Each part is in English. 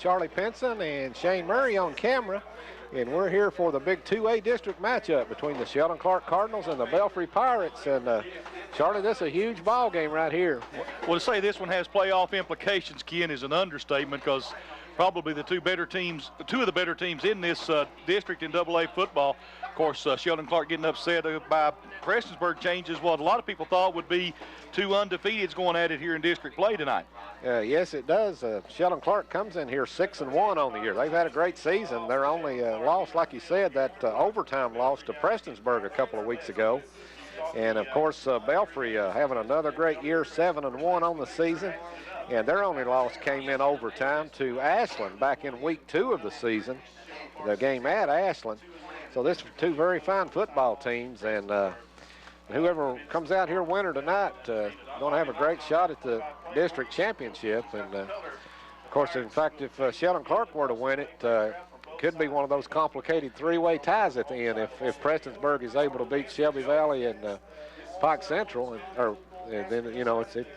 Charlie Pinson and Shane Murray on camera. And we're here for the big 2A district matchup between the Sheldon Clark Cardinals and the Belfry Pirates. And Charlie, this is a huge ball game right here. Well, to say this one has playoff implications, Ken, is an understatement, because probably two of the better teams in this district in AA football. Of course, Sheldon Clark getting upset by Prestonsburg changes what a lot of people thought would be two undefeateds going at it here in district play tonight. Yes, it does. Sheldon Clark comes in here 6-1 on the year. They've had a great season. Their only loss, like you said, that overtime loss to Prestonsburg a couple of weeks ago. And, of course, Belfry having another great year, 7-1 on the season. And their only loss came in overtime to Ashland back in week 2 of the season, the game at Ashland. So this is two very fine football teams, and whoever comes out here winner tonight going to have a great shot at the district championship. And, of course, in fact, if Sheldon Clark were to win it, could be one of those complicated three-way ties at the end if Prestonsburg is able to beat Shelby Valley and Pike Central, then, you know, it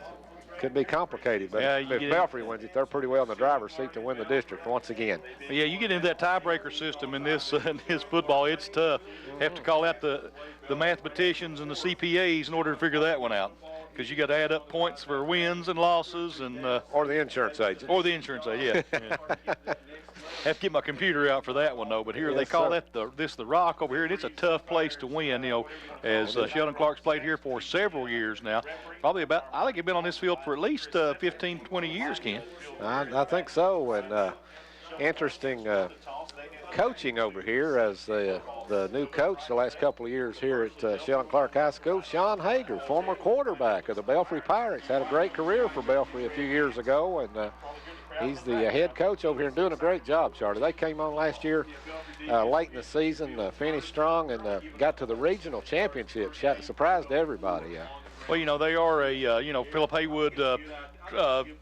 could be complicated. But if Belfry wins it, they're pretty well in the driver's seat to win the district once again. Yeah, you get into that tiebreaker system in this football, it's tough. Have to call out the mathematicians and the CPAs in order to figure that one out, because you got to add up points for wins and losses and or the insurance agent. Or the insurance agent, yeah. Have to get my computer out for that one, though. But here they call that the Rock over here, and it's a tough place to win. You know, as Sheldon Clark's played here for several years now, probably about, I think he's been on this field for at least 15, 20 years, Ken. I think so. And interesting coaching over here as the new coach the last couple of years here at Sheldon Clark High School, Sean Hager, former quarterback of the Belfry Pirates, had a great career for Belfry a few years ago, and he's the head coach over here and doing a great job, Charlie. They came on last year late in the season, finished strong, and got to the regional championship. Surprised everybody. Well, you know, they are a, Philip Haywood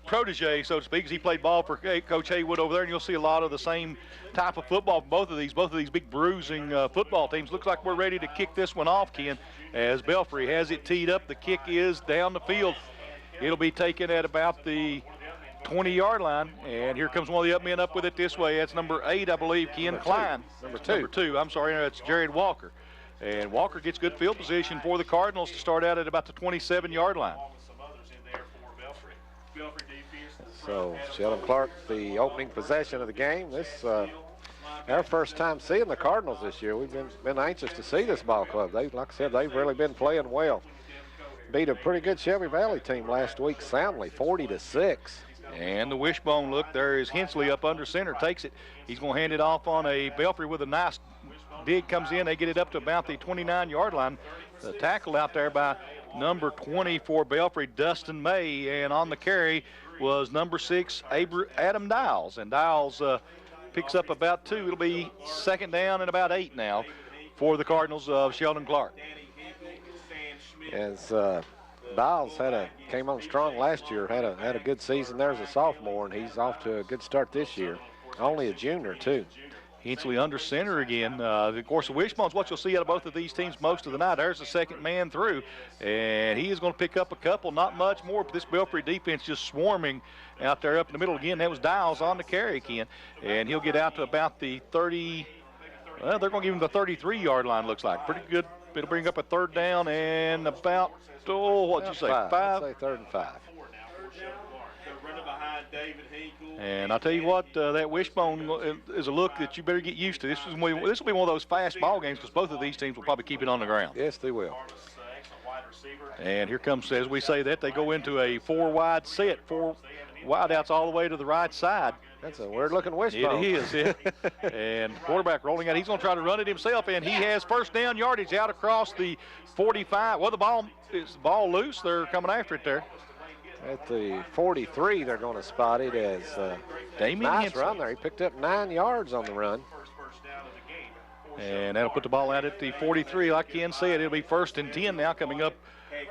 protege, so to speak, 'cause he played ball for Coach Haywood over there, and you'll see a lot of the same type of football from both of these big bruising football teams. Looks like we're ready to kick this one off, Ken, as Belfry has it teed up. The kick is down the field. It'll be taken at about the 20-yard line, and here comes one of the up men up with it this way. That's number 8, I believe, Ken Klein. Number two. I'm sorry, that's Jared Walker. And Walker gets good field position for the Cardinals to start out at about the 27-yard line. So Sheldon Clark, the opening possession of the game. This our first time seeing the Cardinals this year. We've been anxious to see this ball club. Like I said, they've really been playing well. Beat a pretty good Shelby Valley team last week soundly, 40-6. And the wishbone look, there is Hensley up under center, takes it. He's going to hand it off on a Belfry with a nice dig, comes in. They get it up to about the 29-yard line. The tackle out there by number 20 for Belfry, Dustin May. And on the carry was number 6, Adam Dials. And Dials picks up about 2. It'll be second down and about 8 now for the Cardinals of Sheldon Clark. As Dials came on strong last year, had a good season there as a sophomore, and he's off to a good start this year. Only a junior, too. Hensley under center again. Of course, the wishbone's what you'll see out of both of these teams most of the night. There's the second man through, and he is going to pick up a couple, not much more, but this Belfry defense just swarming out there up in the middle again. That was Dials on the carry, Ken, and he'll get out to about the 30, well, they're going to give him the 33-yard line, looks like. Pretty good. It'll bring up a third down and about, what'd you say, 5? I'd say 3rd and 5. And I'll tell you what, that wishbone is a look that you better get used to. This will be one of those fast ball games, because both of these teams will probably keep it on the ground. Yes, they will. And here comes, as we say that, they go into a 4-wide set, 4 wideouts all the way to the right side. That's a weird-looking wishbone. It is, yeah. And quarterback rolling out. He's going to try to run it himself, and he has first down yardage out across the 45. Well, the ball loose. They're coming after it there. At the 43, they're going to spot it as Damien nice Hensley. run there. He picked up 9 yards on the run. And that'll put the ball out at the 43. Like Ken said, it'll be 1st and 10 now coming up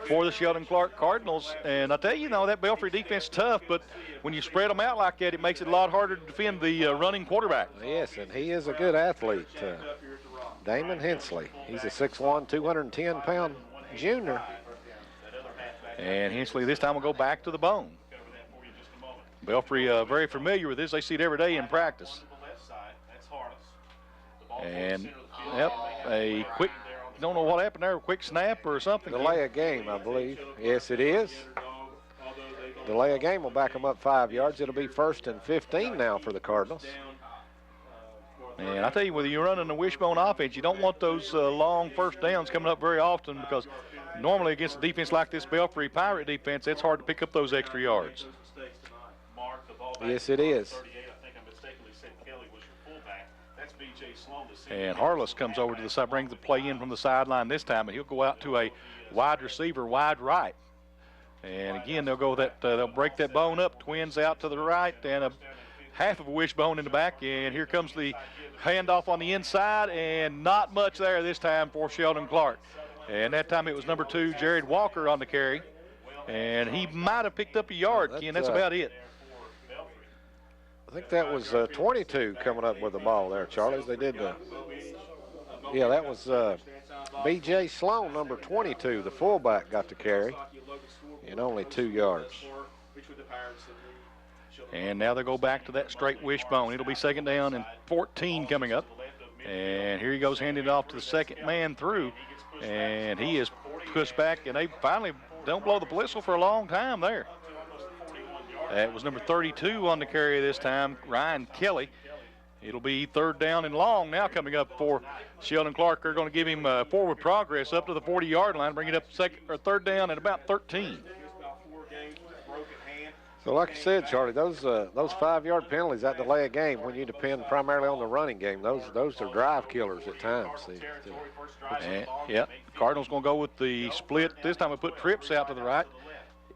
for the Sheldon Clark Cardinals. And I tell you, that Belfry defense is tough, but when you spread them out like that, it makes it a lot harder to defend the running quarterback. Yes, and he is a good athlete, Damon Hensley. He's a 6'1", 210-pound junior. And Hensley this time will go back to the bone. Belfry very familiar with this. They see it every day in practice. And, yep, a quick, don't know what happened there, a quick snap or something. Delay a game, I believe. Yes, it is. Delay a game will back them up 5 yards. It'll be 1st and 15 now for the Cardinals. And I tell you, when you're running a wishbone offense, you don't want those long first downs coming up very often, because normally against a defense like this Belfry Pirate defense, it's hard to pick up those extra yards. Yes, it is. And Harless comes over to the side, brings the play in from the sideline this time, and he'll go out to a wide receiver, wide right. And again, they'll go that, they'll break that bone up, twins out to the right, and a half of a wishbone in the back. And here comes the handoff on the inside, and not much there this time for Sheldon Clark. And that time it was number 2, Jared Walker, on the carry. And he might have picked up a yard, Ken. That's about it. I think that was 22 coming up with the ball there, Charlie. They did yeah, that was B.J. Sloan, number 22, the fullback, got the carry, and only 2 yards. And now they go back to that straight wishbone. It'll be 2nd down and 14 coming up. And here he goes, handing it off to the second man through. And he is pushed back, and they finally don't blow the whistle for a long time there. That was number 32 on the carry this time, Ryan Kelly. It'll be 3rd down and long now coming up for Sheldon Clark. They're going to give him forward progress up to the 40-yard line, bring it up 3rd down at about 13. So like you said, Charlie, those 5-yard penalties that delay a game when you depend primarily on the running game, those are drive killers at times. Yeah, Cardinals going to go with the split. This time we put Trips out to the right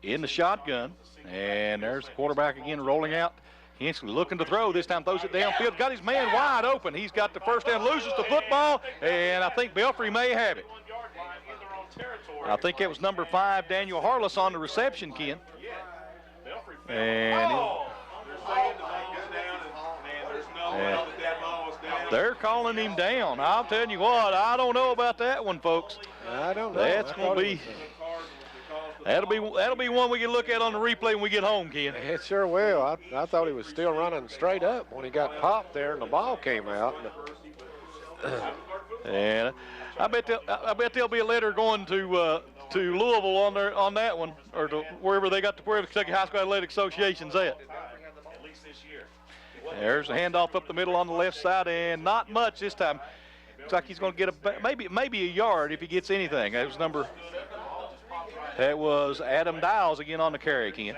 in the shotgun. And there's the quarterback again rolling out. Hensley looking to throw. This time throws it downfield. Got his man wide open. He's got the first down, loses the football, and I think Belfry may have it. I think it was number 5, Daniel Harless, on the reception, Ken. And they're calling him down. I'll tell you what, I don't know about that one, folks. I don't know. That's going to be... That'll be one we can look at on the replay when we get home, Ken. It sure will. I thought he was still running straight up when he got popped there and the ball came out. And I bet there'll be a letter going to Louisville on that one, or to wherever Kentucky High School Athletic Association's at. There's a handoff up the middle on the left side, and not much this time. Looks like he's going to get maybe a yard if he gets anything. That was Adam Dials again on the carry, Ken.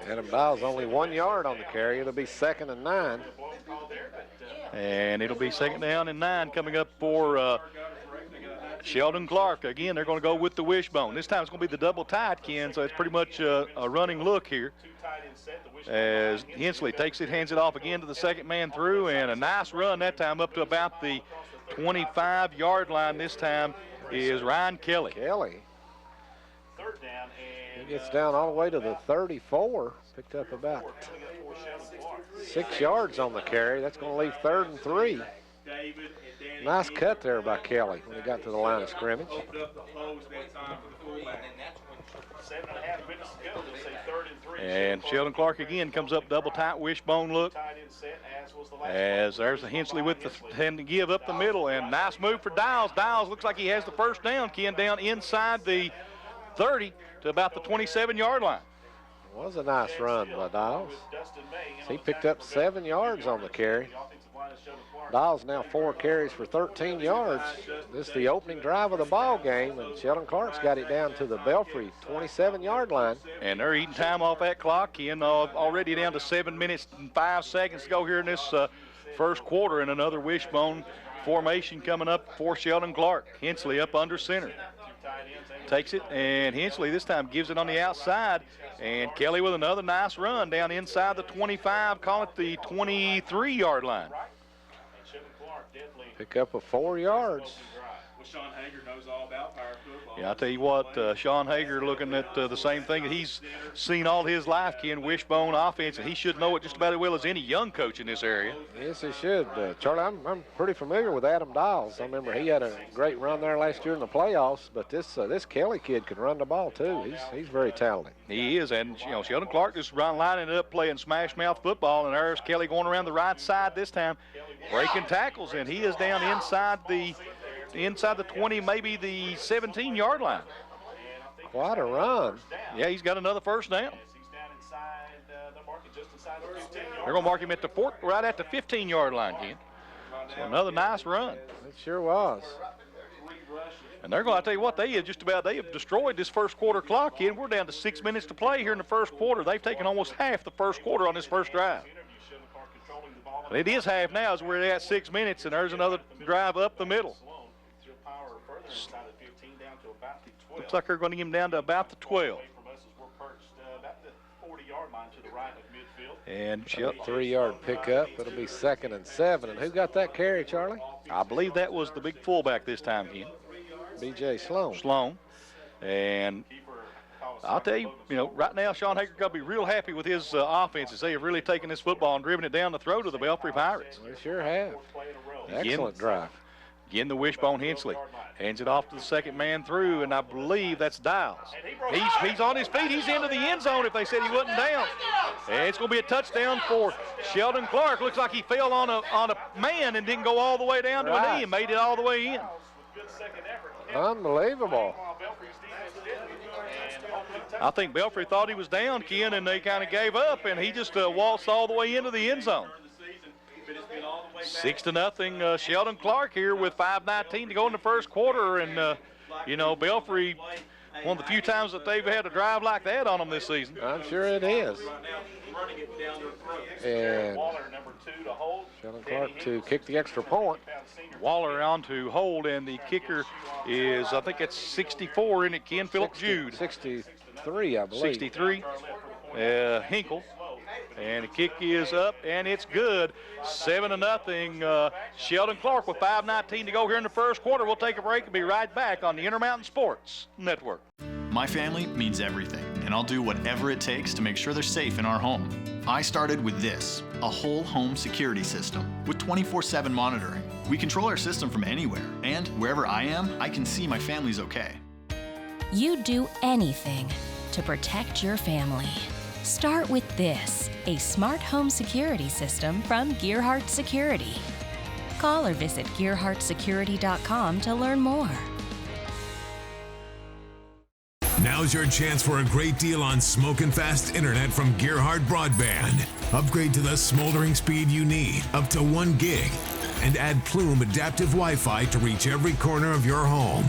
Adam Dials only 1 yard on the carry. It'll be 2nd and 9. And it'll be 2nd down and 9 coming up for Sheldon Clark. Again, they're going to go with the wishbone. This time it's going to be the double tight, Ken, so it's pretty much a running look here. As Hensley takes it, hands it off again to the second man through, and a nice run that time up to about the 25-yard line this time is Ryan Kelly. He gets down all the way to the 34. Picked up about 6 yards on the carry. That's going to leave 3rd and 3. Nice cut there by Kelly when he got to the line of scrimmage. And Sheldon Clark again comes up double tight wishbone look. As there's the Hensley with the hand to give up the middle, and nice move for Dials. Dials looks like he has the first down, Ken, down inside the 30 to about the 27-yard line. It was a nice run by Dials. He picked up 7 yards on the carry. Dials now 4 carries for 13 yards. This is the opening drive of the ball game, and Sheldon Clark's got it down to the Belfry 27-yard line. And they're eating time off that clock, Ken. Already down to 7 minutes and 5 seconds to go here in this first quarter, and another wishbone formation coming up for Sheldon Clark. Hensley up under center. Takes it, and Hensley this time gives it on the outside, and Kelly with another nice run down inside the 25, call it the 23-yard line. Pick up of 4 yards. Yeah, I tell you what, Sean Hager looking at the same thing. He's seen all his life, Ken, wishbone offense, and he should know it just about as well as any young coach in this area. Yes, he should. Charlie, I'm pretty familiar with Adam Dials. I remember he had a great run there last year in the playoffs, but this Kelly kid can run the ball too. He's very talented. He is, and Sheldon Clark just lining it up, playing smash mouth football, and there's Kelly going around the right side this time, breaking tackles, and he is down inside the 20, maybe the 17-yard line. Quite a run. Yeah, he's got another first down. They're going to mark him at the right at the 15-yard line, Ken. So another nice run. It sure was. And they're going to tell you what, they have destroyed this first quarter clock, Ken. We're down to 6 minutes to play here in the first quarter. They've taken almost half the first quarter on this first drive. But it is half now as we're at 6 minutes, and there's another drive up the middle. Looks like they're going to get him down to about the 12. And a 3-yard pickup. It'll be 2nd and 7. And who got that carry, Charlie? I believe that was the big fullback this time, Ken. B.J. Sloan. Sloan. And I'll tell you, right now Sean Hager got to be real happy with his offenses. They have really taken this football and driven it down the throat of the Belfry Pirates. They sure have. Excellent drive. Again, the wishbone Hensley hands it off to the second man through, and I believe that's Dials. He's on his feet. He's into the end zone if they said he wasn't down. And it's going to be a touchdown for Sheldon Clark. Looks like he fell on a man and didn't go all the way down to a knee and made it all the way in. Unbelievable. I think Belfry thought he was down, Ken, and they kind of gave up, and he just waltzed all the way into the end zone. 6-0, Sheldon Clark here with 5:19 to go in the first quarter, and Belfry, one of the few times that they've had a drive like that on them this season. I'm sure it is. And Sheldon Clark to kick the extra point. Waller on to hold, and the kicker is, I think it's 64 in it, Ken, Philip Jude. 63, I believe. 63, Hinkle. And the kick is up, and it's good. 7-0. Sheldon Clark with 5:19 to go here in the first quarter. We'll take a break and be right back on the Intermountain Sports Network. My family means everything, and I'll do whatever it takes to make sure they're safe in our home. I started with this, a whole home security system with 24/7 monitoring. We control our system from anywhere, and wherever I am, I can see my family's okay. You'd do anything to protect your family. Start with this, a smart home security system from Gearhart Security. Call or visit gearhartsecurity.com to learn more. Now's your chance for a great deal on smoking fast internet from Gearhart Broadband. Upgrade to the smoldering speed you need, up to 1 gig, and add Plume adaptive Wi-Fi to reach every corner of your home.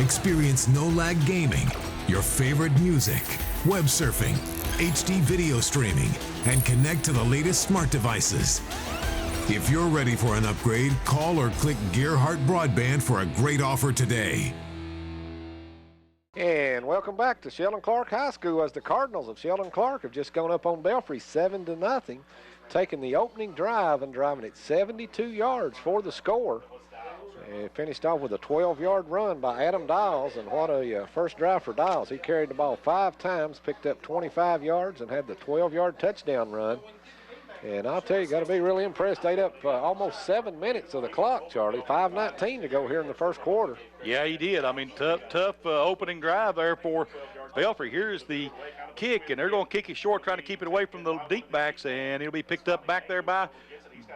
Experience no-lag gaming, your favorite music, web surfing, HD video streaming, and connect to the latest smart devices. If you're ready for an upgrade, call or click Gearhart Broadband for a great offer today. And welcome back to Sheldon Clark High School, as the Cardinals of Sheldon Clark have just gone up on Belfry 7-0, taking the opening drive and driving it 72 yards for the score. It finished off with a 12-yard run by Adam Dials, and what a first drive for Dials. He carried the ball 5 times, picked up 25 yards, and had the 12-yard touchdown run. And I'll tell you, got to be really impressed. Ate up almost 7 minutes of the clock, Charlie. 5:19 to go here in the first quarter. Yeah, he did. I mean, tough opening drive there for Belfry. Here's the kick, and they're going to kick it short, trying to keep it away from the deep backs, and it'll be picked up back there by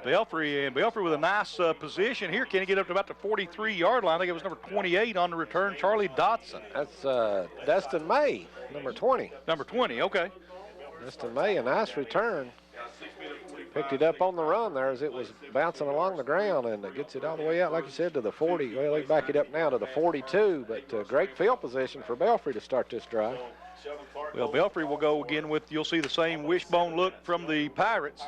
Belfry. And Belfry with a nice position here. Can he get up to about the 43-yard line? I think it was number 28 on the return, Charlie Dotson. That's Dustin May, number 20. Number 20, okay. Dustin May, a nice return. Picked it up on the run there as it was bouncing along the ground, and it gets it all the way out, like you said, to the 40. Well, they back it up now to the 42, but great field position for Belfry to start this drive. Well, Belfry will go again with, you'll see the same wishbone look from the Pirates.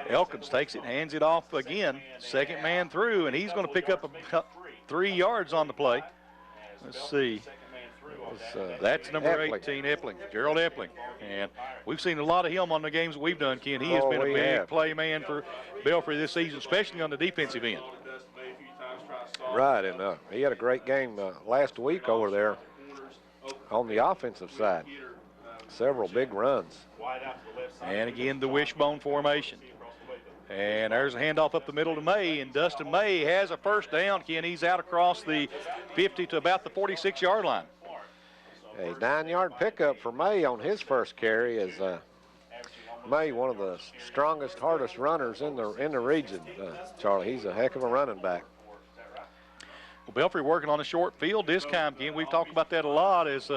Elkins takes it, hands it off again. Second man through, and he's going to pick up 3 yards on the play. Let's see. That's number 18, Epling, Gerald Epling. And we've seen a lot of him on the games we've done, Ken. He has been a big play man for Belfry this season, especially on the defensive end. Right, and he had a great game last week over there on the offensive side. Several big runs. And again, the wishbone formation. And there's a handoff up the middle to May, and Dustin May has a first down, Ken. He's out across the 50 to about the 46-yard line. A 9-yard pickup for May on his first carry. Is May one of the strongest, hardest runners in the region, Charlie. He's a heck of a running back. Well, Belfry working on a short field this time, Ken. We've talked about that a lot as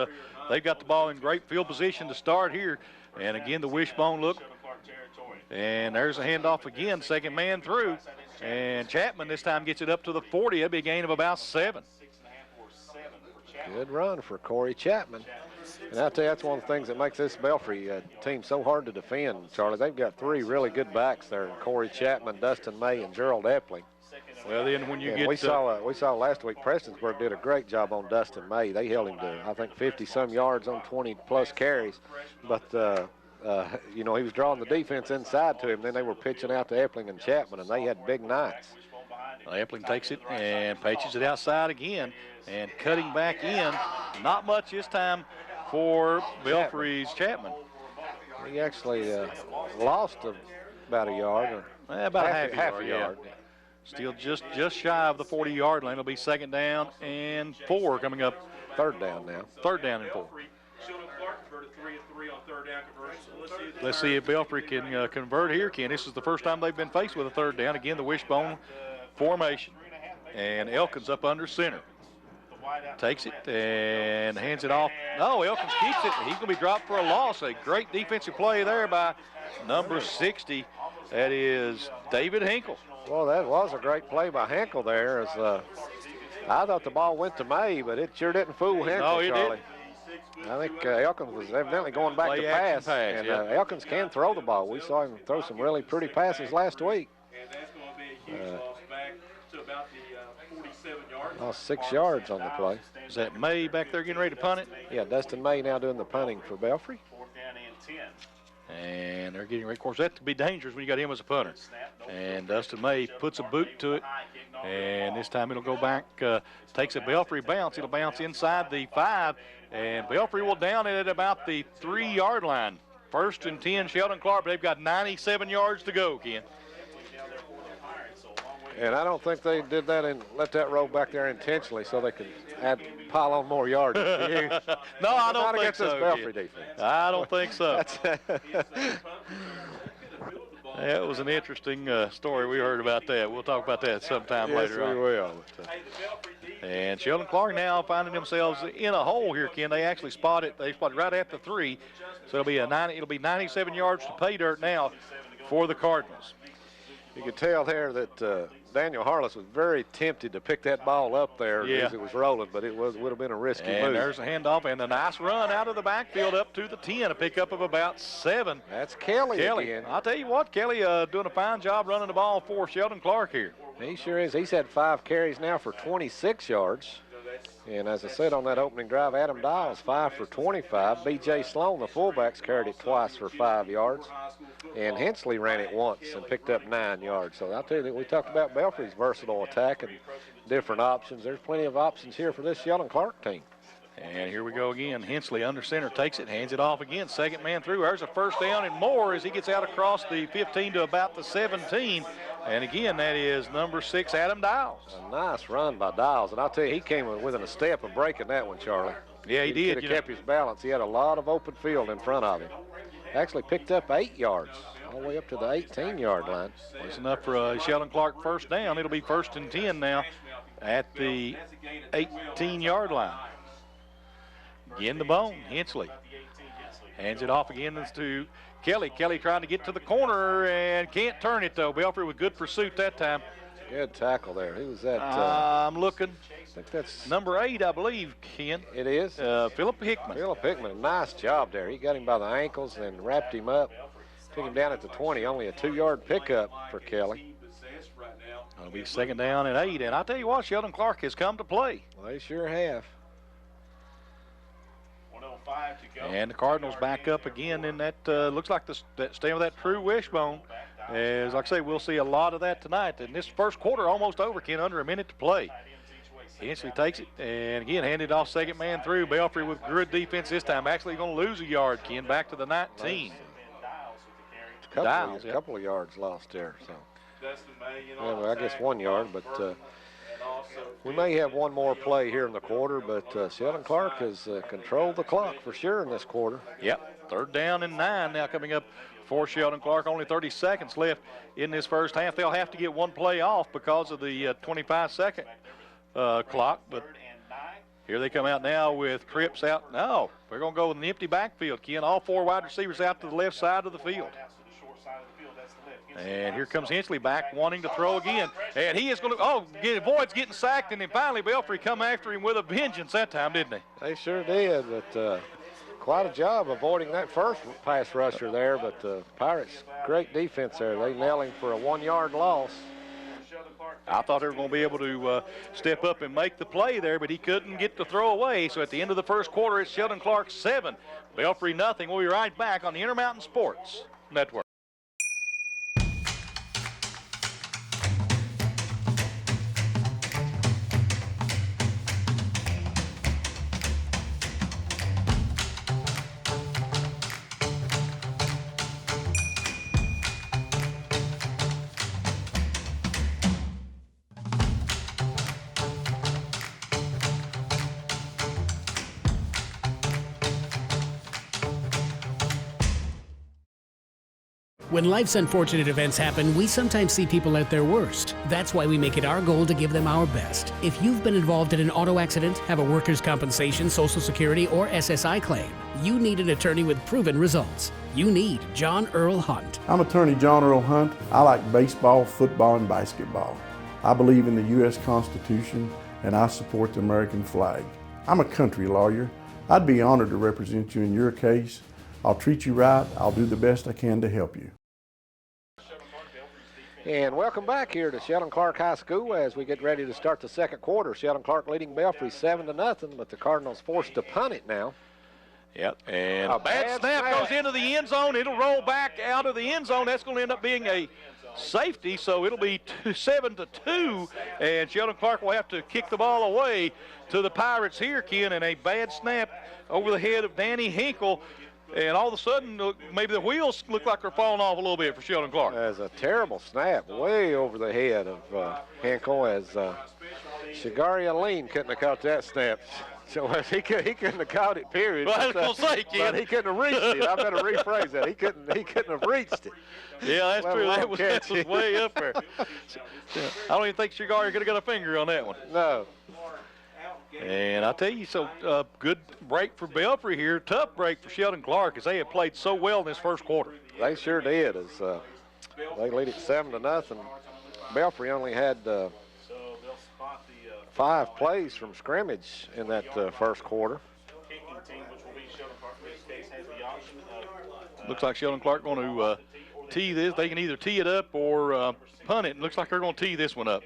they've got the ball in great field position to start here. And again, the wishbone look. And there's a handoff again, second man through. And Chapman this time gets it up to the 40. That'll be a gain of about 7. Good run for Corey Chapman. And I'll tell you, that's one of the things that makes this Belfry team so hard to defend, Charlie. They've got 3 really good backs there, Corey Chapman, Dustin May, and Gerald Epling. Well, then when you and get... we saw last week Prestonsburg did a great job on Dustin May. They held him to, I think, 50-some yards on 20-plus carries. But, you know, he was drawing the defense inside to him. Then they were pitching out to Epling and Chapman, and they had big nights. Epling takes it and pitches it outside again and cutting back in. Not much this time for Belfry's Chapman. He actually lost about a yard. Or about half a yard. Yeah. Still just shy of the 40-yard line. It'll be second down and 4 coming up. Third down now. Third down and 4. Let's see if Belfry can convert here, Ken. This is the first time they've been faced with a third down. Again, the wishbone formation. And Elkins up under center. Takes it and hands it off. No, Elkins keeps it. He's going to be dropped for a loss. A great defensive play there by number 60. That is David Hinkle. Well, that was a great play by Hinkle there. As I thought the ball went to May, but it sure didn't fool Hinkle, no, Charlie. Didn't. I think Elkins was evidently going back to pass. And Elkins can throw the ball. We saw him throw some really pretty passes last week. Lost 6 yards on the play. Is that May back there getting ready to punt it? Yeah, Dustin May now doing the punting for Belfry. And they're getting ready. Of course, that could be dangerous when you got him as a punter. And Dustin May puts a boot to it. And this time it'll go back, takes a Belfry bounce. It'll bounce inside the 5. And Belfry will down it at about the 3-yard line. First and 10, Sheldon Clark, but they've got 97 yards to go, Ken. And I don't think they did that and let that roll back there intentionally so they could pile on more yards. No, I don't think so. This Belfry defense. I don't think so. That was an interesting story we heard about that. We'll talk about that sometime later on. Yes, we will. And Sheldon Clark now finding themselves in a hole here, Ken. They actually spotted right at the 3. So it'll be 97 yards to pay dirt now for the Cardinals. You could tell there that Daniel Harless was very tempted to pick that ball up there as it was rolling, but it would have been a risky move. And there's a handoff and a nice run out of the backfield up to the 10, a pickup of about 7. That's Kelly again. I'll tell you what, Kelly doing a fine job running the ball for Sheldon Clark here. He sure is. He's had 5 carries now for 26 yards. And as I said on that opening drive, Adam Dials 5 for 25. B.J. Sloan, the fullbacks, carried it twice for 5 yards. And Hensley ran it once and picked up 9 yards. So I'll tell you that we talked about Belfry's versatile attack and different options. There's plenty of options here for this Sheldon Clark team. And here we go again. Hensley under center takes it, hands it off again. Second man through. There's a first down and more as he gets out across the 15 to about the 17. And again, that is number 6, Adam Dials. A nice run by Dials. And I'll tell you, he came within a step of breaking that one, Charlie. Yeah, he did. He could have kept his balance. He had a lot of open field in front of him. Actually picked up 8 yards, all the way up to the 18-yard line. That's enough for Sheldon Clark first down. It'll be first and 10 now at the 18-yard line. Again, the bone, Hensley. Hands it off again to Kelly. Kelly trying to get to the corner and can't turn it, though. Belfry with good pursuit that time. Good tackle there. Who was that? I'm looking. I think that's number 8, I believe, Ken. It is? Philip Hickman. Philip Hickman, nice job there. He got him by the ankles and wrapped him up. Took him down at the 20, only a 2-yard pickup for Kelly. It'll be second down and 8. And I'll tell you what, Sheldon Clark has come to play. Well, they sure have. And the Cardinals back up again in that, looks like staying with that true wishbone. As like I say, we'll see a lot of that tonight. And this first quarter almost over, Ken, under a minute to play. Hensley takes it, and again, handed off second man through. Belfry with good defense this time. Actually going to lose a yard, Ken, back to the 19. A couple of yards lost there. So, well, I guess 1 yard, but we may have one more play here in the quarter, but Sheldon Clark has controlled the clock for sure in this quarter. Yep, 3rd down and 9 now coming up for Sheldon Clark. Only 30 seconds left in this first half. They'll have to get one play off because of the 25-second clock, but here they come out now with Cripps out. No, we're going to go with an empty backfield, Ken. All 4 wide receivers out to the left side of the field. And here comes Hensley back wanting to throw again. And he is going to, avoids getting sacked, and then finally Belfry come after him with a vengeance that time, didn't they? They sure did, but quite a job avoiding that first pass rusher there, but Pirates, great defense there. They nailed him for a 1 yard loss. I thought they were going to be able to step up and make the play there, but he couldn't get the throw away. So at the end of the first quarter, it's Sheldon Clark 7, Belfry nothing. We'll be right back on the Intermountain Sports Network. When life's unfortunate events happen, we sometimes see people at their worst. That's why we make it our goal to give them our best. If you've been involved in an auto accident, have a workers' compensation, Social Security, or SSI claim, you need an attorney with proven results. You need John Earl Hunt. I'm attorney John Earl Hunt. I like baseball, football, and basketball. I believe in the U.S. Constitution, and I support the American flag. I'm a country lawyer. I'd be honored to represent you in your case. I'll treat you right. I'll do the best I can to help you. And welcome back here to Sheldon Clark High School as we get ready to start the second quarter. Sheldon Clark leading Belfry 7-0, but the Cardinals forced to punt it now. Yep, and a bad snap goes into the end zone. It'll roll back out of the end zone. That's going to end up being a safety, so it'll be 7-2, and Sheldon Clark will have to kick the ball away to the Pirates here, Ken, and a bad snap over the head of Danny Hinkle. And all of a sudden, maybe the wheels look like they're falling off a little bit for Sheldon Clark. That's a terrible snap way over the head of Hinkle as Shigari Aline couldn't have caught that snap. So he couldn't have caught it, period. Well, I was going to say, Ken. But he couldn't have reached it. I better rephrase that. He couldn't have reached it. Yeah, that's true. That was way up there. I don't even think Shigari could have got a finger on that one. No. And I tell you, so good break for Belfry here. Tough break for Sheldon Clark as they have played so well in this first quarter. They sure did. As they lead it 7-0. Belfry only had 5 plays from scrimmage in that first quarter. Looks like Sheldon Clark going to tee this. They can either tee it up or punt it. Looks like they're going to tee this one up.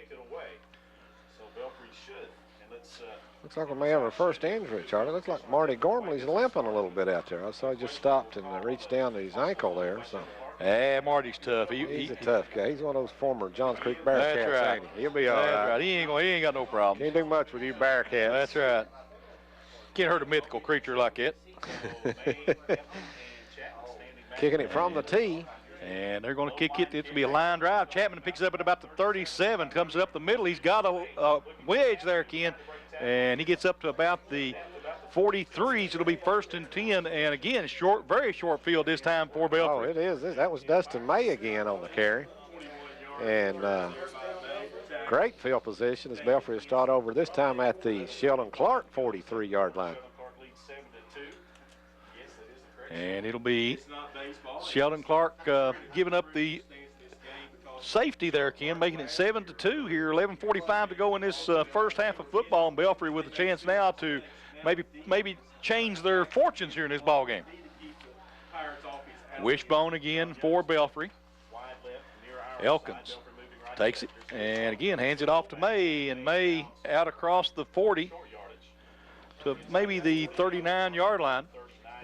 Looks like we may have our first injury, Charlie. Looks like Marty Gormley's limping a little bit out there. I saw he just stopped and reached down to his ankle there. So. Marty's tough. He's a tough guy. He's one of those former Johns Creek Bearcats, that's right. ain't he? He'll be all right. That's right. He ain't got no problem. Can't do much with you Bearcats. That's right. Can't hurt a mythical creature like that. Kicking it from the tee. And they're going to kick it. It'll be a line drive. Chapman picks it up at about the 37, comes it up the middle. He's got a wedge there, Ken, and he gets up to about the 43. So it'll be 1st and 10. And again, very short field this time for Belfry. Oh, it is. That was Dustin May again on the carry. And great field position as Belfry will start over this time at the Sheldon Clark 43-yard line. And it'll be Sheldon Clark giving up the safety there, Ken, making it 7-2 here. 11:45 to go in this first half of football, and Belfry with a chance now to maybe change their fortunes here in this ball game. Wishbone again for Belfry. Elkins takes it and again hands it off to May, and May out across the 40 to maybe the 39-yard line.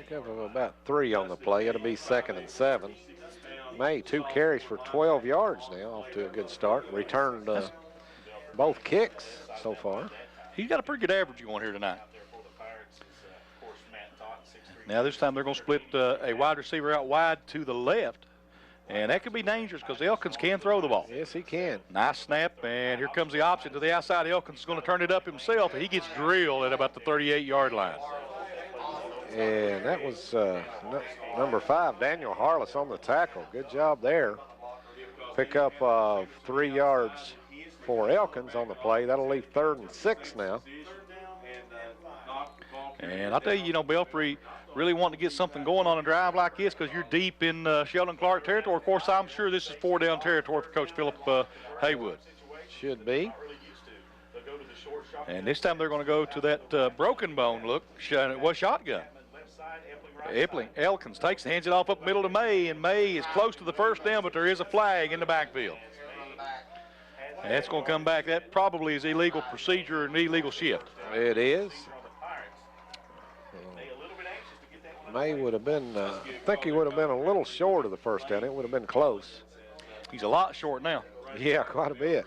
Give him about 3 on the play. It'll be 2nd and 7. May 2 carries for 12 yards now, off to a good start. Returned both kicks so far. He's got a pretty good average going here tonight. Now this time they're going to split a wide receiver out wide to the left. And that could be dangerous because Elkins can throw the ball. Yes, he can. Nice snap, and here comes the option to the outside. Elkins is going to turn it up himself, and he gets drilled at about the 38-yard line. And that was number 5, Daniel Harless, on the tackle. Good job there. Pick up 3 yards for Elkins on the play. That'll leave 3rd and 6 now. And I'll tell you, Belfry really wanting to get something going on a drive like this because you're deep in Sheldon Clark territory. Of course, I'm sure this is 4-down territory for Coach Philip Haywood. Should be. And this time they're going to go to that broken bone look. It was shotgun. Elkins takes, hands it off up middle to May, and May is close to the first down, but there is a flag in the backfield. And that's going to come back. That probably is illegal procedure and illegal shift. It is. May would have been, I think he would have been a little short of the first down. It would have been close. He's a lot short now. Yeah, quite a bit.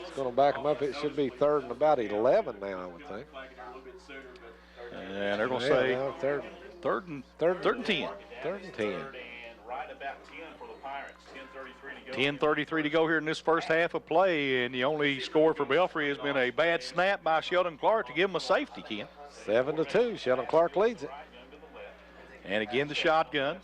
It's going to back him up. It should be 3rd and about 11 now, I would think. And they're going to say now third and 10. 3rd and 10. 10:33 to go here in this first half of play, and the only score for Belfry has been a bad snap by Sheldon Clark to give him a safety, Ken. 7-2. Sheldon Clark leads it. And again, the shotgun.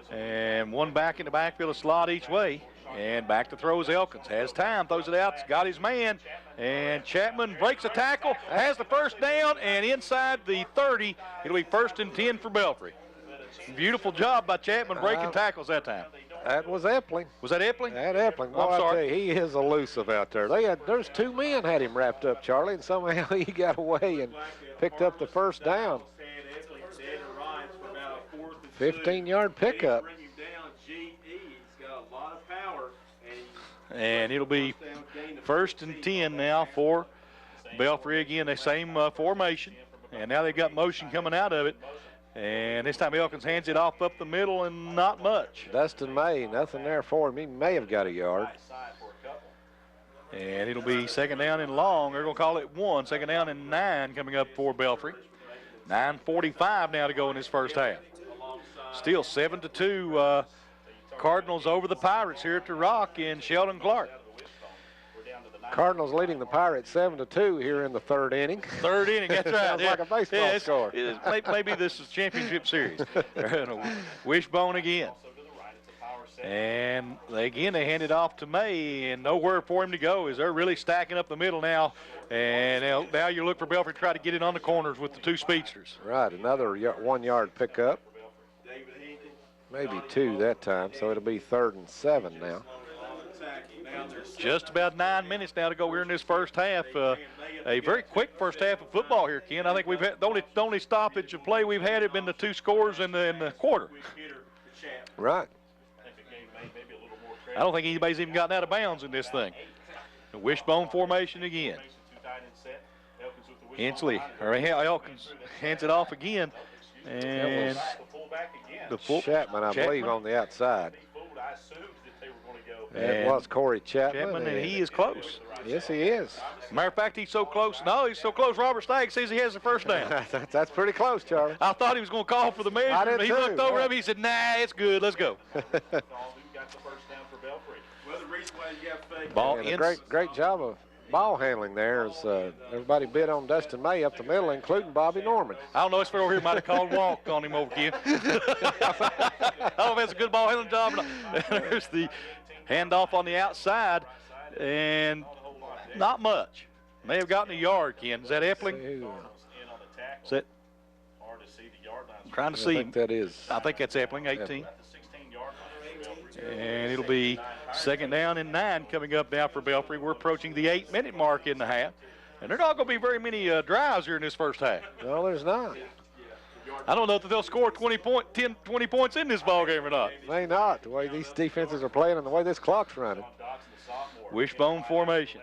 And one back in the backfield, a slot each way. And back to throws Elkins. Has time, throws it out, got his man. And Chapman breaks a tackle, has the first down, and inside the 30, it'll be 1st and 10 for Belfry. Beautiful job by Chapman breaking tackles that time. That was Epling. Was that Epling? That Epling. Boy, I'm sorry. I tell you, he is elusive out there. There's 2 men had him wrapped up, Charlie, and somehow he got away and picked up the first down. 15-yard pickup. And it'll be 1st and 10 now for Belfry again. The same formation. And now they've got motion coming out of it. And this time Elkins hands it off up the middle and not much. Dustin May, nothing there for him. He may have got a yard. And it'll be 2nd down and long. They're going to call it 1. 2nd down and 9 coming up for Belfry. 9:45 now to go in this first half. Still 7-2 Cardinals over the Pirates here at the Rock in Sheldon Clark. Cardinals leading the Pirates 7-2 here in the 3rd inning. 3rd inning, that's right. Sounds like a baseball score. Maybe this is championship series. Wishbone again. And they hand it off to May, and nowhere for him to go as they're really stacking up the middle now. And now you look for Belfry to try to get it on the corners with the 2 speedsters. Right, another 1-yard pickup. Maybe 2 that time, so it'll be 3rd and 7 now. Just about 9 minutes now to go here in this first half. A very quick first half of football here, Ken. I think we've had the only stoppage of play we've had have been the 2 scores in the quarter. Right. I don't think anybody's even gotten out of bounds in this thing. The wishbone formation again. Elkins hands it off again. And Chapman, I believe, on the outside. It was Corey Chapman. And he is close. Yes, he is. Matter of fact, he's so close. No, he's so close. Robert Stagg says he has the first down. That's pretty close, Charlie. I thought he was going to call for the measure. He looked over him. He said, "Nah, it's good. Let's go." Ball great job of ball handling there as everybody bid on Dustin May up the middle, including Bobby Norman. I don't know. This over here might have called walk on him over again. I don't know if that's a good ball handling job or not. There's the handoff on the outside, and not much. May have gotten a yard, Ken. Is that Epling? Is that? I'm trying to see. I think that is. I think that's Epling, 18. And it'll be 2nd down and 9 coming up now for Belfry. We're approaching the 8-minute mark in the half. And there are not going to be very many drives here in this first half. No, there's not. I don't know if they'll score 20 points in this ball game or not. May not, the way these defenses are playing and the way this clock's running. Wishbone formation.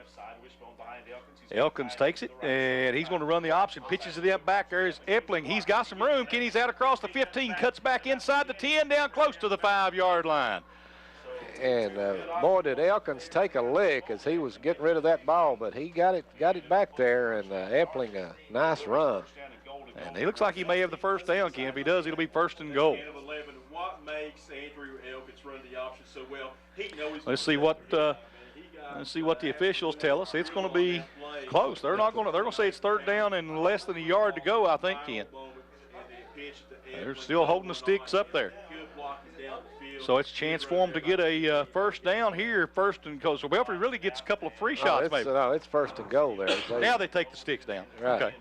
Elkins takes it, and he's going to run the option. Pitches it up back. There is Epling. He's got some room. Kenny's out across the 15, cuts back inside the 10, down close to the 5-yard line. And boy, did Elkins take a lick as he was getting rid of that ball, but he got it back there, and Epling a nice run. And he looks like he may have the first down, Ken. If he does, it'll be first and goal. What makes Andrew Elkins run the option so well? He knows. Let's see what the officials tell us. It's going to be close. They're going to say it's third down and less than a yard to go, I think, Ken. They're still holding the sticks up there. So it's a chance for them to get a first down here, first and goal. So Belfry really gets a couple of free shots, maybe. No, it's first and goal there. Now they take the sticks down. Right. Okay.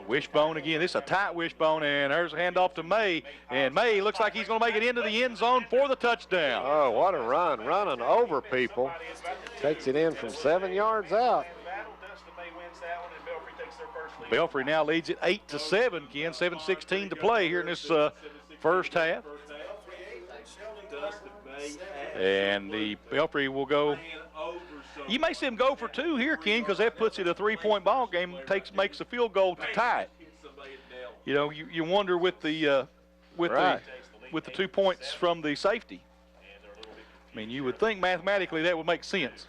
Wishbone again. This is a tight wishbone, and there's a handoff to May. And May looks like he's going to make it into the end zone for the touchdown. Oh, what a run. Running over people. Takes it in from 7 yards out. Belfry now leads it 8-7, Ken. 7:16 to play here in this first half. And the Belfry will go. You may see him go for 2 here, Ken, because that puts it a 3-point ball game. Makes a field goal to tie it. You know, you wonder with the 2 points from the safety. I mean, you would think mathematically that would make sense.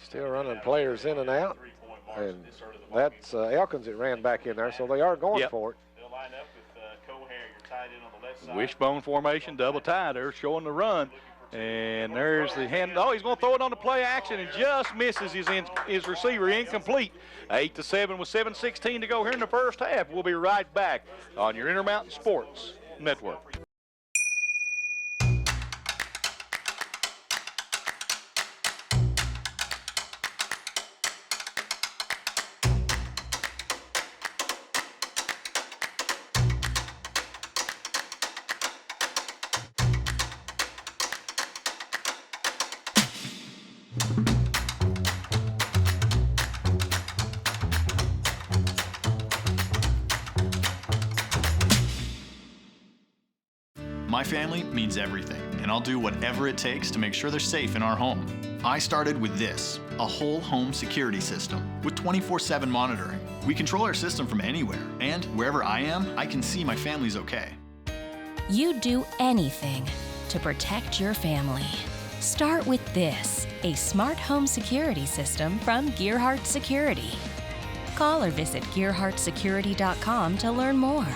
Still running players in and out, and that's Elkins that ran back in there, so they are going for it. Wishbone formation, double tie. They're showing the run. And there's the hand. Oh, he's going to throw it on the play action and just misses his receiver. Incomplete. 8-7 with 7:16 to go here in the first half. We'll be right back on your Intermountain Sports Network. My family means everything, and I'll do whatever it takes to make sure they're safe in our home. I started with this, a whole home security system with 24/7 monitoring. We control our system from anywhere, and wherever I am, I can see my family's okay. You do anything to protect your family. Start with this, a smart home security system from Gearhart Security. Call or visit gearhartsecurity.com to learn more.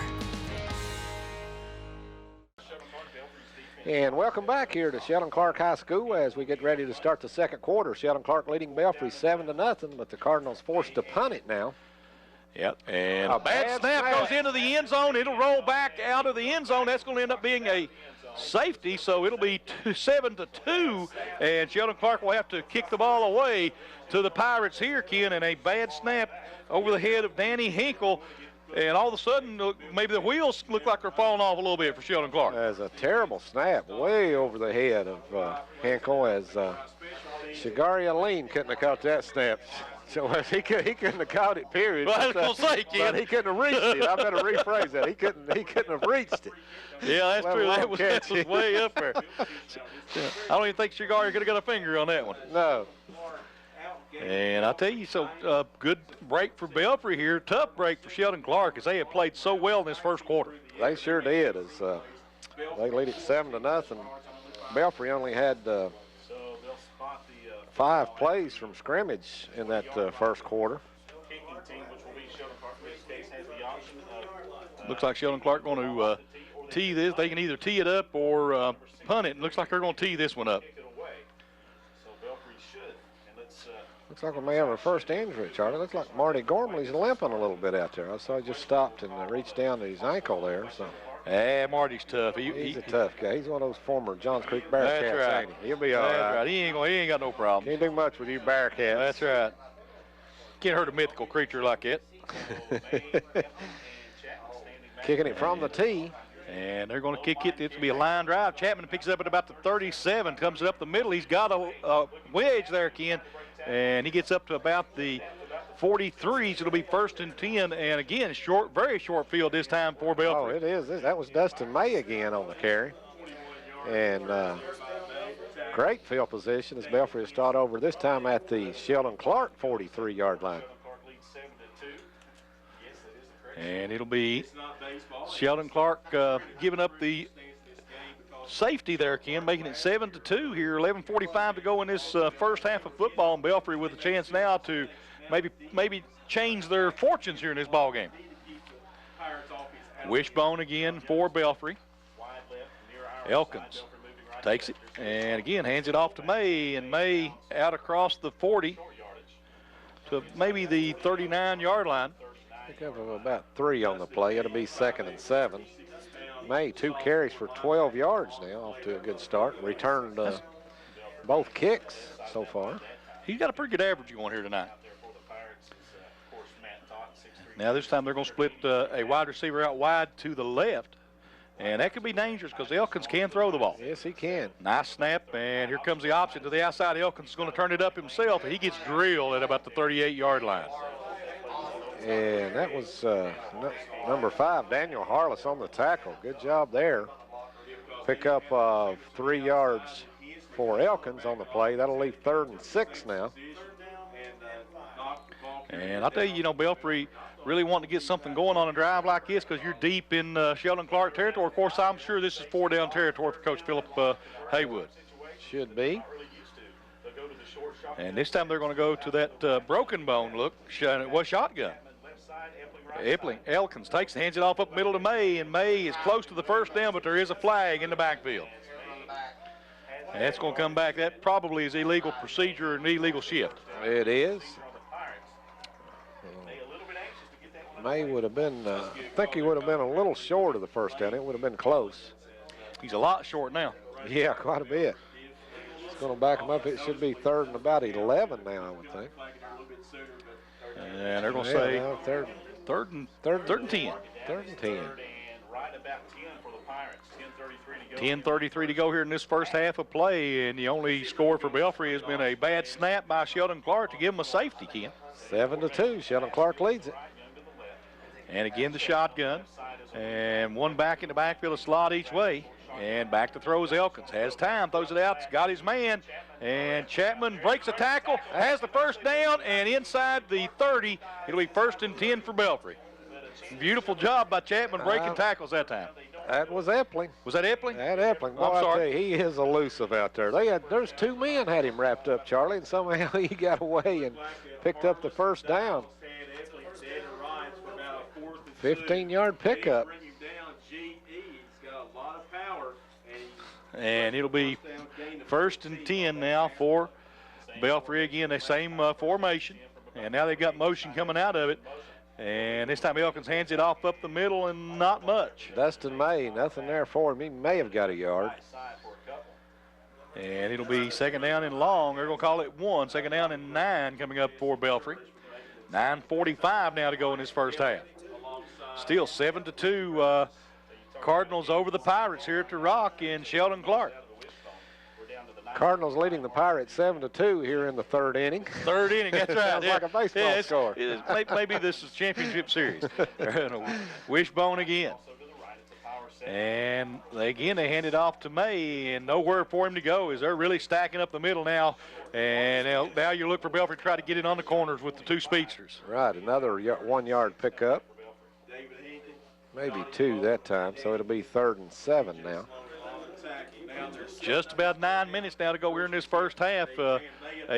And welcome back here to Sheldon Clark High School as we get ready to start the second quarter. Sheldon Clark leading Belfry 7-0, but the Cardinals forced to punt it now. Yep, and a bad snap goes into the end zone. It'll roll back out of the end zone. That's going to end up being a safety, so it'll be 7-2, and Sheldon Clark will have to kick the ball away to the Pirates here, Ken, and a bad snap over the head of Danny Hinkle. And all of a sudden, maybe the wheels look like they're falling off a little bit for Sheldon Clark. That's a terrible snap way over the head of Hinkle as Shigari Aline couldn't have caught that snap. So he couldn't have caught it, period. Well, I was going to say, Ken. But he couldn't have reached it. I better rephrase that. He couldn't have reached it. Yeah, that's true. That was way up there. I don't even think Shigari could have got a finger on that one. No. And I tell you, so good break for Belfry here. Tough break for Sheldon Clark as they have played so well in this first quarter. They sure did. As they lead it 7-0. Belfry only had 5 plays from scrimmage in that first quarter. Looks like Sheldon Clark going to tee this. They can either tee it up or punt it. Looks like they're going to tee this one up. Looks like we may have our first injury, Charlie. Looks like Marty Gormley's limping a little bit out there. I saw he just stopped and reached down to his ankle there. So. Marty's tough. He's a tough guy. He's one of those former Johns Creek Bearcats. That's right. Ain't he? He'll be all right. That's right. He ain't got no problem. Can't do much with you Bearcats. That's right. Can't hurt a mythical creature like that. Kicking it from the tee. And they're going to kick it. It'll be a line drive. Chapman picks it up at about the 37, comes it up the middle. He's got a wedge there, Ken, and he gets up to about the 43. So it'll be 1st and 10. And again, very short field this time for Belfry. Oh, it is. That was Dustin May again on the carry. And great field position as Belfry will start over this time at the Sheldon Clark 43-yard line. And it'll be Sheldon Clark giving up the safety there, Ken, making it 7-2 here. 11:45 to go in this first half of football, and Belfry with a chance now to maybe change their fortunes here in this ball game. Wishbone again for Belfry. Elkins takes it and again hands it off to May, and May out across the 40 to maybe the 39-yard line. Pick up about 3 on the play. It'll be 2nd and 7. May 2 carries for 12 yards now, off to a good start. Returned both kicks so far. He's got a pretty good average going here tonight. Now this time they're going to split a wide receiver out wide to the left. And that could be dangerous because Elkins can throw the ball. Yes, he can. Nice snap, and here comes the option to the outside. Elkins is going to turn it up himself, and he gets drilled at about the 38-yard line. And that was number 5, Daniel Harless, on the tackle. Good job there. Pick up 3 yards for Elkins on the play. That'll leave 3rd and 6 now. And I'll tell you, Belfry really wanting to get something going on a drive like this because you're deep in Sheldon Clark territory. Of course, I'm sure this is 4-down territory for Coach Philip Haywood. Should be. And this time they're going to go to that broken bone look. It was shotgun. Elkins takes and hands it off up middle to May, and May is close to the first down, but there is a flag in the backfield. And that's going to come back. That probably is illegal procedure and illegal shift. It is. May would have been, I think he would have been a little short of the first down. It would have been close. He's a lot short now. Yeah, quite a bit. It's going to back him up. It should be 3rd and about 11 now, I would think. And they're going to say now third and 10. 3rd and 10. 10:33 to go here in this first half of play, and the only score for Belfry has been a bad snap by Sheldon Clark to give him a safety, Ken. 7-2. Sheldon Clark leads it. And again the shotgun, and one back in the backfield, a slot each way, and back to throws Elkins. Has time, throws it out, got his man, and Chapman breaks a tackle, has the first down, and inside the 30, it'll be 1st and 10 for Belfry. Beautiful job by Chapman breaking tackles that time. That was Epling. Was that Epling? That Epling. Boy, I'm sorry. I tell you, he is elusive out there. There's 2 men had him wrapped up, Charlie, and somehow he got away and picked up the first down. 15-yard pickup. And it'll be 1st and 10 now for Belfry again. The same formation. And now they've got motion coming out of it. And this time Elkins hands it off up the middle, and not much. Dustin May, nothing there for him. He may have got a yard. And it'll be 2nd down and long. They're going to call it 1. 2nd down and 9 coming up for Belfry. 9:45 now to go in this first half. Still 7-2 Cardinals over the Pirates here at the Rock in Sheldon Clark. Cardinals leading the Pirates 7-2 here in the 3rd inning. 3rd inning, that's right. Sounds like a baseball score. Maybe this is championship series. Wishbone again. And they hand it off to May, and nowhere for him to go as they're really stacking up the middle now. And now you look for Belfry to try to get it on the corners with the 2 speedsters. Right, another 1-yard pickup. Maybe 2 that time, so it'll be 3rd and 7 now. Just about 9 minutes now to go here in this first half. A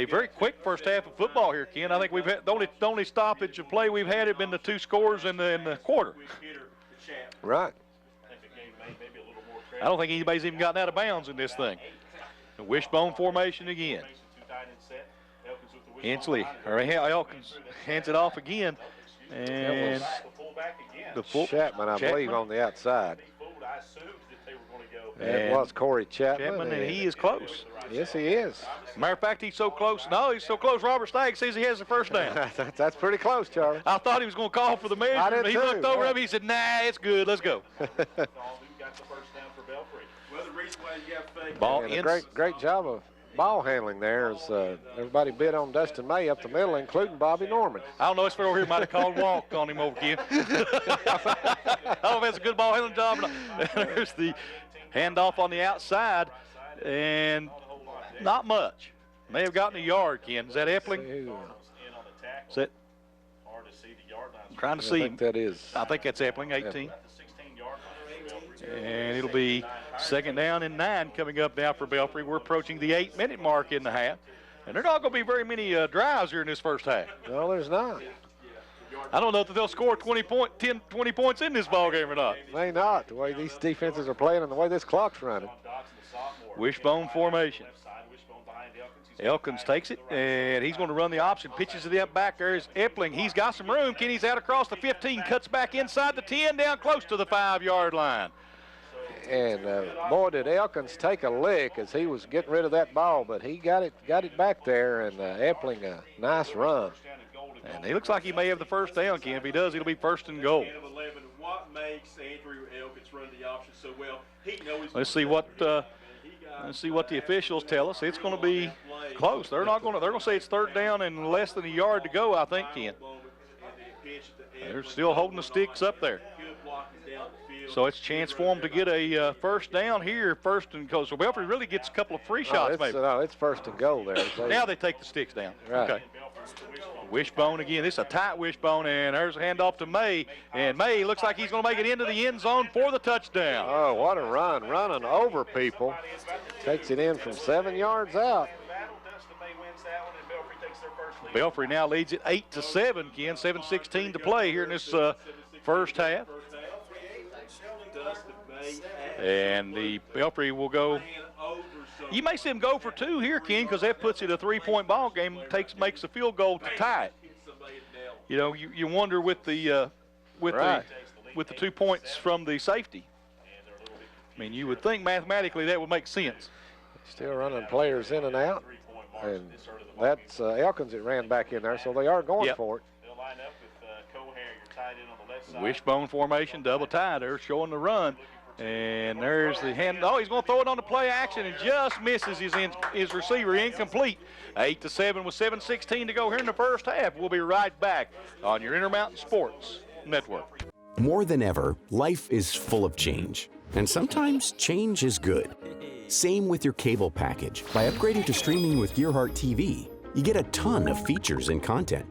very quick first half of football here, Ken. I think we've had the only stoppage of play we've had have been the 2 scores in the quarter. Right. I don't think anybody's even gotten out of bounds in this thing. The wishbone formation again. Elkins hands it off again. And Chapman, I believe, on the outside. It was Corey Chapman. And he is close. Yes, he is. Matter of fact, he's so close. No, he's so close. Robert Stagg says he has the first down. That's pretty close, Charlie. I thought he was going to call for the measure, but he looked over at me. He said, "Nah, it's good. Let's go." Ball great job of ball handling there as everybody bid on Dustin May up the middle, including Bobby Norman. I don't know. This over here might have called walk on him over Ken. I don't know if that's a good ball handling job or not. There's the handoff on the outside, and not much. May have gotten a yard, Ken. Is that Epling? Is that? I'm trying to see. I think that is. I think that's Epling, 18. And it'll be 2nd down and 9 coming up now for Belfry. We're approaching the 8-minute mark in the half. And there are not going to be very many drives here in this first half. No, there's not. I don't know if they'll score 20 points in this ball game or not. May not, the way these defenses are playing and the way this clock's running. Wishbone formation. Elkins takes it, and he's going to run the option. Pitches it up back. There's Epling. He's got some room. Kenny's out across the 15, cuts back inside the 10, down close to the 5-yard line. And boy, did Elkins take a lick as he was getting rid of that ball, but he got it back there, and Epling a nice run. And he looks like he may have the first down, Ken. If he does, it'll be 1st and goal. What makes Andrew Elkins run the option so well? He knows. Let's see what the officials tell us. It's going to be close. They're going to say it's 3rd down and less than a yard to go, I think, Ken. They're still holding the sticks up there. So it's a chance for them to get a first down here, 1st and goal. So Belfry really gets a couple of free shots, maybe. No, it's 1st and goal there. Now they take the sticks down. Right. Okay. Wishbone again. This is a tight wishbone, and there's a handoff to May. And May looks like he's going to make it into the end zone for the touchdown. Oh, what a run. Running over people. Takes it in from 7 yards out. Belfry now leads it 8-7, Ken. 7:16 to play here in this first half. And the Belfry will go. You may see him go for 2 here, Ken, because that puts it a 3-point ball game. Makes a field goal to tie it. You know, you wonder with the 2 points from the safety. I mean, you would think mathematically that would make sense. Still running players in and out, and that's Elkins that ran back in there, so they are going for it. Wishbone formation, double tie. They're showing the run. And there's the hand. Oh, he's going to throw it on the play action and just misses his receiver. Incomplete. 8-7 with 7:16 to go here in the first half. We'll be right back on your Intermountain Sports Network. More than ever, life is full of change. And sometimes change is good. Same with your cable package. By upgrading to streaming with Gearhart TV, you get a ton of features and content.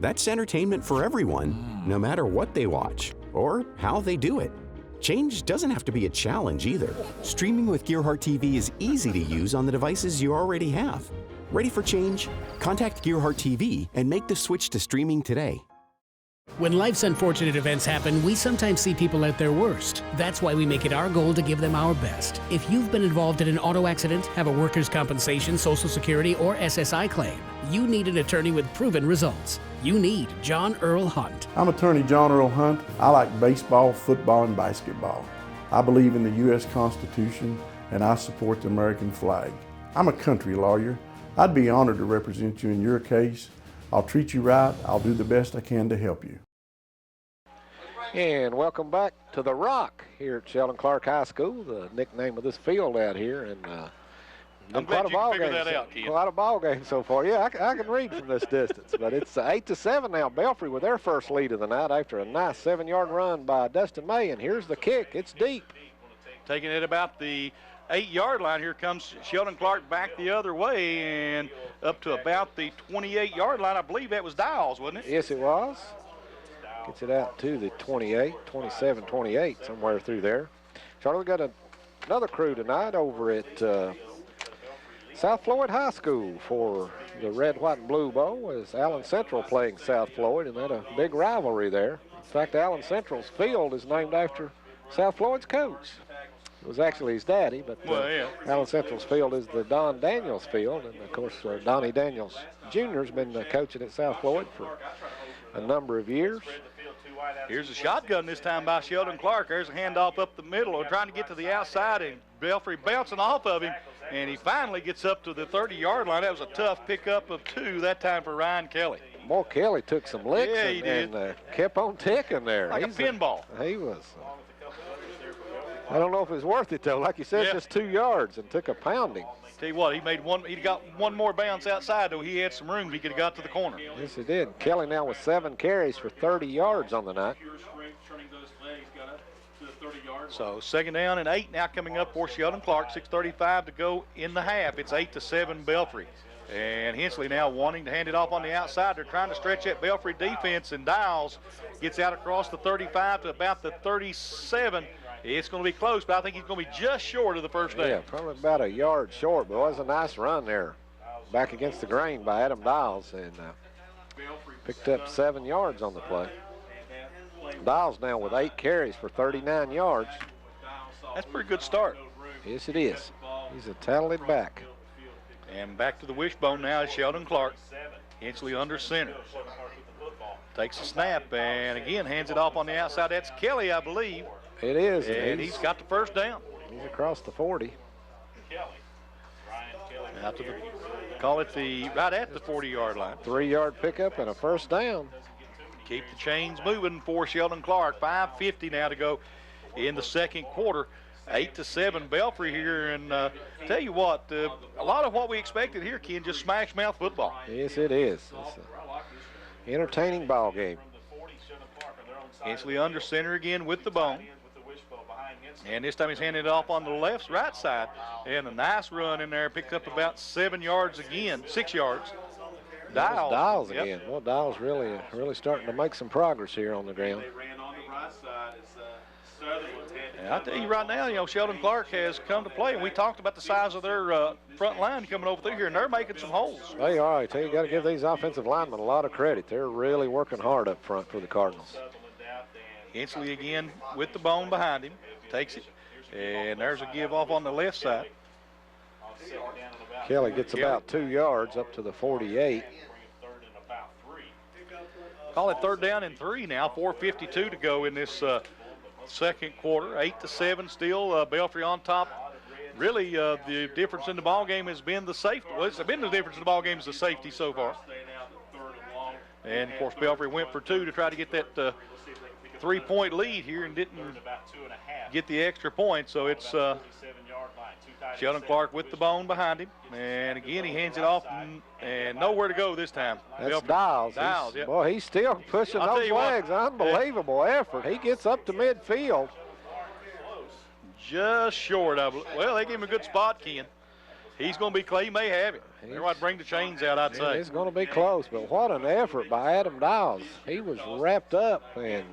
That's entertainment for everyone, no matter what they watch or how they do it. Change doesn't have to be a challenge either. Streaming with Gearhart TV is easy to use on the devices you already have. Ready for change? Contact Gearhart TV and make the switch to streaming today. When life's unfortunate events happen, we sometimes see people at their worst. That's why we make it our goal to give them our best. If you've been involved in an auto accident, have a workers' compensation, Social Security, or SSI claim, you need an attorney with proven results. You need John Earl Hunt. I'm attorney John Earl Hunt. I like baseball, football, and basketball. I believe in the U.S. Constitution, and I support the American flag. I'm a country lawyer. I'd be honored to represent you in your case. I'll treat you right. I'll do the best I can to help you. And welcome back to The Rock here at Sheldon Clark High School, the nickname of this field out here. And I'm glad you can figure that out, Ken. Quite a ball game so far. Yeah, I can read from this distance. But it's 8-7 now. Belfry with their first lead of the night after a nice 7-yard run by Dustin May. And here's the kick. It's deep. Taking it about the 8-yard line. Here comes Sheldon Clark back the other way and up to about the 28-yard line. I believe that was Dials, wasn't it? Yes, it was. Gets it out to the 28, 27, 28, somewhere through there. Charlie, got another crew tonight over at South Floyd High School for the Red, White, and Blue Bowl as Allen Central playing South Floyd, and that a big rivalry there. In fact, Allen Central's field is named after South Floyd's coach. It was actually his daddy, but Allen Central's field is the Don Daniels field, and of course Donnie Daniels Jr. has been coaching at South Floyd for a number of years. Here's a shotgun this time by Sheldon Clark. There's a handoff up the middle, trying to get to the outside, and Belfry bouncing off of him, and he finally gets up to the 30-yard line. That was a tough pickup of 2 that time for Ryan Kelly. Boy, Kelly took some licks and kept on ticking there. Like a pinball. He was. I don't know if it was worth it, though. Like you said, just 2 yards and took a pounding. Tell you what, he got one more bounce outside, though. He had some room. He could have got to the corner. Yes, he did. Kelly now with 7 carries for 30 yards on the night. So 2nd down and 8 now coming up for Sheldon Clark. 6:35 to go in the half. It's 8-7 Belfry. And Hensley now wanting to hand it off on the outside. They're trying to stretch that Belfry defense, and Dials gets out across the 35 to about the 37. It's going to be close, but I think he's going to be just short of the first down. Yeah, probably about a yard short, but it was a nice run there. Back against the grain by Adam Dials, and picked up 7 yards on the play. Dials now with 8 carries for 39 yards. That's a pretty good start. Yes, it is. He's a talented back. And back to the wishbone now is Sheldon Clark. Hensley under center. Takes a snap and again hands it off on the outside. That's Kelly, I believe. It is. And he's got the first down. He's across the 40. Out to the, call it the right at the 40-yard line. 3-yard pickup and a first down. Keep the chains moving for Sheldon Clark. 5:50 now to go in the second quarter. 8-7 Belfry here, and tell you what, a lot of what we expected here, Ken, just smash mouth football. Yes, it is. It's an entertaining ball game. Hensley under center again with the bone. And this time he's handed it off on the right side. And a nice run in there. Picked up about 7 yards again, 6 yards. Dials again. Well, Dials really starting to make some progress here on the ground. And I tell you right now, you know, Sheldon Clark has come to play, and we talked about the size of their front line coming over through here, and they're making some holes. They are. I tell you, got to give these offensive linemen a lot of credit. They're really working hard up front for the Cardinals. Hensley again with the bone behind him. Takes it, and there's a give off on the left side. Kelly gets about 2 yards up to the 48. Call it 3rd down and 3 now. 4:52 to go in this second quarter. 8-7 still. Belfry on top. Really, the difference in the ball game has been the safety. Well, it's been the difference in the ball game is the safety so far. And of course, Belfry went for 2 to try to get that 3-point lead here and didn't get the extra point. So it's Sheldon Clark with the bone behind him. And again, he hands it off and nowhere to go this time. That's Dials. Yep. Boy, he's still pushing those legs. Unbelievable effort. He gets up to midfield. Just short of it. Well, they gave him a good spot, Ken. He's going to be Clay. He may have it. They might bring the chains out, I'd say. It's going to be close, but what an effort by Adam Dials. He was wrapped up. And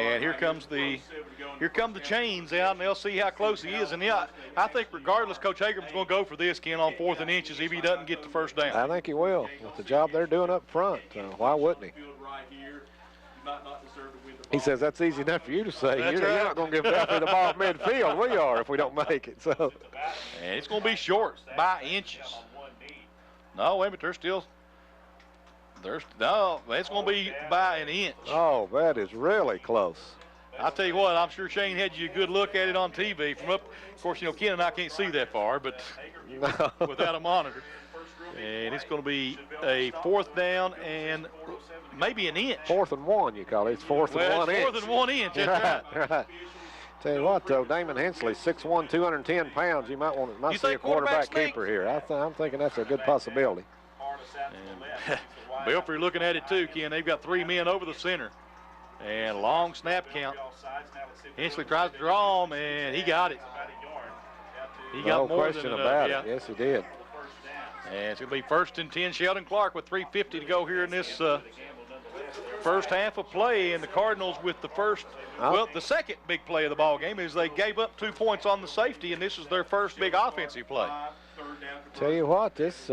here come the chains out, and they'll see how close he is. And yeah, I think regardless, Coach Hager's going to go for this, Ken, on 4th and inches if he doesn't get the first down. I think he will. With the job they're doing up front, why wouldn't he? He says that's easy enough for you to say. You're not going to give Belfry the ball midfield. We are if we don't make it. So, and it's going to be short by inches. No, wait a minute. No, it's going to be by an inch. Oh, that is really close. I'll tell you what, I'm sure Shane had you a good look at it on TV from up. Of course, you know, Ken and I can't see that far, but without a monitor. And it's going to be a 4th down and maybe an inch. 4th and 1, you call it. It's 4th and 1 inch. 4th and 1 inch, that's right. Tell you what, though, Damon Hensley, 6'1", 210 pounds. You might see a quarterback keeper here. I'm thinking that's a good possibility. And Belfry looking at it too, Ken. They've got 3 men over the center. And long snap count. Hensley tries to draw him, and he got it. He got more question than about enough. it. Yes, he did. And it's going to be 1st and 10. Sheldon Clark with 3:50 to go here in this first half of play. And the Cardinals with the second big play of the ball game is they gave up 2 points on the safety, and this is their first big offensive play. Tell you what, this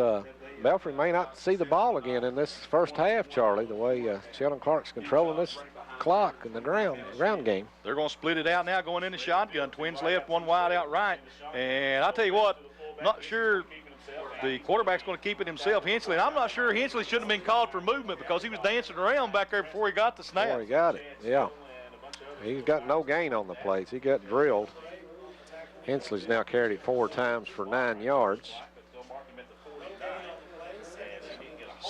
Belfry may not see the ball again in this first half, Charlie, the way Sheldon Clark's controlling this clock in the ground game. They're going to split it out now going into shotgun. Twins left, one wide out right. And I'll tell you what, not sure the quarterback's going to keep it himself, Hensley. And I'm not sure Hensley shouldn't have been called for movement because he was dancing around back there before he got the snap. Before he got it, yeah. He's got no gain on the plays. He got drilled. Hensley's now carried it 4 times for 9 yards.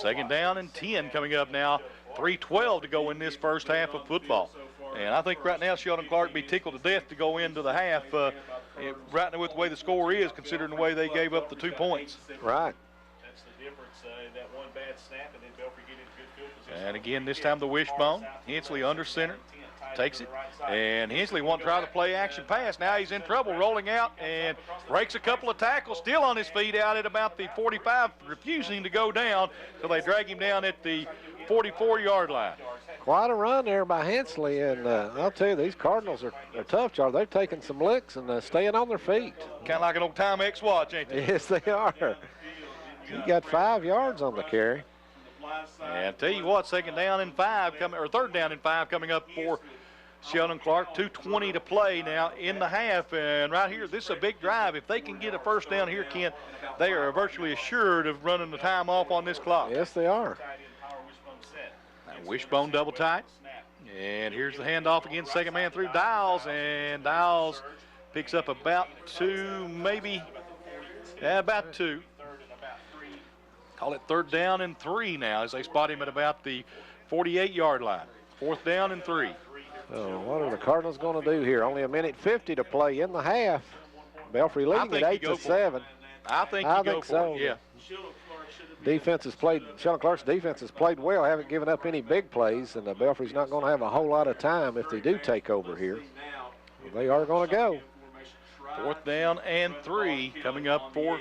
2nd down and 10 coming up now. 3:12 to go in this first half of football. And I think right now Sheldon Clark be tickled to death to go into the half right now with the way the score is, considering the way they gave up the 2 points. Right. That's the difference, that one bad snap, and then Belfry get into good field position. And again, this time the wishbone. Hensley under center. Takes it. And Hensley won't try to play action pass. Now he's in trouble rolling out and breaks a couple of tackles, still on his feet out at about the 45, refusing to go down, so they drag him down at the 44-yard line. Quite a run there by Hensley, and I'll tell you, these Cardinals are tough, Charlie. They're taking some licks and staying on their feet. Kind of like an old Timex watch, ain't they? Yes, they are. He got 5 yards on the carry. And tell you what, third down and 5 coming up for Sheldon Clark. 2:20 to play now in the half, and right here, this is a big drive. If they can get a first down here, Ken, they are virtually assured of running the time off on this clock. Yes, they are. Wishbone double tight. And here's the handoff again, second man through Dials, and Dials picks up about 2, maybe, about 2. Call it 3rd down and 3 now as they spot him at about the 48-yard line. 4th down and 3. So what are the Cardinals going to do here? Only 1:50 to play in the half. Belfry leading at 8-7. I think you go for it, yeah. Sheldon Clark's defense has played well, haven't given up any big plays, and Belfry's not going to have a whole lot of time if they do take over here. They are going to go. 4th down and 3 coming up for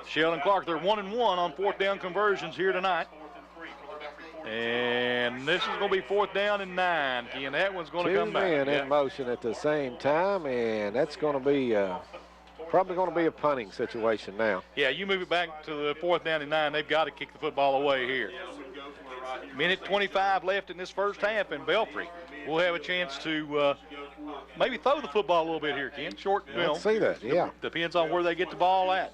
Sheldon Clark. They're 1-1 on 4th down conversions here tonight. And this is going to be 4th down and 9. Ken, that one's going to come back. 2 men in motion at the same time, and that's going to be probably going to be a punting situation now. Yeah, you move it back to the 4th down and 9. They've got to kick the football away here. Minute 25 left in this first half, and Belfry will have a chance to maybe throw the football a little bit here, Ken. Short, you know. Let's see that, yeah. Depends on where they get the ball at.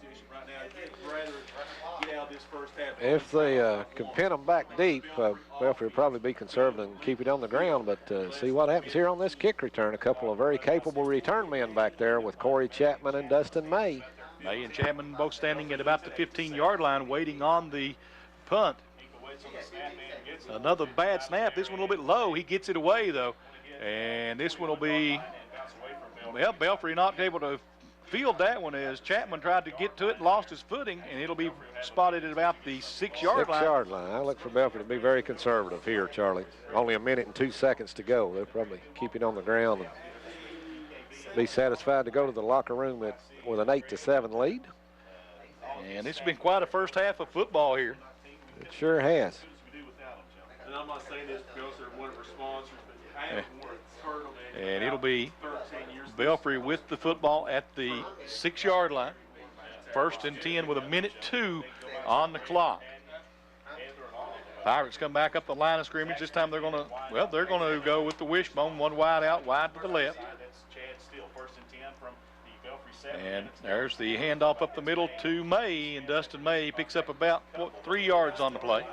If they can pin them back deep, Belfry will probably be conservative and keep it on the ground, but see what happens here on this kick return. A couple of very capable return men back there with Corey Chapman and Dustin May. May and Chapman both standing at about the 15-yard line waiting on the punt. Another bad snap. This one a little bit low. He gets it away, though. And this one will be, well, Belfry not able to field that one as Chapman tried to get to it and lost his footing, and it'll be spotted at about the 6-yard line. 6-yard line. I look for Belfry to be very conservative here, Charlie. Only 1 minute and 2 seconds to go. They'll probably keep it on the ground and be satisfied to go to the locker room with an 8-7 lead. And it's been quite a first half of football here. It sure has. And I'm not saying this because they're one of our sponsors, but I have more turtle. And it'll be Belfry with the football at the 6-yard line. 1st and 10 with 1:02 on the clock. Pirates come back up the line of scrimmage. This time they're going to go with the wishbone, one wide out, wide to the left. And there's the handoff up the middle to May, and Dustin May picks up about 3 yards on the play.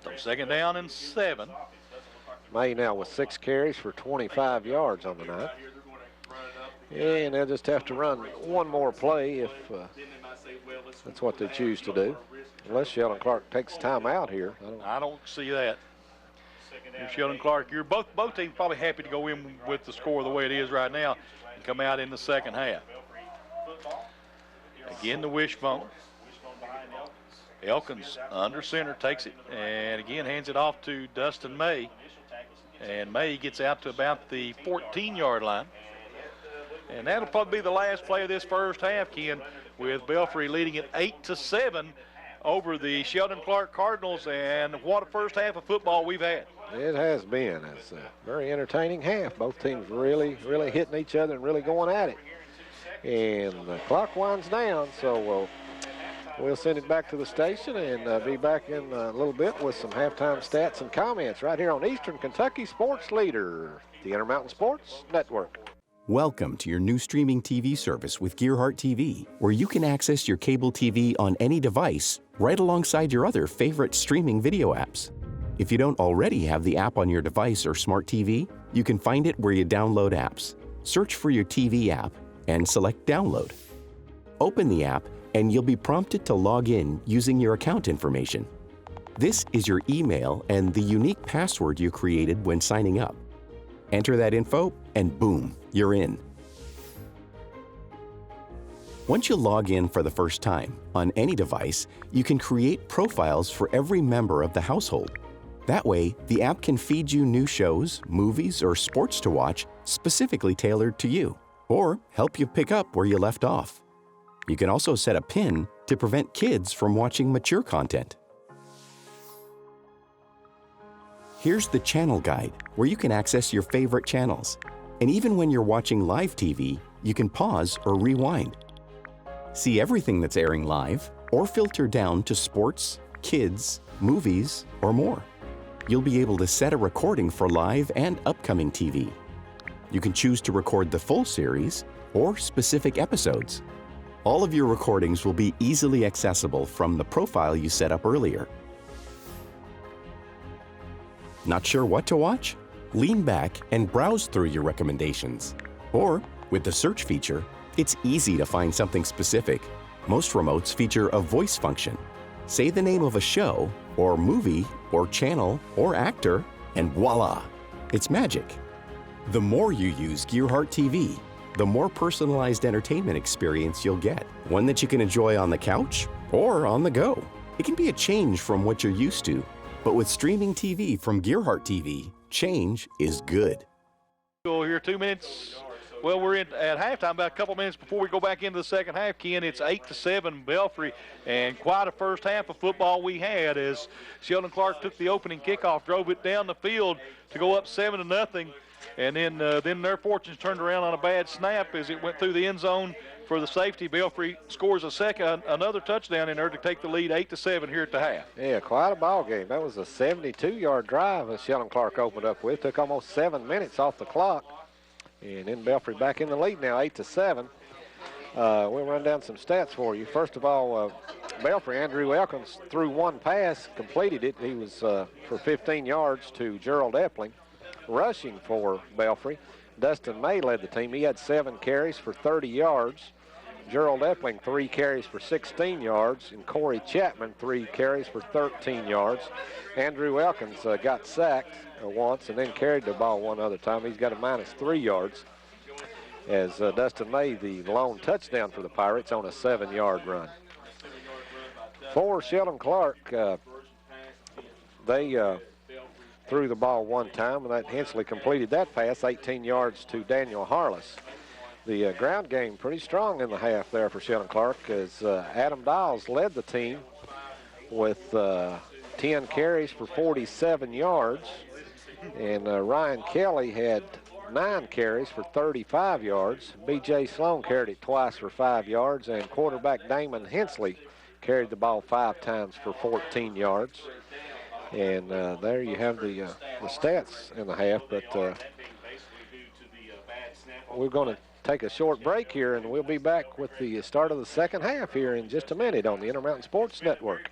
So 2nd down and 7. May now with 6 carries for 25 yards on the night. And they'll just have to run one more play if that's what they choose to do. Unless Sheldon Clark takes time out here. I don't see that. Sheldon Clark, you're both teams probably happy to go in with the score the way it is right now and come out in the second half. Again, the wishbone. Elkins under center takes it and again hands it off to Dustin May. And May gets out to about the 14-yard line. And that'll probably be the last play of this first half, Ken, with Belfry leading at 8-7 over the Sheldon Clark Cardinals. And what a first half of football we've had. It has been. It's a very entertaining half. Both teams really hitting each other and really going at it. And the clock winds down, so we'll send it back to the station and be back in a little bit with some halftime stats and comments right here on Eastern Kentucky Sports Leader, the Intermountain Sports Network. Welcome to your new streaming TV service with Gearhart TV, where you can access your cable TV on any device right alongside your other favorite streaming video apps. If you don't already have the app on your device or smart TV, you can find it where you download apps. Search for your TV app and select Download. Open the app and you'll be prompted to log in using your account information. This is your email and the unique password you created when signing up. Enter that info and boom, you're in. Once you log in for the first time on any device, you can create profiles for every member of the household. That way, the app can feed you new shows, movies, or sports to watch specifically tailored to you, or help you pick up where you left off. You can also set a PIN to prevent kids from watching mature content. Here's the channel guide, where you can access your favorite channels. And even when you're watching live TV, you can pause or rewind. See everything that's airing live, or filter down to sports, kids, movies, or more. You'll be able to set a recording for live and upcoming TV. You can choose to record the full series or specific episodes. All of your recordings will be easily accessible from the profile you set up earlier. Not sure what to watch? Lean back and browse through your recommendations. Or, with the search feature, it's easy to find something specific. Most remotes feature a voice function. Say the name of a show, or movie, or channel, or actor, and voila! It's magic. The more you use Gearhart TV, the more personalized entertainment experience you'll get. One that you can enjoy on the couch or on the go. It can be a change from what you're used to. But with streaming TV from Gearhart TV, change is good. Go here 2 minutes. Well, we're at halftime, about a couple minutes before we go back into the second half, Ken. It's 8-7 Belfry, and quite a first half of football we had as Sheldon Clark took the opening kickoff, drove it down the field to go up 7-0, and then their fortunes turned around on a bad snap as it went through the end zone for the safety. Belfry scores another touchdown in there to take the lead 8-7 here at the half. Yeah, quite a ball game. That was a 72-yard drive that Sheldon Clark opened up with. Took almost 7 minutes off the clock. And then Belfry back in the lead now, 8-7. We'll run down some stats for you. First of all, Belfry, Andrew Elkins threw one pass, completed it. He was for 15 yards to Gerald Epling. Rushing for Belfry, Dustin May led the team. He had 7 carries for 30 yards. Gerald Epling, 3 carries for 16 yards. And Corey Chapman, 3 carries for 13 yards. Andrew Elkins got sacked once and then carried the ball one other time. He's got a -3 yards as Dustin May, the lone touchdown for the Pirates on a 7-yard run. For Sheldon Clark, they threw the ball one time, and that Hensley completed that pass, 18 yards to Daniel Harless. The ground game pretty strong in the half there for Sheldon Clark as Adam Dials led the team with 10 carries for 47 yards. And Ryan Kelly had 9 carries for 35 yards. B.J. Sloan carried it twice for 5 yards. And quarterback Damon Hensley carried the ball 5 times for 14 yards. And there you have the stats in the half. But we're going to take a short break here, and we'll be back with the start of the second half here in just a minute on the Intermountain Sports Network.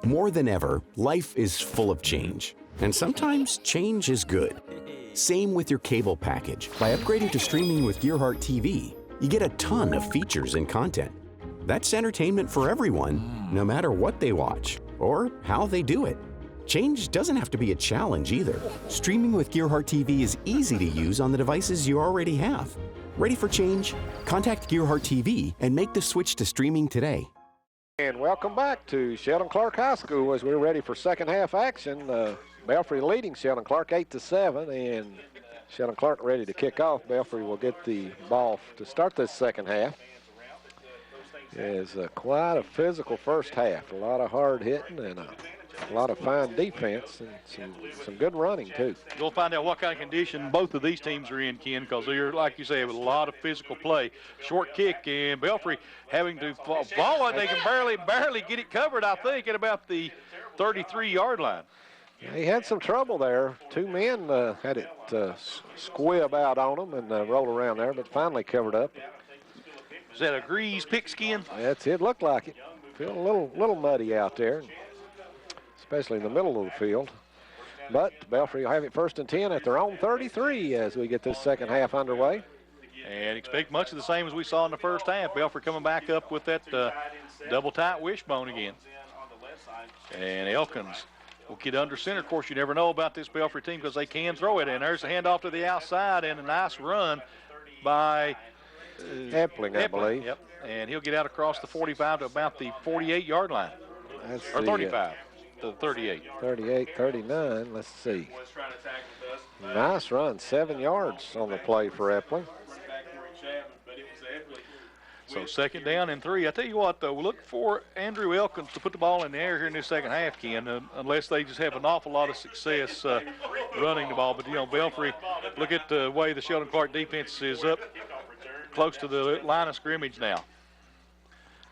More than ever, life is full of change, and sometimes change is good. Same with your cable package. By upgrading to streaming with Gearhart TV, you get a ton of features and content. That's entertainment for everyone, no matter what they watch or how they do it. Change doesn't have to be a challenge either. Streaming with Gearhart TV is easy to use on the devices you already have. Ready for change? Contact Gearhart TV and make the switch to streaming today. And welcome back to Sheldon Clark High School as we're ready for second half action. Belfry leading Sheldon Clark 8-7, and Sheldon Clark ready to kick off. Belfry will get the ball to start this second half. It's quite a physical first half. A lot of hard hitting and a lot of fine defense and some good running too. We'll find out what kind of condition both of these teams are in, Ken, because they're, like you say, with a lot of physical play. Short kick, and Belfry having to ball it. They can barely get it covered, I think, at about the 33-yard line. He had some trouble there. 2 men had it squib out on them and roll around there, but finally covered up. Is that a grease pigskin? That's it. Looked like it. Feeling a little muddy out there, especially in the middle of the field. But Belfry will have it 1st and 10 at their own 33 as we get this second half underway. And expect much of the same as we saw in the first half. Belfry coming back up with that double tight wishbone again. And Elkins will get under center. Of course, you never know about this Belfry team because they can throw it. And there's a handoff to the outside and a nice run by Epling, I believe. Yep. And he'll get out across the 45 to about the 48-yard line. Or 35 to 38. 38, 39. Let's see. Nice run. 7 yards on the play for Epling. So 2nd down and 3. I tell you what, though, we look for Andrew Elkins to put the ball in the air here in this second half, Ken, unless they just have an awful lot of success running the ball. But, you know, Belfry, look at the way the Sheldon Clark defense is up close to the line of scrimmage now.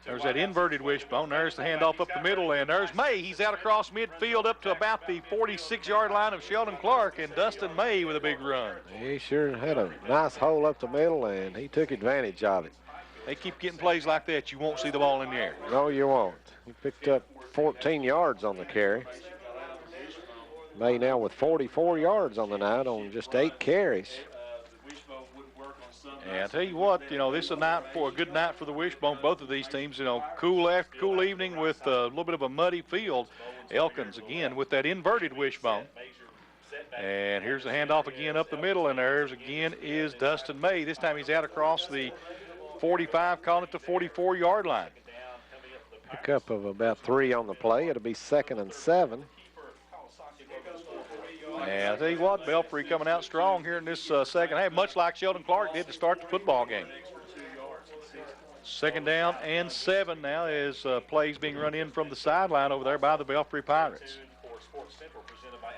There's that inverted wishbone. There's the handoff up the middle, and there's May. He's out across midfield up to about the 46-yard line of Sheldon Clark, and Dustin May with a big run. He sure had a nice hole up the middle, and he took advantage of it. They keep getting plays like that, you won't see the ball in the air. No, you won't. He picked up 14 yards on the carry. May now with 44 yards on the night on just 8 carries. And I tell you what, you know, this is a good night for the Wishbone. Both of these teams, you know, cool evening with a little bit of a muddy field. Elkins again with that inverted wishbone. And here's the handoff again up the middle, and there's again is Dustin May. This time he's out across the 45, calling it the 44-yard line. Pickup of about 3 on the play. It'll be 2nd and 7. And I tell you what, Belfry coming out strong here in this second half, much like Sheldon Clark did to start the football game. 2nd down and 7 now as plays being run in from the sideline over there by the Belfry Pirates.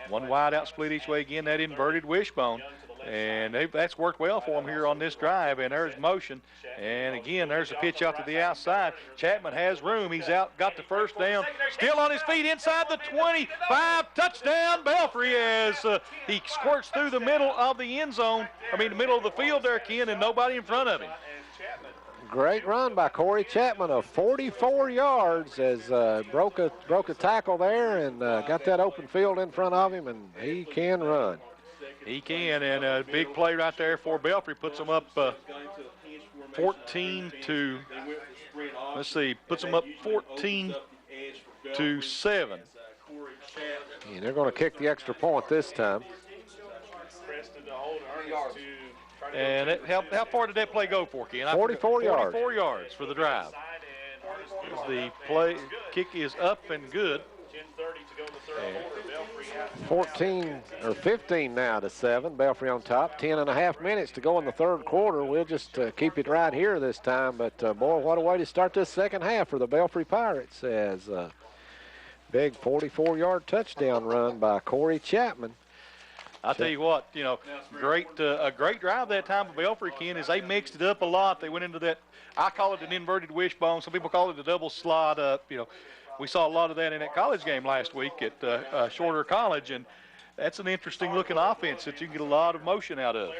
One wide out split each way again, that inverted wishbone. And that's worked well for them here on this drive. And there's motion. And again, there's a pitch out to the outside. Chapman has room. He's out, got the 1st down. Still on his feet inside the 25. Touchdown, Belfry, as he squirts through the middle of the end zone. the middle of the field there, Ken, and nobody in front of him. Great run by Corey Chapman of 44 yards as broke a tackle there and got that open field in front of him, and he can run. He can, and a big play right there for Belfry puts them up 14 to, let's see, puts them up 14 to 7. And they're going to kick the extra point this time. And how far did that play go for, Ken? 44 yards. 44 yards for the drive. The play kick is up and good. 15 now to 7. Belfry on top. 10.5 minutes to go in the third quarter. We'll just keep it right here this time. But boy, what a way to start this second half for the Belfry Pirates as big 44-yard touchdown run by Corey Chapman. I'll tell you what, a great drive that time for Belfry, Ken, is they mixed it up a lot. They went into that, I call it an inverted wishbone. Some people call it a double slide up. We saw a lot of that in that college game last week at Shorter College, and that's an interesting looking offense that you can get a lot of motion out of.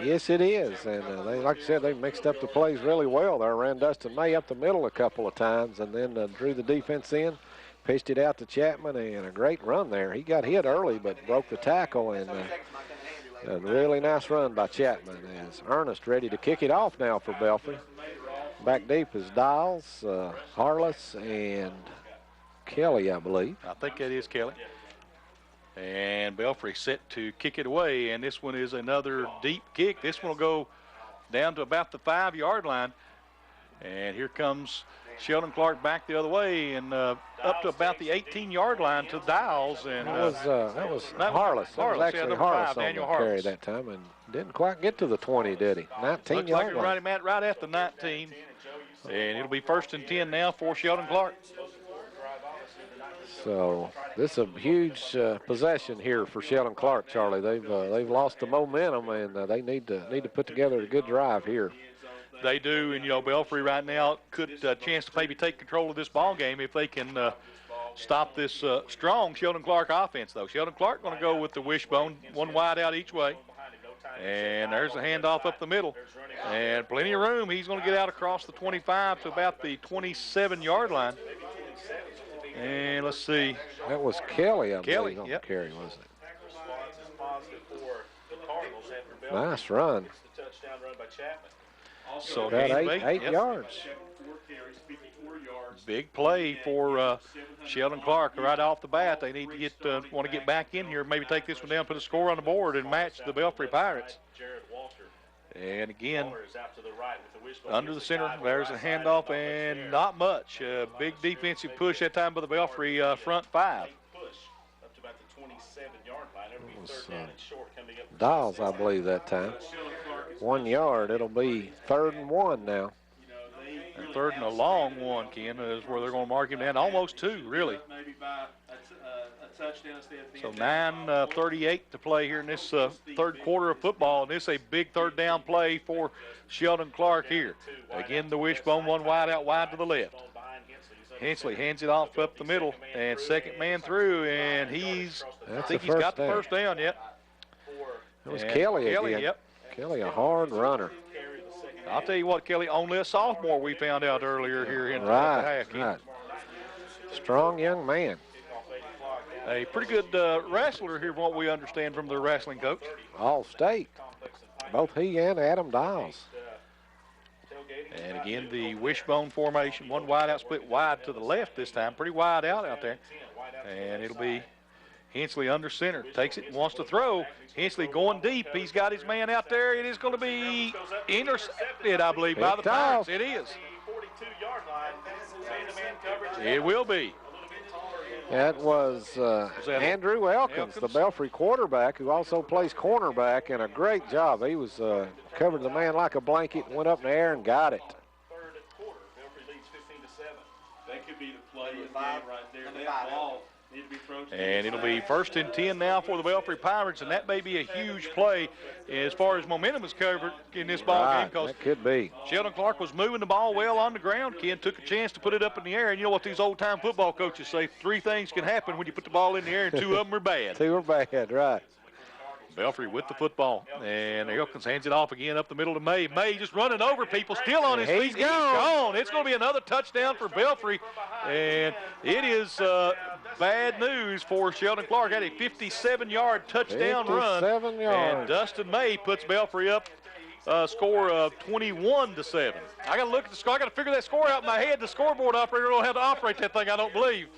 Yes, it is, and they, like I said, they mixed up the plays really well. They ran Dustin May up the middle a couple of times and then drew the defense in. Pitched it out to Chapman, and a great run there. He got hit early but broke the tackle, and a really nice run by Chapman as Ernest ready to kick it off now for Belfry. Back deep is Dials, Harless, and Kelly, I believe. I think that is Kelly. And Belfry set to kick it away, and this one is another deep kick. This one will go down to about the 5-yard line, and here comes Sheldon Clark back the other way and up to about the 18-yard line to Dials. And that was Harless. That was actually Harless on the carry that time, and didn't quite get to the 20, did he? 19-yard line. Looks like right at the 19, and it'll be 1st and 10 now for Sheldon Clark. So this is a huge possession here for Sheldon Clark, Charlie. They've lost the momentum, and they need to put together a good drive here. They do, and Belfry right now could chance to maybe take control of this ball game if they can stop this strong Sheldon Clark offense, though. Sheldon Clark going to go with the wishbone, one wide out each way, and there's a handoff up the middle, and plenty of room. He's going to get out across the 25 to about the 27-yard line. And let's see. That was Kelly, I believe, on yep. the carry, wasn't it? Nice run. So About gain of eight Yep. yards. 4 carries, 54 yards. Big play for Sheldon Clark right off the bat. They need to want to get back in here, maybe take this one down, put a score on the board, and match the Belfry Pirates. And again, under the center, there's a handoff, and not much. Big defensive push that time by the Belfry front five. Dials, I believe, that time. 1 yard. It'll be 3rd and 1 now. And 3rd and a long one, Ken, is where they're going to mark him down. Almost 2, really. So 9:38 to play here in this 3rd quarter of football. And this is a big 3rd down play for Sheldon Clark here. Again, the wishbone, one wide out wide to the left. Hensley hands it off up the middle, and second man through, and I think he's got the first down yet. It was Kelly again. Yep. Kelly, a hard runner. I'll tell you what, Kelly, only a sophomore we found out earlier here in the half. Right. Strong young man. A pretty good wrestler here, from what we understand from the wrestling coach. All state. Both he and Adam Dials. And again, the wishbone formation, one wide out, split wide to the left this time. Pretty wide out there. And it'll be Hensley under center. Takes it and wants to throw. Hensley going deep. He's got his man out there. It is going to be intercepted, I believe, by the Pirates. It is. It will be. That was Andrew Elkins, the Belfry quarterback, who also plays cornerback, and a great job. He was covered the man like a blanket, and went up in the air and got it. That could be the play of the game right there. That ball need to be thrown. And it'll be 1st and 10 now for the Belfry Pirates, and that may be a huge play as far as momentum is covered in this ball game. Because that could be. Sheldon Clark was moving the ball well on the ground. Ken took a chance to put it up in the air, and you know what these old-time football coaches say, 3 things can happen when you put the ball in the air, and 2 of them are bad. 2 are bad, right. Belfry with the football, and Elkins hands it off again up the middle to May. May just running over people, still on his feet. He's gone. It's going to be another touchdown for Belfry, and it is bad news for Sheldon Clark. Had a 57-yard touchdown run, and Dustin May puts Belfry up a score of 21-7. I got to look at the score. I got to figure that score out in my head. The scoreboard operator don't have to operate that thing, I don't believe.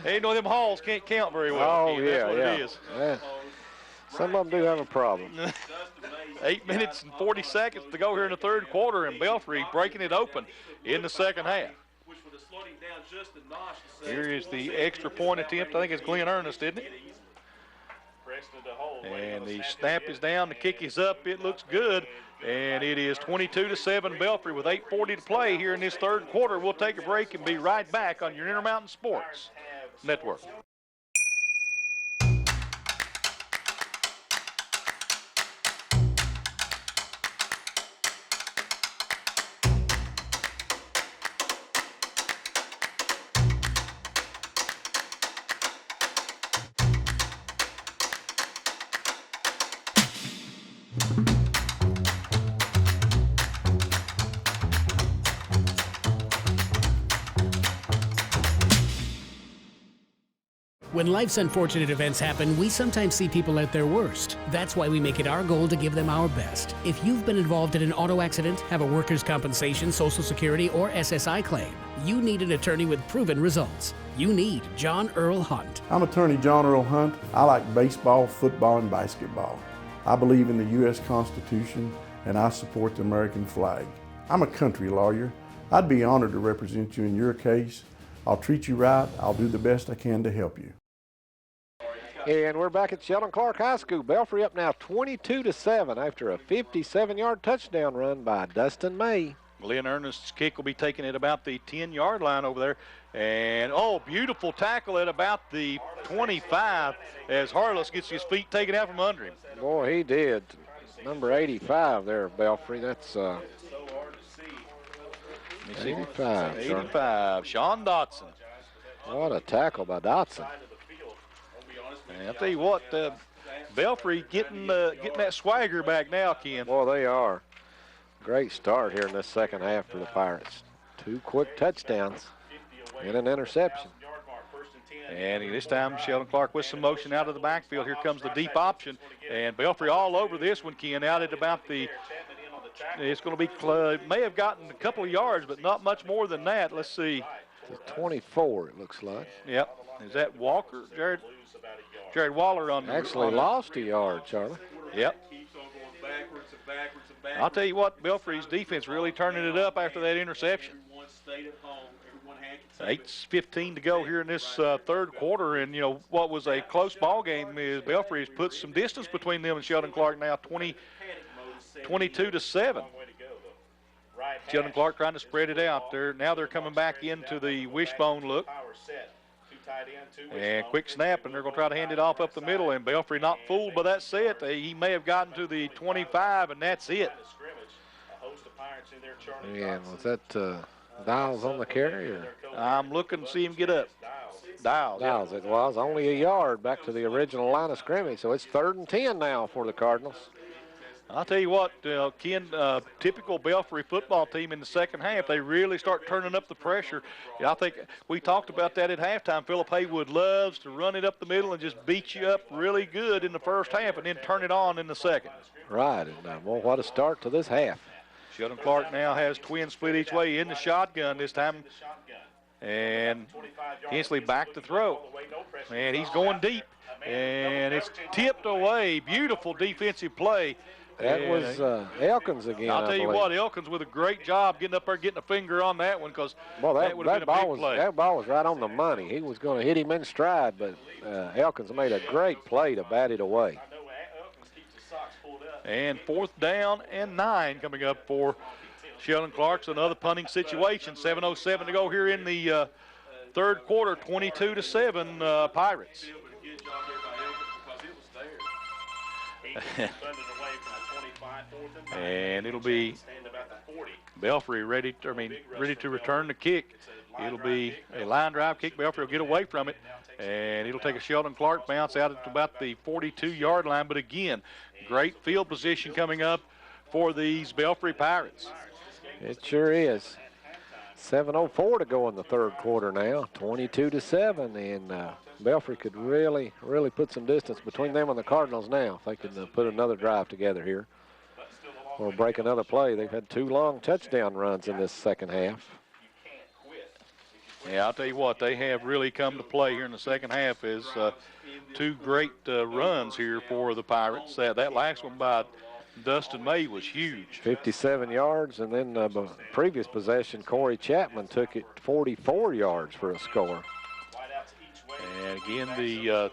Ain't no them halls can't count very well. Oh, yeah, that's what it is. Yeah. Some of them do have a problem. 8 minutes and 40 seconds to go here in the 3rd quarter, and Belfry breaking it open in the 2nd half. Here is the extra point attempt. I think it's Glenn Ernest, isn't it? And the snap is down, the kick is up, it looks good, and it is 22-7 Belfry with 8:40 to play here in this 3rd quarter. We'll take a break and be right back on your Intermountain Sports Network. When life's unfortunate events happen, we sometimes see people at their worst. That's why we make it our goal to give them our best. If you've been involved in an auto accident, have a workers' compensation, Social Security, or SSI claim, you need an attorney with proven results. You need John Earl Hunt. I'm attorney John Earl Hunt. I like baseball, football, and basketball. I believe in the U.S. Constitution, and I support the American flag. I'm a country lawyer. I'd be honored to represent you in your case. I'll treat you right. I'll do the best I can to help you. And we're back at Sheldon Clark High School. Belfry up now 22-7 after a 57-yard touchdown run by Dustin May. Glenn Ernest's kick will be taken at about the 10-yard line over there. And, beautiful tackle at about the 25 as Harless gets his feet taken out from under him. Boy, he did. Number 85 there, Belfry. That's 85. 85, Sean Dotson. What a tackle by Dotson. And I'll tell you what, Belfry getting that swagger back now, Ken. Boy, they are. Great start here in this 2nd half for the Pirates. 2 quick touchdowns and an interception. And this time, Sheldon Clark with some motion out of the backfield. Here comes the deep option. And Belfry all over this one, Ken, out at about the, it's going to be, may have gotten a couple of yards, but not much more than that. Let's see. The 24, it looks like. Yep. Is that Walker? Jared Waller on the. Actually lost a yard, Charlie. Yep. I'll tell you what, Belfry's defense really turning it up after that interception. 8:15 to go here in this third quarter, and what was a close ball game is Belfry has put some distance between them and Sheldon Clark now, 22-7. Sheldon Clark trying to spread it out there. Now they're coming back into the wishbone look. And quick snap, and they're going to try to hand it off up the middle, and Belfry not fooled by that set. He may have gotten to the 25, and that's it. And was that Dials on the carry? Or? I'm looking to see him get up. Dials. It was only a yard back to the original line of scrimmage, so it's 3rd and 10 now for the Cardinals. I'll tell you what, Ken, typical Belfry football team in the second half, they really start turning up the pressure. I think we talked about that at halftime. Philip Haywood loves to run it up the middle and just beat you up really good in the first half and then turn it on in the second. Right, and well, what a start to this half. Sheldon Clark now has twins split each way in the shotgun this time. And Hensley back to throw. And he's going deep. And it's tipped away. Beautiful defensive play. That was Elkins again. I'll tell you what, Elkins with a great job getting up there, getting a finger on that one, because that would have been a big play. That ball was right on the money. He was going to hit him in stride, but Elkins made a great play to bat it away. And 4th down and 9 coming up for Sheldon Clark's another punting situation. 7:07 to go here in the third quarter. 22-7 Pirates. And it'll be Belfry ready to return the kick. It'll be a line drive kick. Belfry will get away from it, and it'll take a Sheldon Clark bounce out at about the 42-yard line. But again, great field position coming up for these Belfry Pirates. It sure is. 7:04 to go in the third quarter now, 22-7, and Belfry could really put some distance between them and the Cardinals now if they can put another drive together here or break another play. They've had 2 long touchdown runs in this second half. Yeah, I'll tell you what, they have really come to play here in the second half is 2 great runs here for the Pirates. That last one by Dustin May was huge. 57 yards, and then the previous possession, Corey Chapman took it 44 yards for a score. And again, the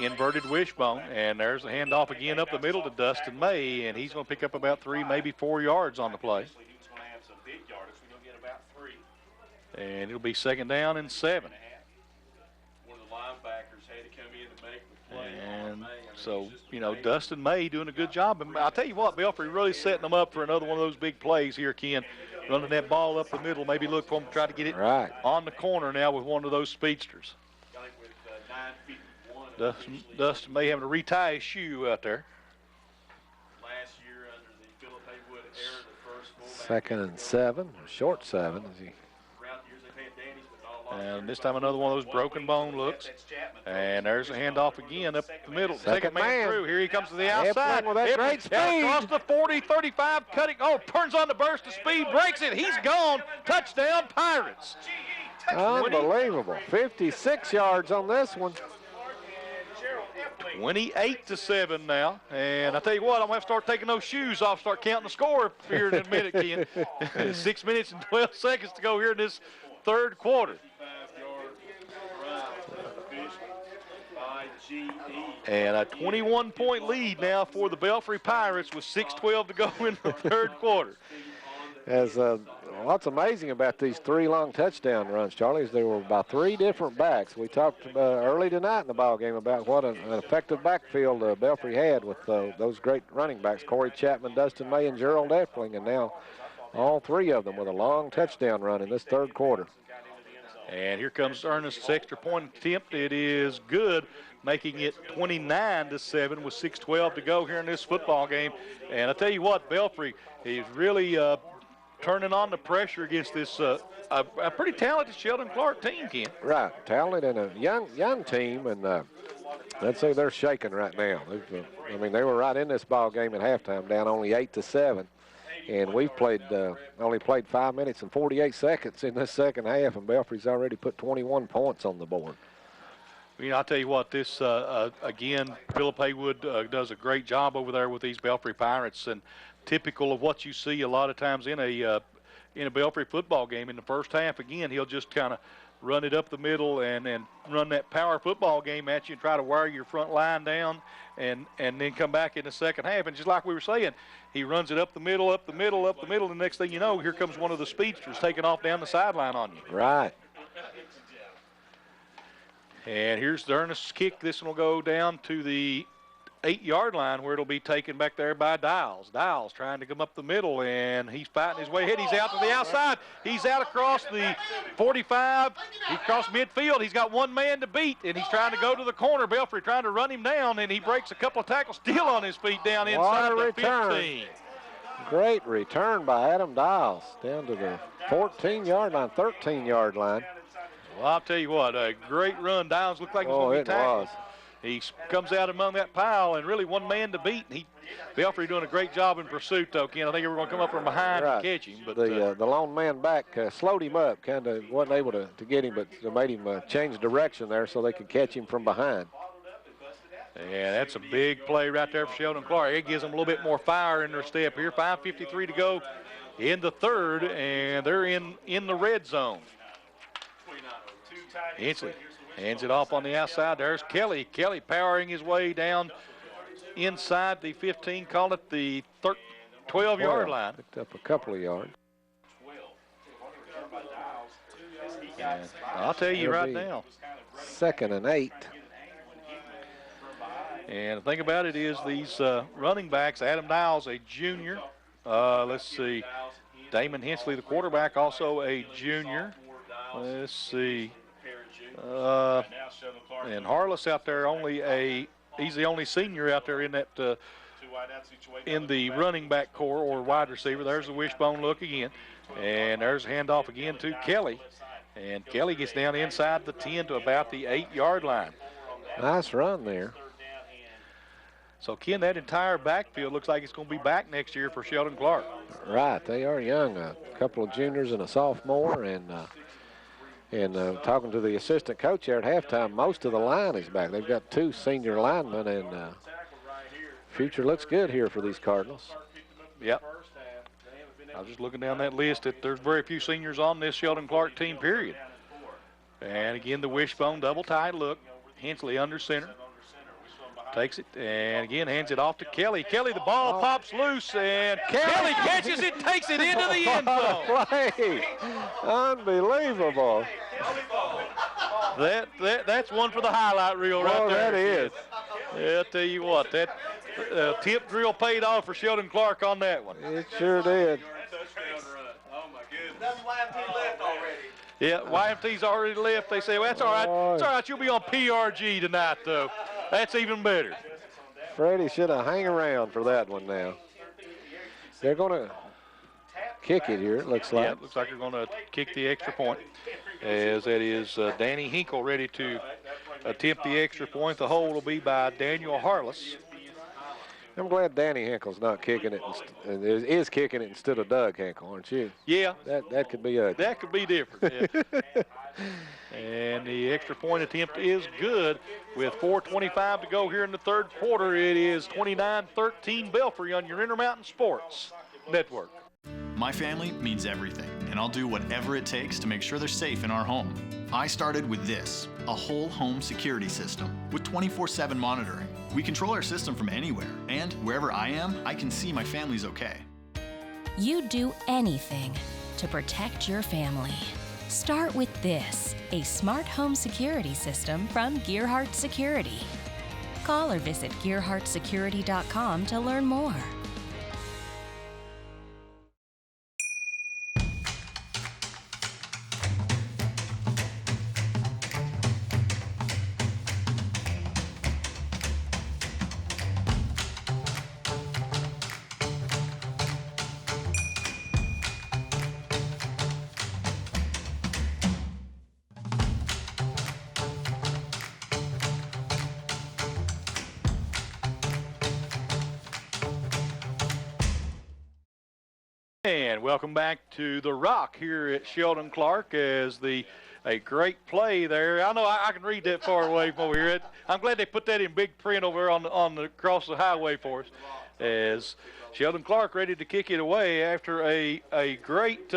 inverted wishbone, and there's a handoff again up the middle to Dustin May, and he's going to pick up about 3, maybe 4 yards on the play. And it'll be 2nd down and 7. And so, Dustin May doing a good job. And I'll tell you what, Belfry really setting them up for another one of those big plays here, Ken. Running that ball up the middle, maybe look for them to try to get it on the corner now with one of those speedsters. Dustin May having to retie his shoe out there. 2nd and 7, short 7. And this time another one of those broken bone looks. And there's a handoff again up the middle. Second man through. Here he comes to the outside. With that great speed. Across the 40, 35, cutting. Oh, turns on the burst of speed, breaks it. He's gone. Touchdown, Pirates. Unbelievable. 56 yards on this one. 28-7 now. And I tell you what, I'm going to have to start taking those shoes off, start counting the score here in a minute, Ken. 6 minutes and 12 seconds to go here in this third quarter. And a 21-point lead now for the Belfry Pirates with 6:12 to go in the third quarter. What's amazing about these 3 long touchdown runs, Charlie, is there were about 3 different backs. We talked early tonight in the ball game about what an effective backfield Belfry had with those great running backs, Corey Chapman, Dustin May, and Gerald Effling, and now all 3 of them with a long touchdown run in this third quarter. And here comes Ernest's extra point attempt. It is good, making it 29-7 with 6:12 to go here in this football game. And I tell you what, Belfry is really turning on the pressure against this a pretty talented Sheldon Clark team, Ken. Right, talented and a young team, and I'd say they're shaking right now. I mean, they were right in this ball game at halftime, down only 8-7, and we've only played 5 minutes and 48 seconds in this second half, and Belfry's already put 21 points on the board. You know, I'll tell you what, this, again, Philip Haywood does a great job over there with these Belfry Pirates, and typical of what you see a lot of times in a Belfry football game. In the first half, again, he'll just kind of run it up the middle and run that power football game at you and try to wear your front line down and then come back in the second half. And just like we were saying, he runs it up the middle, and the next thing you know, here comes one of the speedsters taking off down the sideline on you. Right. And here's Ernest's kick. This one will go down to the 8-yard line where it'll be taken back there by Dials. Dials trying to come up the middle, and he's fighting his way ahead. He's out to the outside. He's out across the 45. He crossed midfield. He's got one man to beat, and he's trying to go to the corner. Belfry trying to run him down, and he breaks a couple of tackles, still on his feet down inside the 15. Great return by Adam Dials down to the 14-yard line, 13-yard line. Well, I'll tell you what, a great run. Dials looked like he was going to be tackled. He comes out among that pile, and really one man to beat. Belfry doing a great job in pursuit, though, Ken. I think we're going to come up from behind and catch him. But the lone man back slowed him up, kind of wasn't able to get him, but they made him change direction there so they could catch him from behind. Yeah, that's a big play right there for Sheldon Clark. It gives them a little bit more fire in their step here. 5:53 to go in the third, and they're in the red zone. Hensley hands it off on the outside. There's Kelly. Kelly powering his way down inside the 15, call it the 12-yard line. Picked up a couple of yards. And I'll tell you right now. 2nd and 8. And the thing about it is these running backs, Adam Dials, a junior. Let's see. Damon Hensley, the quarterback, also a junior. Let's see. And Harless out there, he's the only senior out there in that in the running back core or wide receiver. There's the wishbone look again, and there's a handoff again to Kelly, and Kelly gets down inside the 10 to about the 8-yard line. Nice run there. So Ken, that entire backfield looks like it's going to be back next year for Sheldon Clark. Right, they are young, a couple of juniors and a sophomore, and talking to the assistant coach there at halftime, most of the line is back. They've got 2 senior linemen, and future looks good here for these Cardinals. Yep. I was just looking down that list. There's very few seniors on this Sheldon Clark team, period. And again, the wishbone double tight look. Hensley under center. Takes it, and again, hands it off to Kelly. Kelly, the ball pops loose, and Kelly catches it, takes it into the end zone. Play. Unbelievable. That's one for the highlight reel right there. That is. Yeah, I'll tell you what, that tip drill paid off for Sheldon Clark on that one. It sure did. Oh, my goodness. That's YMT left already. Yeah, YMT's already left. They say, well, that's all right. It's all right. You'll be on PRG tonight, though. That's even better. Freddie should have hung around for that one now. They're going to kick it here, it looks like. Yeah, it looks like they're going to kick the extra point. As that is Danny Hinkle ready to attempt the extra point. The hold will be by Daniel Harless. I'm glad Danny Hinkle's not kicking it, is kicking it instead of Doug Hinkle, aren't you? Yeah. That could be ugly. That could be different. Yeah. And the extra point attempt is good with 4:25 to go here in the third quarter. It is 29-13 Belfry on your Intermountain Sports Network. My family means everything, and I'll do whatever it takes to make sure they're safe in our home. I started with this, a whole home security system with 24/7 monitoring. We control our system from anywhere, and wherever I am, I can see my family's okay. You'd do anything to protect your family. Start with this, a smart home security system from Gearhart Security. Call or visit gearhartsecurity.com to learn more. And welcome back to the Rock here at Sheldon Clark as a great play there. I know I can read that far away from over here. I'm glad they put that in big print over on the across the highway for us. As Sheldon Clark ready to kick it away after a great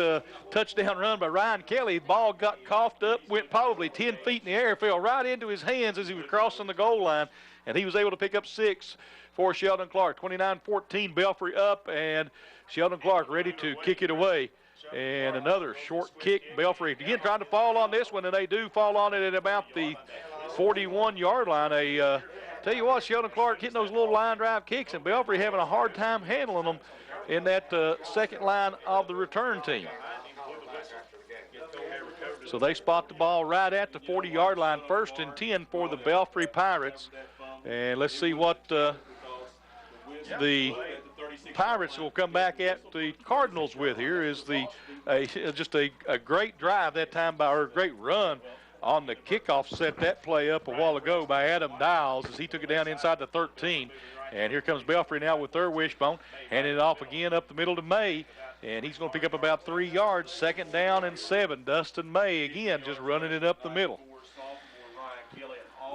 touchdown run by Ryan Kelly. Ball got coughed up, went probably 10 feet in the air, fell right into his hands as he was crossing the goal line, and he was able to pick up 6 for Sheldon Clark. 29-14, Belfry up, and Sheldon Clark ready to kick it away. And another short kick. Belfry again trying to fall on this one, and they do fall on it at about the 41-yard line. Tell you what, Sheldon Clark hitting those little line drive kicks, and Belfry having a hard time handling them in that second line of the return team. So they spot the ball right at the 40-yard line, 1st and 10 for the Belfry Pirates. And let's see what the Pirates will come back at the Cardinals with here. Is just a great drive that time or a great run on the kickoff. Set that play up a while ago by Adam Dials as he took it down inside the 13. And here comes Belfry now with their wishbone, handing it off again up the middle to May, and he's going to pick up about 3 yards. 2nd down and 7. Dustin May again just running it up the middle.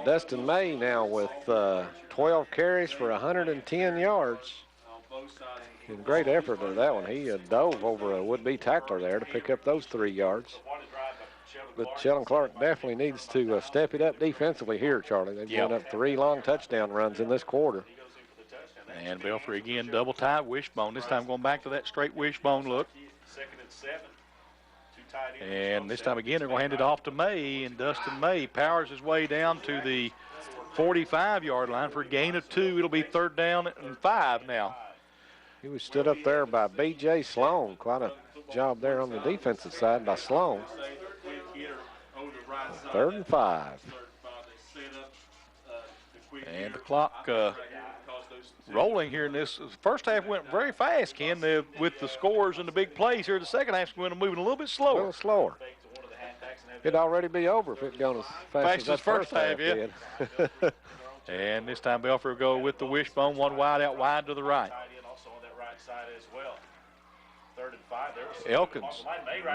Dustin May now with 12 carries for 110 yards. And great effort of that one. He dove over a would-be tackler there to pick up those 3 yards. But Sheldon Clark definitely needs to step it up defensively here, Charlie. They've given up 3 long touchdown runs in this quarter. And Belfry again double tight wishbone. This time going back to that straight wishbone look. And this time again they're going to hand it off to May, and Dustin May powers his way down to the 45-yard line for a gain of 2. It'll be 3rd down and 5 now. He was stood up there by B.J. Sloan. Quite a job there on the defensive side by Sloan. 3rd and 5. And the clock rolling here in this first half went very fast, Ken, with the scores and the big plays here. The second half's going to moving a little bit slower. A little slower. It'd already be over if it'd gone as fast as that first half did. And this time Belfry will go with the wishbone, one wide out wide to the right. Elkins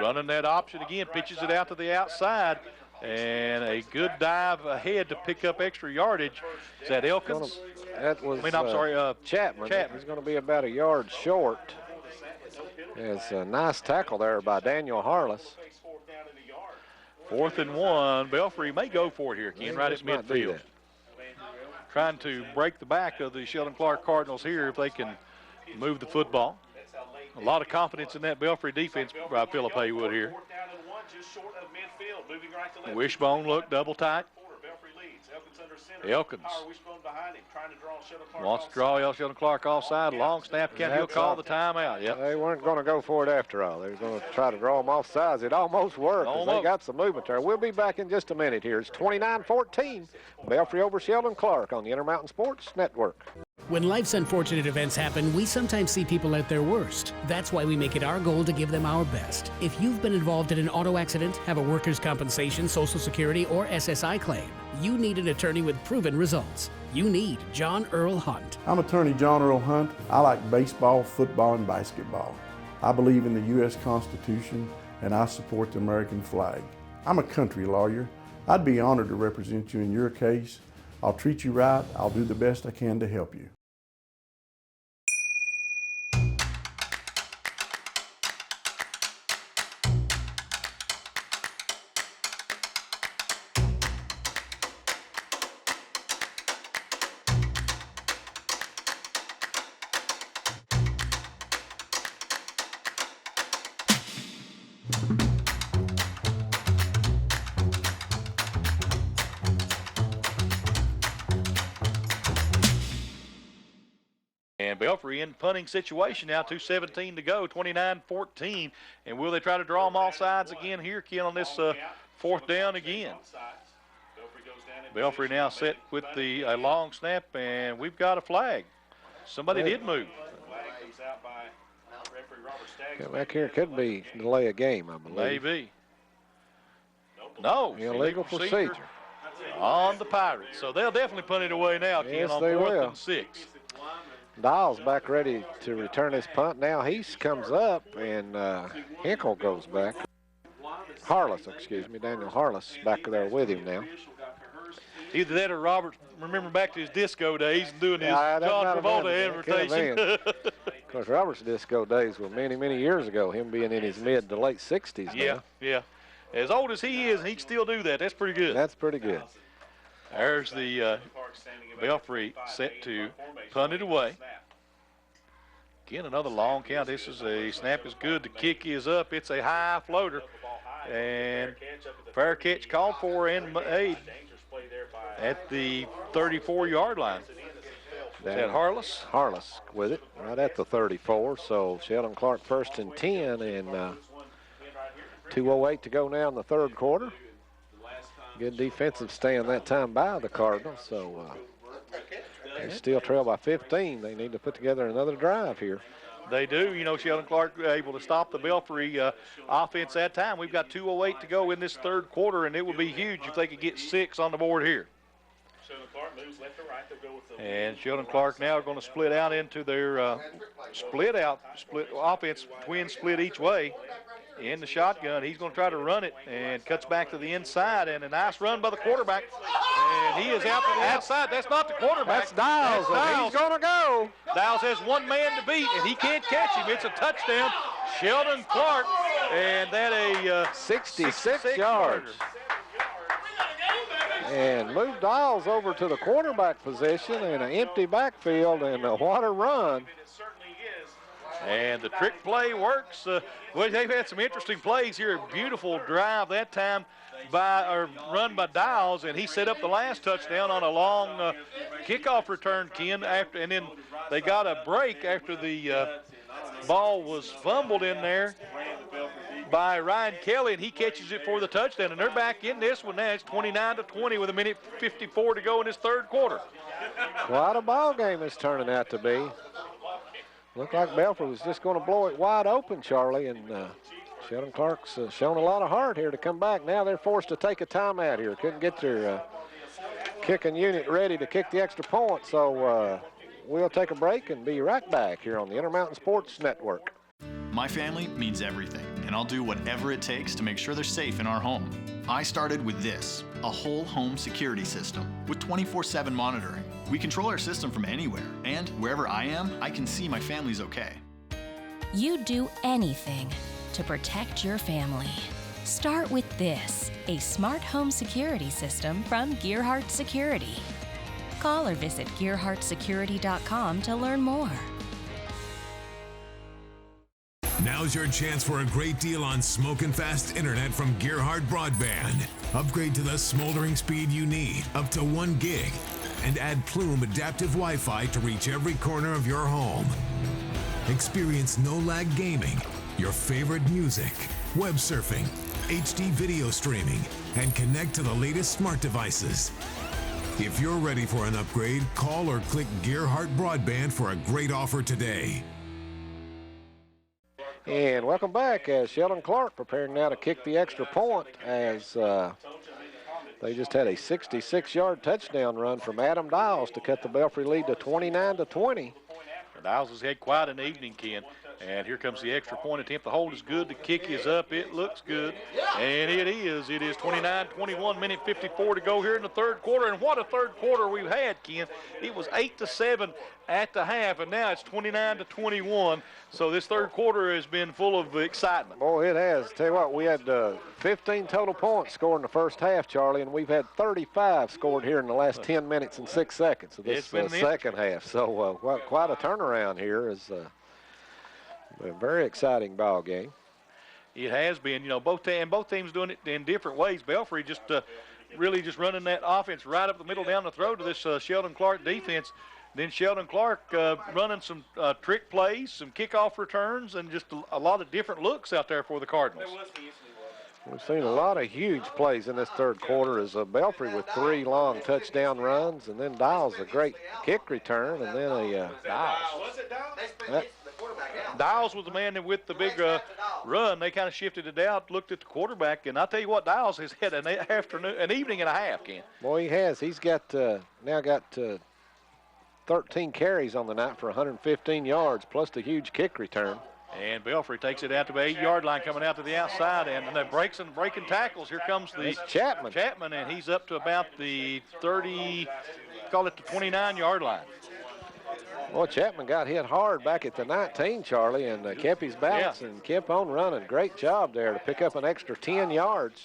running that option again, pitches it out to the outside, and a good dive ahead to pick up extra yardage. Is that Elkins? That was Chapman. He's going to be about a yard short. It's a nice tackle there by Daniel Harless. 4th and 1. Belfry may go for it here, Ken, right at midfield. Trying to break the back of the Sheldon Clark Cardinals here if they can move the football. A lot of confidence in that Belfry defense by Philip Haywood here. Wishbone look double tight. Elkins wants to draw Sheldon Clark offside. Long snap count. He'll call the timeout. Yep. They weren't going to go for it after all. They were going to try to draw them off sides. It almost worked. They got some movement there. We'll be back in just a minute here. It's 29-14. Belfry over Sheldon Clark on the Intermountain Sports Network. When life's unfortunate events happen, we sometimes see people at their worst. That's why we make it our goal to give them our best. If you've been involved in an auto accident, have a workers' compensation, Social Security, or SSI claim, you need an attorney with proven results. You need John Earl Hunt. I'm attorney John Earl Hunt. I like baseball, football, and basketball. I believe in the U.S. Constitution, and I support the American flag. I'm a country lawyer. I'd be honored to represent you in your case. I'll treat you right. I'll do the best I can to help you. And Belfry in punting situation now, 2:17 to go, 29-14. And will they try to draw them all sides again here, Ken, on this 4th down again? Belfry now set with the long snap, and we've got a flag. Somebody did move. Back here could be delay a game, I believe. Maybe. No. Illegal procedure on the Pirates. So they'll definitely punt it away now, Ken, yes, on they 4th will. and 6. Dials back ready to return his punt. Now he comes up, and Hinkle goes back. Harless, excuse me, Daniel Harless back there with him now. Either that or Robert, remember back to his disco days and doing his That John might have Travolta been, that could have invitation. been. Of course, Robert's disco days were many, many years ago, him being in his mid to late 60s now. Yeah. As old as he is, he can still do that. That's pretty good. That's pretty good. There's the Belfry set to punt it away. Again, another long count. This is a snap is good. The kick is up. It's a high floater. And fair catch called for and made at the 34-yard line. Is that Harless? Harless with it, right at the 34. So Sheldon Clark first and 10, and 2:08 to go now in the third quarter. Good defensive stand that time by the Cardinals. So they still trail by 15. They need to put together another drive here. They do. You know, Sheldon Clark able to stop the Belfry offense that time. We've got 2:08 to go in this third quarter, and it would be huge if they could get 6 on the board here. And Sheldon Clark now are going to split out into their split offense, twin split each way in the shotgun. He's going to try to run it and cuts back to the inside, and a nice run by the quarterback. And he is out to the outside. That's not the quarterback. That's Dials. He's going to go. Dials has one man to beat, and he can't catch him. It's a touchdown. Sheldon Clark, and that a 66 yards. And moved Dials over to the quarterback position in an empty backfield, and what a run. And the trick play works. Well, they've had some interesting plays here. A beautiful drive that time run by Dials, and he set up the last touchdown on a long kickoff return, Ken. And then they got a break after the ball was fumbled in there by Ryan Kelly, and he catches it for the touchdown. And they're back in this one now. It's 29-20 with 1:54 to go in this third quarter. Quite a ball game it's turning out to be. Looked like Belfry was just going to blow it wide open, Charlie, and Sheldon Clark's shown a lot of heart here to come back. Now they're forced to take a timeout here. Couldn't get their kicking unit ready to kick the extra point, so we'll take a break and be right back here on the Intermountain Sports Network. My family means everything, and I'll do whatever it takes to make sure they're safe in our home. I started with this, a whole home security system with 24/7 monitoring. We control our system from anywhere, and wherever I am, I can see my family's okay. You do anything to protect your family. Start with this, a smart home security system from Gearhart Security. Call or visit gearhartsecurity.com to learn more. Now's your chance for a great deal on smoking fast internet from Gearhart Broadband. Upgrade to the smoldering speed you need, up to 1 gig. And add Plume adaptive Wi-Fi to reach every corner of your home. Experience no-lag gaming, your favorite music, web surfing, HD video streaming, and connect to the latest smart devices. If you're ready for an upgrade, call or click Gearhart Broadband for a great offer today. And welcome back as Sheldon Clark preparing now to kick the extra point as they just had a 66-yard touchdown run from Adam Dials to cut the Belfry lead to 29-20. Dials has had quite an evening, Ken. And here comes the extra point attempt. The hold is good. The kick is up. It looks good. And it is. It is 29-21, 1:54 to go here in the third quarter. And what a third quarter we've had, Ken. It was 8-7 at the half, and now it's 29-21. So this third quarter has been full of excitement. Boy, it has. Tell you what, we had 15 total points scored in the first half, Charlie, and we've had 35 scored here in the last 10 minutes and 6 seconds of this second half. So quite a turnaround here. Is a very exciting ball game. It has been. You know, both teams doing it in different ways. Belfry just really just running that offense right up the middle down the throat of this Sheldon Clark defense. Then Sheldon Clark running some trick plays, some kickoff returns, and just a lot of different looks out there for the Cardinals. We've seen a lot of huge plays in this third quarter as Belfry with 3 long touchdown runs, and then Dials a great kick return, and then a Dials was the man with the big run. They kind of shifted it out, looked at the quarterback, and I'll tell you what, Dials has had an evening and a half, Ken. Boy, he has. He's got now got 13 carries on the night for 115 yards, plus the huge kick return. And Belfry takes it out to the 8-yard line, coming out to the outside, and then breaking tackles. Here comes the Chapman, and he's up to about the 30, call it the 29-yard line. Well, Chapman got hit hard back at the 19, Charlie, and kept his balance and kept on running. Great job there to pick up an extra 10 yards.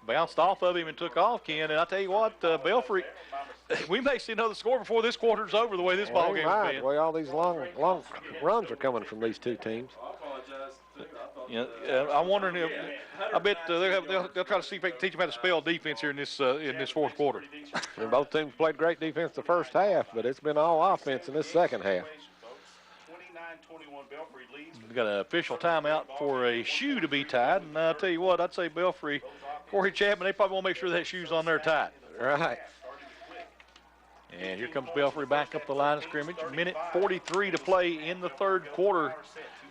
Bounced off of him and took off, Ken. And I tell you what, Belfry, we may see another score before this quarter's over, the way this ball game has been. The way all these long runs are coming from these two teams. I'm wondering if I bet they'll try to see if they can teach them how to spell defense here in this fourth quarter. And both teams played great defense the first half, but it's been all offense in this second half. We've got an official timeout for a shoe to be tied, and I'll tell you what, I'd say Belfry, Corey Chapman, they probably want to make sure that shoe's on there tight. Right. And here comes Belfry back up the line of scrimmage. Minute 43 to play in the third quarter.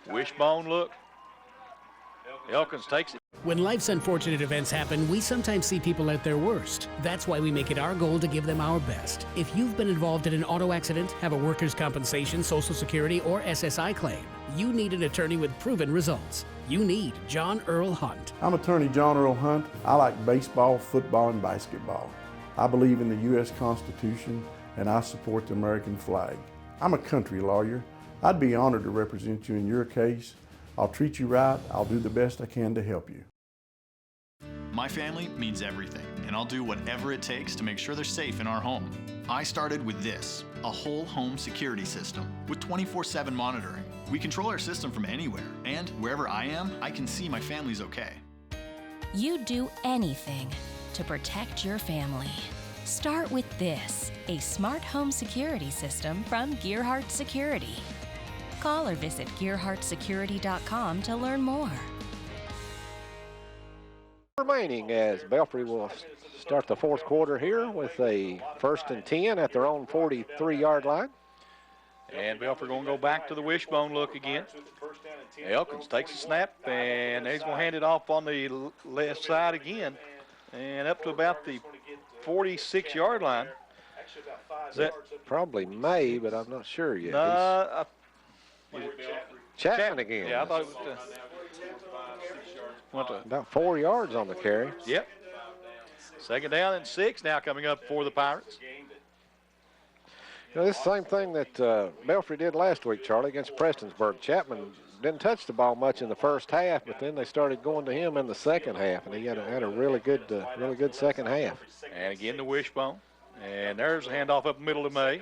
Wishbone look. Elkins takes it. When life's unfortunate events happen, we sometimes see people at their worst. That's why we make it our goal to give them our best. If you've been involved in an auto accident, have a workers' compensation, Social Security, or SSI claim, you need an attorney with proven results. You need John Earl Hunt. I'm attorney John Earl Hunt. I like baseball, football, and basketball. I believe in the U.S. Constitution, and I support the American flag. I'm a country lawyer. I'd be honored to represent you in your case. I'll treat you right. I'll do the best I can to help you. My family means everything, and I'll do whatever it takes to make sure they're safe in our home. I started with this, a whole home security system with 24/7 monitoring. We control our system from anywhere, and wherever I am, I can see my family's okay. You'd do anything to protect your family. Start with this, a smart home security system from Gearhart Security. Call or visit GearhartSecurity.com to learn more. Remaining as Belfry will start the fourth quarter here with a 1st and 10 at their own 43-yard line. And Belfry going to go back to the wishbone look again. Elkins takes a snap, and he's going to hand it off on the left side again, and up to about the 46-yard line. Is that probably May, but I'm not sure yet. Chapman again. Yeah, I thought it was about 4 yards on the carry. Yep. 2nd down and 6 now coming up for the Pirates. You know, this is the same thing that Belfry did last week, Charlie, against Prestonsburg. Chapman didn't touch the ball much in the first half, but then they started going to him in the second half, and he had a really good second half. And again the wishbone. And there's a handoff up the middle to May.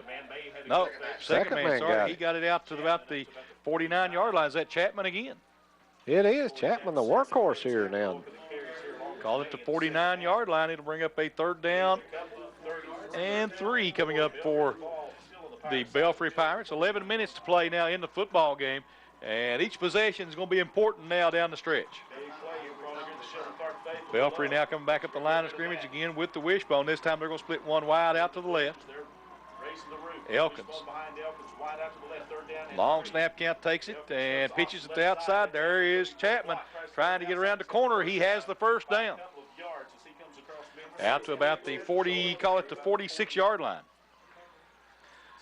No, second man, sorry. He got it out to about the 49-yard line. Is that Chapman again? It is. Chapman, the workhorse here now. Call it the 49-yard line. It'll bring up a 3rd down and 3 coming up for the Belfry Pirates. 11 minutes to play now in the football game. And each possession is going to be important now down the stretch. Belfry now coming back up the line of scrimmage again with the wishbone. This time they're going to split one wide out to the left. Elkins. Long snap count takes it and pitches it to the outside. There is Chapman trying to get around the corner. He has the 1st down. Out to about the 40, call it the 46-yard line.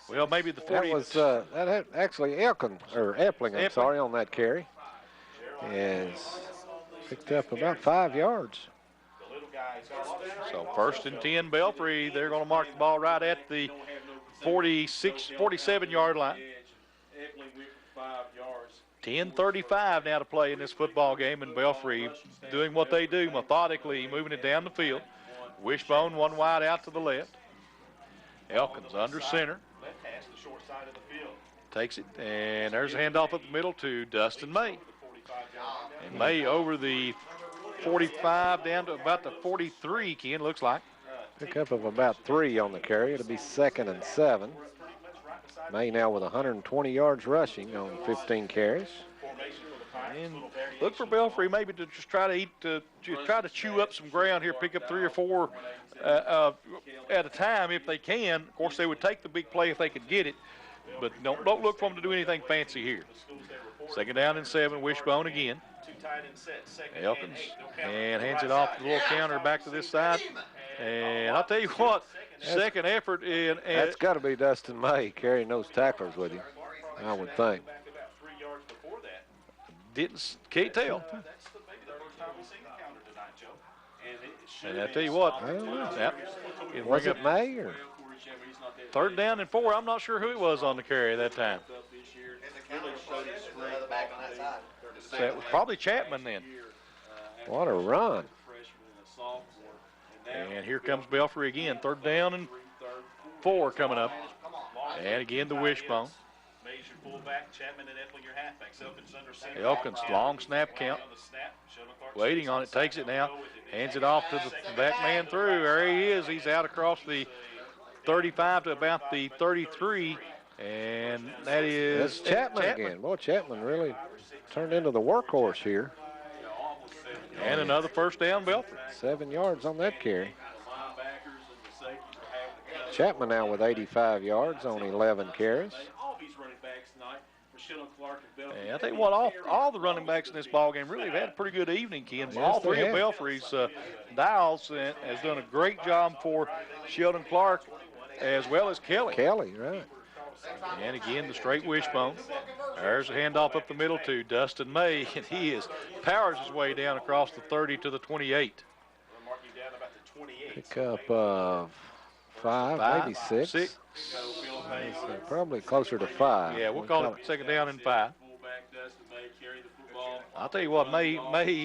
Well, maybe the 40. That was that had actually Epling, I'm sorry, on that carry. And picked up about 5 yards. So 1st and 10 Belfry. They're going to mark the ball right at the 47-yard line. 10:35 now to play in this football game, and Belfry doing what they do, methodically moving it down the field. Wishbone one wide out to the left. Elkins under center. Takes it, and there's a handoff up the middle to Dustin May. And May over the 45 down to about the 43, Ken, looks like. Pickup of about 3 on the carry. It'll be 2nd and 7. May now with 120 yards rushing on 15 carries. And look for Belfry maybe to just try to try to chew up some ground here, pick up 3 or 4 at a time if they can. Of course, they would take the big play if they could get it, but don't look for them to do anything fancy here. 2nd down and 7, wishbone again. Elkins and hands it off the little counter back to this side. And I'll tell you what, second effort in. That's got to be Dustin May carrying those tacklers with him, I would think. Can't tell. And I tell you what, was it May or? Third down and 4. I'm not sure who it was on the carry that time. That was probably Chapman then. What a run. And here comes Belfry again. Third down and 4 coming up. And again the wishbone. Elkins, long snap count. Waiting on it, takes it now. Hands it off to the back man through. There he is. He's out across the 35 to about the 33. And that is Chapman again. Boy, Chapman really turned into the workhorse here. And another first down, Belfry. 7 yards on that carry. Chapman now with 85 yards on 11 carries. And I tell you what, all the running backs in this ball game really have had a pretty good evening, Ken. Yes, all three of Belfry's dials has done a great job for Sheldon Clark as well as Kelly. Kelly, right. And again, the straight wishbone. There's a handoff up the middle to Dustin May, and he powers his way down across the 30 to the 28. Pick up 5, maybe 6. Probably closer to 5. Yeah, we'll call it second down and 5. I'll tell you what, May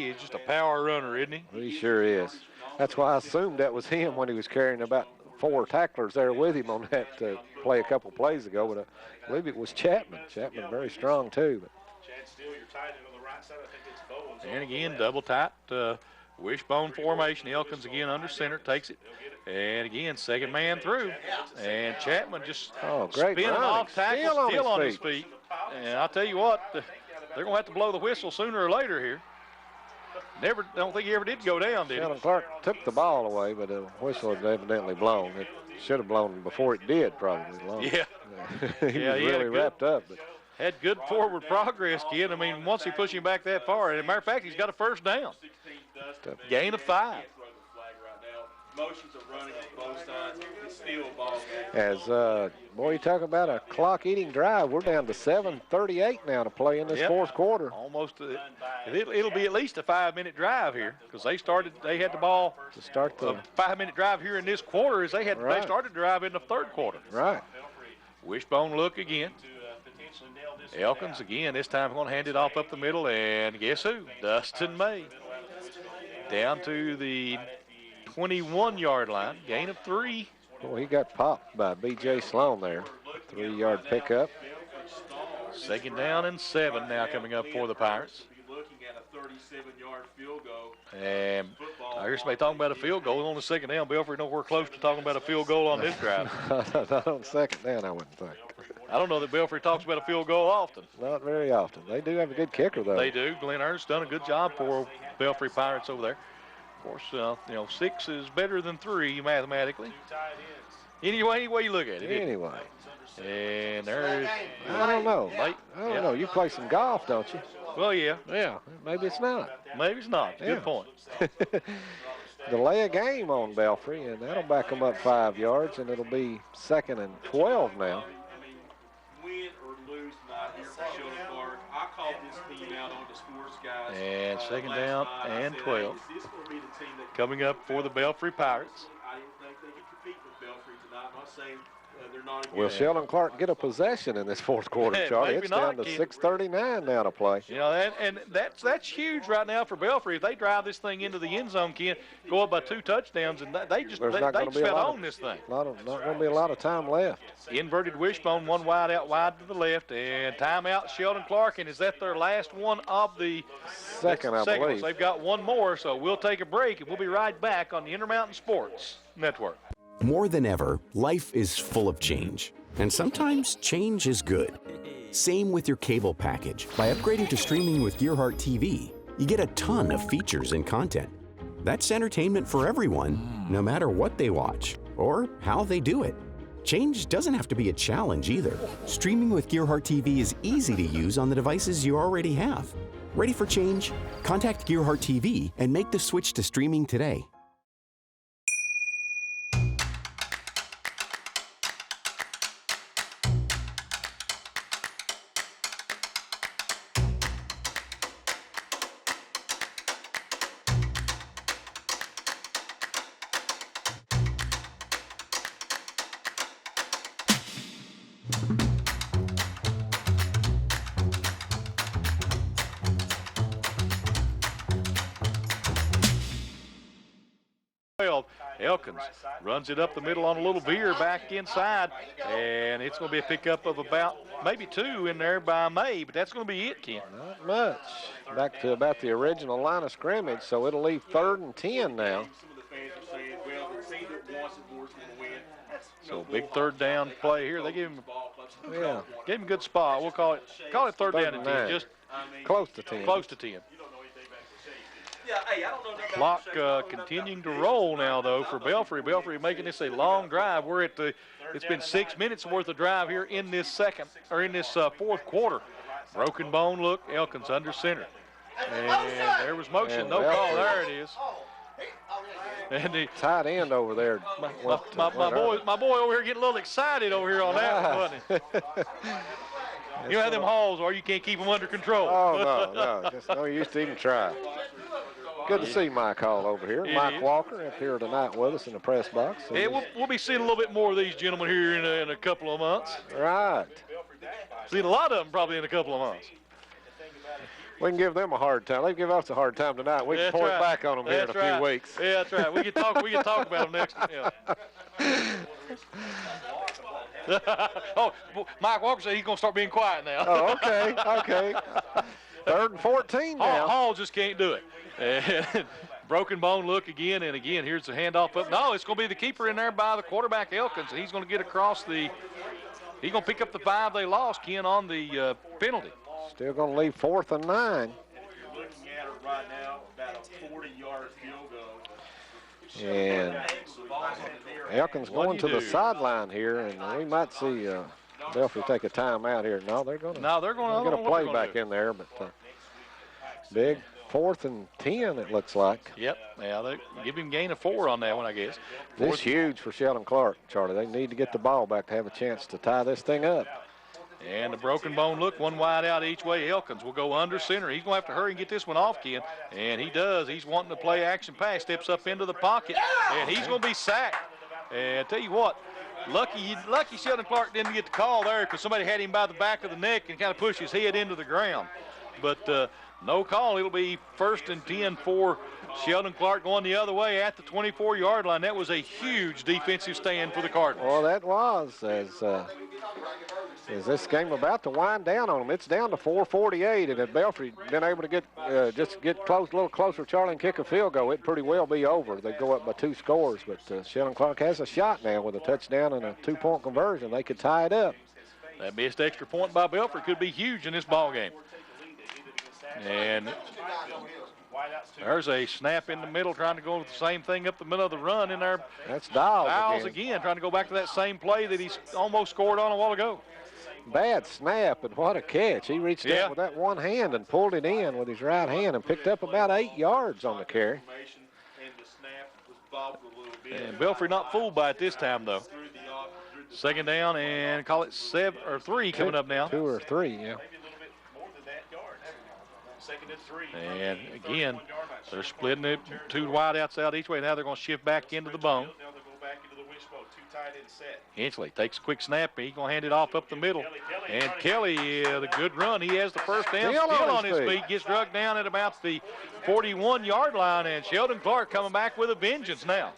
is just a power runner, isn't he? He sure is. That's why I assumed that was him when he was carrying about 4 tacklers there with him on that play a couple plays ago. But I believe it was Chapman. Chapman very strong too. But. And again, double tight wishbone formation. Elkins again under center, takes it. And again, second man through. And Chapman just spinning off tackle, still on his feet. And I'll tell you what, they're going to have to blow the whistle sooner or later here. Don't think he ever did go down, did he? Sheldon Clark took the ball away, but the whistle had evidently blown. It should have blown before it did, probably. Yeah. He was really wrapped up. But. Had good forward progress, kid. I mean, once he pushed him back that far, and as a matter of fact, he's got a first down. Gain of 5. Motions of running on both sides. It's still a ball game. As, boy, you talk about a clock-eating drive. We're down to 7:38 now to play in this fourth quarter. Almost. It'll be at least a 5-minute drive here because they had the ball to start the 5-minute drive here in this quarter as they started to drive in the third quarter. Right. Wishbone look again. Elkins again. This time going to hand it off up the middle, and guess who? Dustin May. Down to the 21-yard line, gain of 3. Well, he got popped by B.J. Sloan there. 3-yard pickup. Second down and 7 now coming up for the Pirates. And I hear somebody talking about a field goal on the second down. Belfry nowhere close to talking about a field goal on this drive. Not on second down, I wouldn't think. I don't know that Belfry talks about a field goal often. Not very often. They do have a good kicker, though. They do. Glenn Ernst done a good job for Belfry Pirates over there. Of course, 6 is better than 3 mathematically. Any way you look at it. Anyway. And there's. I don't know. I don't know. You play some golf, don't you? Well, yeah. Yeah. Maybe it's not. Maybe it's not. Good point. Delay a game on Belfry, and that'll back them up 5 yards, and it'll be 2nd and 12 now. Win or lose tonight here for Sheldon Clark. I called this team out on the sports guys. And second down and 12. Coming up for the Belfry Pirates. I didn't think they could compete with Belfry tonight. I'm not saying they're not a good. Will Sheldon Clark get a possession in this fourth quarter, Charlie? It's down to 6:39 now to play. And that's huge right now for Belfry. If they drive this thing into the end zone, Ken, go up by 2 touchdowns, and they just own this thing. Not going to be a lot of time left. Inverted wishbone, one wide out wide to the left, and timeout Sheldon Clark, and is that their last one of the second, I believe. They've got one more, so we'll take a break, and we'll be right back on the Intermountain Sports Network. More than ever, life is full of change, and sometimes change is good. Same with your cable package. By upgrading to streaming with Gearhart TV, you get a ton of features and content. That's entertainment for everyone, no matter what they watch or how they do it. Change doesn't have to be a challenge either. Streaming with Gearhart TV is easy to use on the devices you already have. Ready for change? Contact Gearhart TV and make the switch to streaming today. 12. Elkins runs it up the middle on a little veer back inside, and it's going to be a pickup of about maybe 2 in there by May, but that's going to be it, Ken. Not much. Back to about the original line of scrimmage, so it'll leave 3rd and 10 now. So big 3rd down play here. They gave him a good spot. We'll call it 3rd down and 10, just close to 10. Close to 10. Clock continuing to roll now, though, for Belfry. Belfry making this a long drive. It's been 6 minutes worth of drive here in this fourth quarter. Broken bone look, Elkins under center. And there was motion, and no call. There it is. And the tight end over there. My boy over here getting a little excited over here on that, wasn't he? You have them halls, or you can't keep them under control. Oh, no. Just no use to even try. Good to see Mike Hall over here. Mike Walker up here tonight with us in the press box. So yeah, we'll be seeing a little bit more of these gentlemen here in a couple of months. Right. Seeing a lot of them probably in a couple of months. We can give them a hard time. They give us a hard time tonight. We can point back on them here in a few weeks. Yeah, that's right. We can talk about them next. Yeah. Oh, Mike Walker said he's going to start being quiet now. Oh, okay. 3rd and 14 now. Hall just can't do it. And broken bone look again, and again, here's the handoff up. No, it's going to be the keeper in there by the quarterback, Elkins, and he's going to get across he's going to pick up the 5 they lost, Ken, on the penalty. Still going to leave 4th and 9. You're looking at it right now, about a 40-yard field goal. And Elkins going to the sideline here, and we might see Belfry take a timeout here. No, they're going to get a play back in there, but big 4th and 10, it looks like. Yep. Yeah, they give him gain of 4 on that one, I guess. This is huge for Sheldon Clark, Charlie. They need to get the ball back to have a chance to tie this thing up. And the broken bone look, one wide out each way. Elkins will go under center. He's going to have to hurry and get this one off, Ken. And he does. He's wanting to play action pass. Steps up into the pocket, and he's going to be sacked. And I tell you what, lucky Sheldon Clark didn't get the call there because somebody had him by the back of the neck and kind of pushed his head into the ground. But no call. It'll be 1st and 10 for Sheldon Clark going the other way at the 24-yard line. That was a huge defensive stand for the Cardinals. Well, that was as this game about to wind down on them. It's down to 4:48, and if Belfry been able to get a little closer, Charlie, and kick a field goal, it'd pretty well be over. They go up by 2 scores, but Sheldon Clark has a shot now with a touchdown and a 2-point conversion. They could tie it up. That missed extra point by Belfry could be huge in this ball game. And there's a snap in the middle, trying to go with the same thing up the middle of the run in there. That's Dials again, trying to go back to that same play that he almost scored on a while ago. Bad snap, and what a catch. He reached out with that one hand and pulled it in with his right hand and picked up about 8 yards on the carry. And Belfry not fooled by it this time, though. 2nd down, and call it 7 or 3 coming up now. 2 or 3, yeah. And again, they're splitting it 2 wide outs out each way. Now they're going to shift back into the bone. Hinchley takes a quick snap. He's going to hand it off up the middle. And Kelly, the good run. He has the first down. Still on his feet. Gets drugged down at about the 41-yard line. And Sheldon Clark coming back with a vengeance now.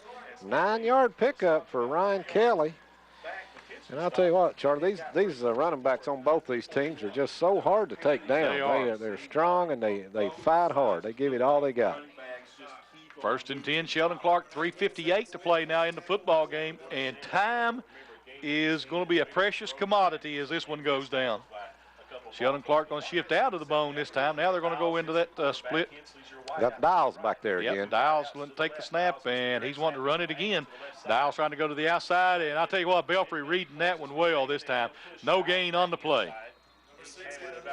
9-yard pickup for Ryan Kelly. And I'll tell you what, Charlie, these running backs on both these teams are just so hard to take down. They're strong, and they fight hard. They give it all they got. 1st and 10, Sheldon Clark, 3:58 to play now in the football game, and time is going to be a precious commodity as this one goes down. Sheldon Clark going to shift out of the bone this time. Now they're going to go into that split. Got Dials back there again. Dials going to take the snap, and he's wanting to run it again. Dials trying to go to the outside, and I'll tell you what, Belfry reading that one well this time. No gain on the play.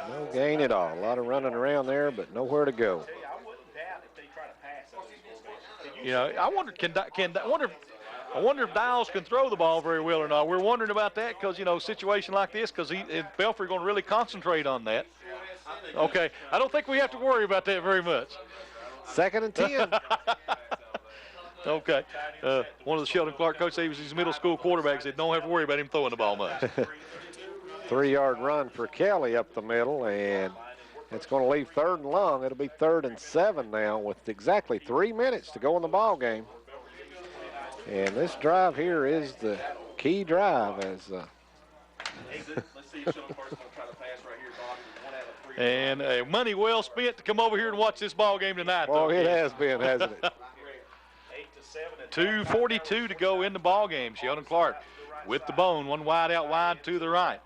No gain at all. A lot of running around there, but nowhere to go. You know, I wonder if Dials can throw the ball very well or not. We're wondering about that because, you know, situation like this, because Belfry going to really concentrate on that. Okay, I don't think we have to worry about that very much. 2nd and 10. Okay. One of the Sheldon Clark coaches, he was his middle school quarterback, said don't have to worry about him throwing the ball much. 3-yard run for Kelly up the middle, and it's going to leave 3rd and long. It'll be 3rd and 7 now with exactly 3 minutes to go in the ball game. And this drive here is the key drive as and money well spent to come over here and watch this ball game tonight. Well, it has been, hasn't it? 2:42 to go in the ball game. Sheldon Clark with the bone, one wide out wide to the right.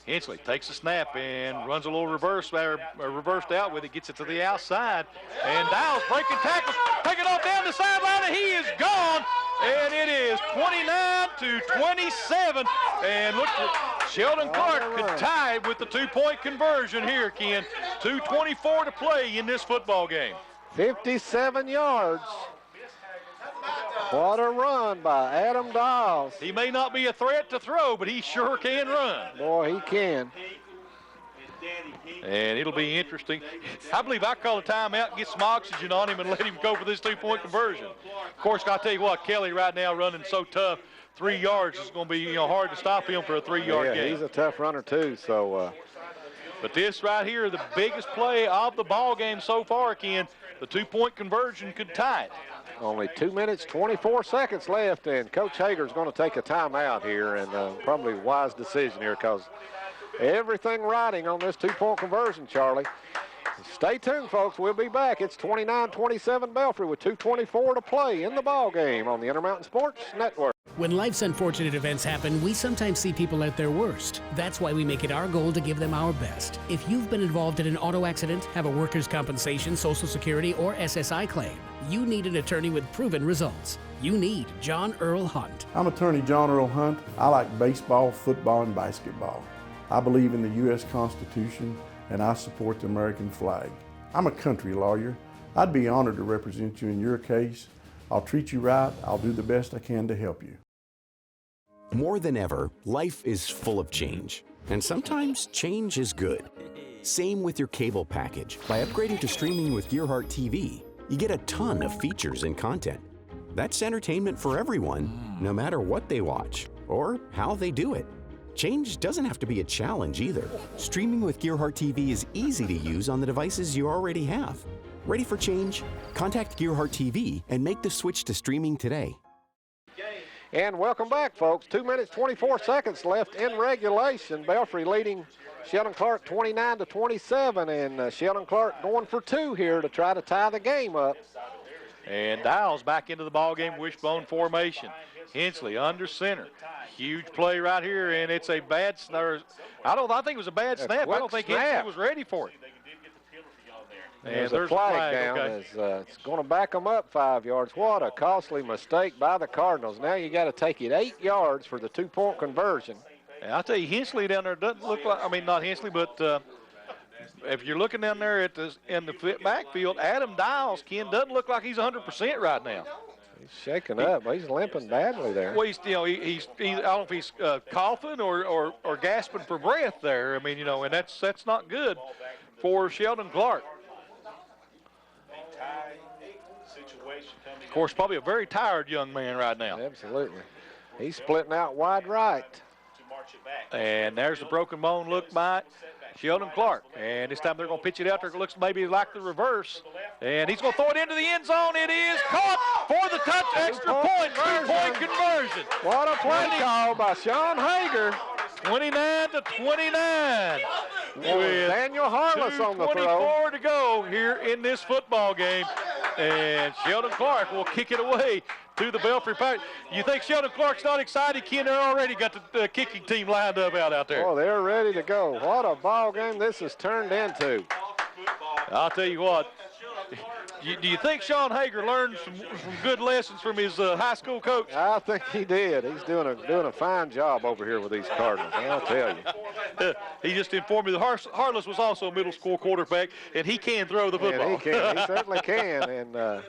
Hensley takes a snap and runs a little reversed out with it, gets it to the outside. And Dow's breaking tackles, taking off down the sideline, and he is gone. And it is 29-27. And look, Sheldon Clark could tie with the two-point conversion here, Ken. 2:24 to play in this football game. 57 yards. What a run by Adam Dawes. He may not be a threat to throw, but he sure can run. Boy, he can. And it'll be interesting. I believe I call a timeout, get some oxygen on him, and let him go for this two-point conversion. Of course, I'll tell you what, Kelly right now running so tough, 3 yards is going to be hard to stop him for a 3-yard gain. He's a tough runner too. So. But this right here, the biggest play of the ball game so far, Ken, the two-point conversion could tie it. Only 2 minutes, 24 seconds left, and Coach Hager's going to take a timeout here, and probably a wise decision here because everything riding on this two-point conversion, Charlie. Stay tuned, folks. We'll be back. It's 29-27 Belfry with 2:24 to play in the ball game on the Intermountain Sports Network. When life's unfortunate events happen, we sometimes see people at their worst. That's why we make it our goal to give them our best. If you've been involved in an auto accident, have a workers' compensation, Social Security, or SSI claim, you need an attorney with proven results. You need John Earl Hunt. I'm attorney John Earl Hunt. I like baseball, football, and basketball. I believe in the U.S. Constitution, and I support the American flag. I'm a country lawyer. I'd be honored to represent you in your case. I'll treat you right. I'll do the best I can to help you. More than ever, life is full of change, and sometimes change is good. Same with your cable package. By upgrading to streaming with Gearhart TV, you get a ton of features and content. That's entertainment for everyone, no matter what they watch or how they do it. Change doesn't have to be a challenge either. Streaming with Gearhart TV is easy to use on the devices you already have. Ready for change? Contact Gearhart TV and make the switch to streaming today. And welcome back, folks. 2 minutes, 24 seconds left in regulation. Belfry leading Sheldon Clark 29-27, and Sheldon Clark going for two here to try to tie the game up. And Dow's back into the ball game, wishbone formation. Hensley under center. Huge play right here, and it's a bad snap. I think it was a bad snap. I don't think Hensley was ready for it. And there's a flag down. Okay. It's going to back them up 5 yards. What a costly mistake by the Cardinals. Now you got to take it 8 yards for the two-point conversion. And I'll tell you, Hensley down there doesn't look like, I mean, not Hensley, but if you're looking down there in the backfield, Adam Dials, Ken, doesn't look like he's 100% right now. He's shaking up. He's limping badly there. Well, he's I don't know if he's coughing or gasping for breath there. I mean, and that's not good for Sheldon Clark. Of course, probably a very tired young man right now. Absolutely. He's splitting out wide right. And there's the broken bone look by Sheldon Clark. And this time they're going to pitch it out there. It looks maybe like the reverse. And he's going to throw it into the end zone. It is caught for the touch, extra point, two-point conversion. What a play call by Sean Hager. 29-29. With Daniel Harless on the throw. 2:24 to go here in this football game. And Sheldon Clark will kick it away to the Belfry Pirates. You think Sheldon Clark's not excited? Ken, they're already got the kicking team lined up out there. Oh, they're ready to go. What a ball game this has turned into. I'll tell you what. Do you think Sean Hager learned some good lessons from his high school coach? I think he did. He's doing a fine job over here with these Cardinals, I'll tell you. He just informed me that Harless was also a middle school quarterback, and he can throw the football. And he can. He certainly can. And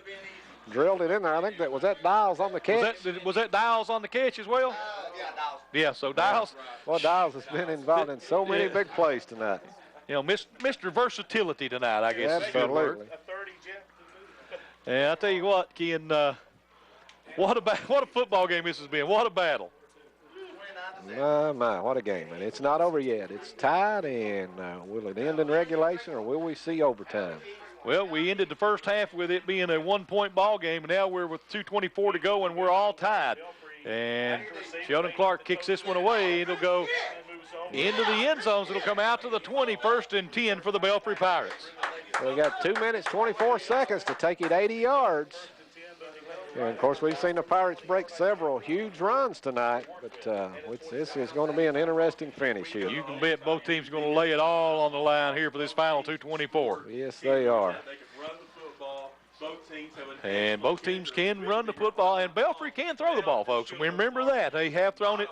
drilled it in there. I think that was Dials on the catch. Was that Dials on the catch as well? Yeah, so Dials. Well, Dials has been involved in so many big plays tonight. Mr. Versatility tonight, I guess. Absolutely. And I'll tell you what, Ken, what a football game this has been. What a battle. My, what a game. And it's not over yet. It's tied, and will it end in regulation, or will we see overtime? Well, we ended the first half with it being a one-point ball game, and now we're with 2:24 to go, and we're all tied. And Sheldon Clark kicks this one away. It'll go into the end zones. It'll come out to the 20, 1st and 10 for the Belfry Pirates. We got 2 minutes, 24 seconds to take it 80 yards. And, of course, we've seen the Pirates break several huge runs tonight, but this is going to be an interesting finish here. You can bet both teams are going to lay it all on the line here for this final 2:24. Yes, they are. And both teams can run the football, and Belfry can throw the ball, folks. And remember that. They have thrown it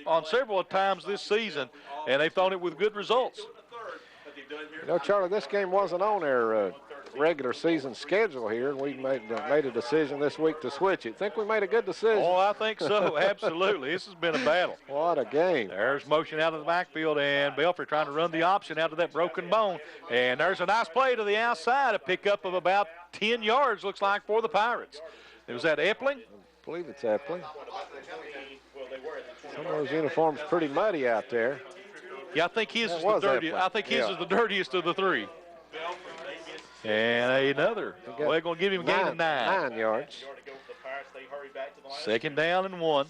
on several times this season, and they've thrown it with good results. You know, Charlie, this game wasn't on their regular season schedule here, and we made a decision this week to switch it. Think we made a good decision? Oh, I think so, absolutely. This has been a battle. What a game. There's motion out of the backfield, and Belfry trying to run the option out of that broken bone. And there's a nice play to the outside, a pickup of about 10 yards, looks like, for the Pirates. Was that Epling? I believe it's Epling. Some of those uniforms pretty muddy out there. Yeah, I think his is the dirtiest. I think his is the dirtiest of the three. And another. Well, they're going to give him a gain of 9. 9 yards. 2nd down and 1.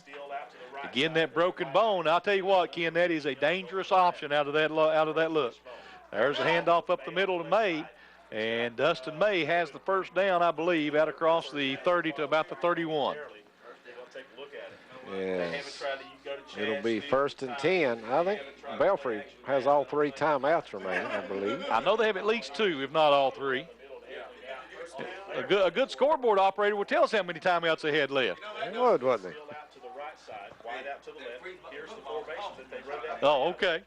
Again, that broken bone. I'll tell you what, Ken, that is a dangerous option out of that look. There's a handoff up the middle to May, and Dustin May has the first down, I believe, out across the 30 to about the 31. Yes. It'll be 1st and 10. I think Belfry has all 3 timeouts remaining, I believe. I know they have at least 2, if not all 3. A good scoreboard operator would tell us how many timeouts they had left. He would, wouldn't he? Oh, okay.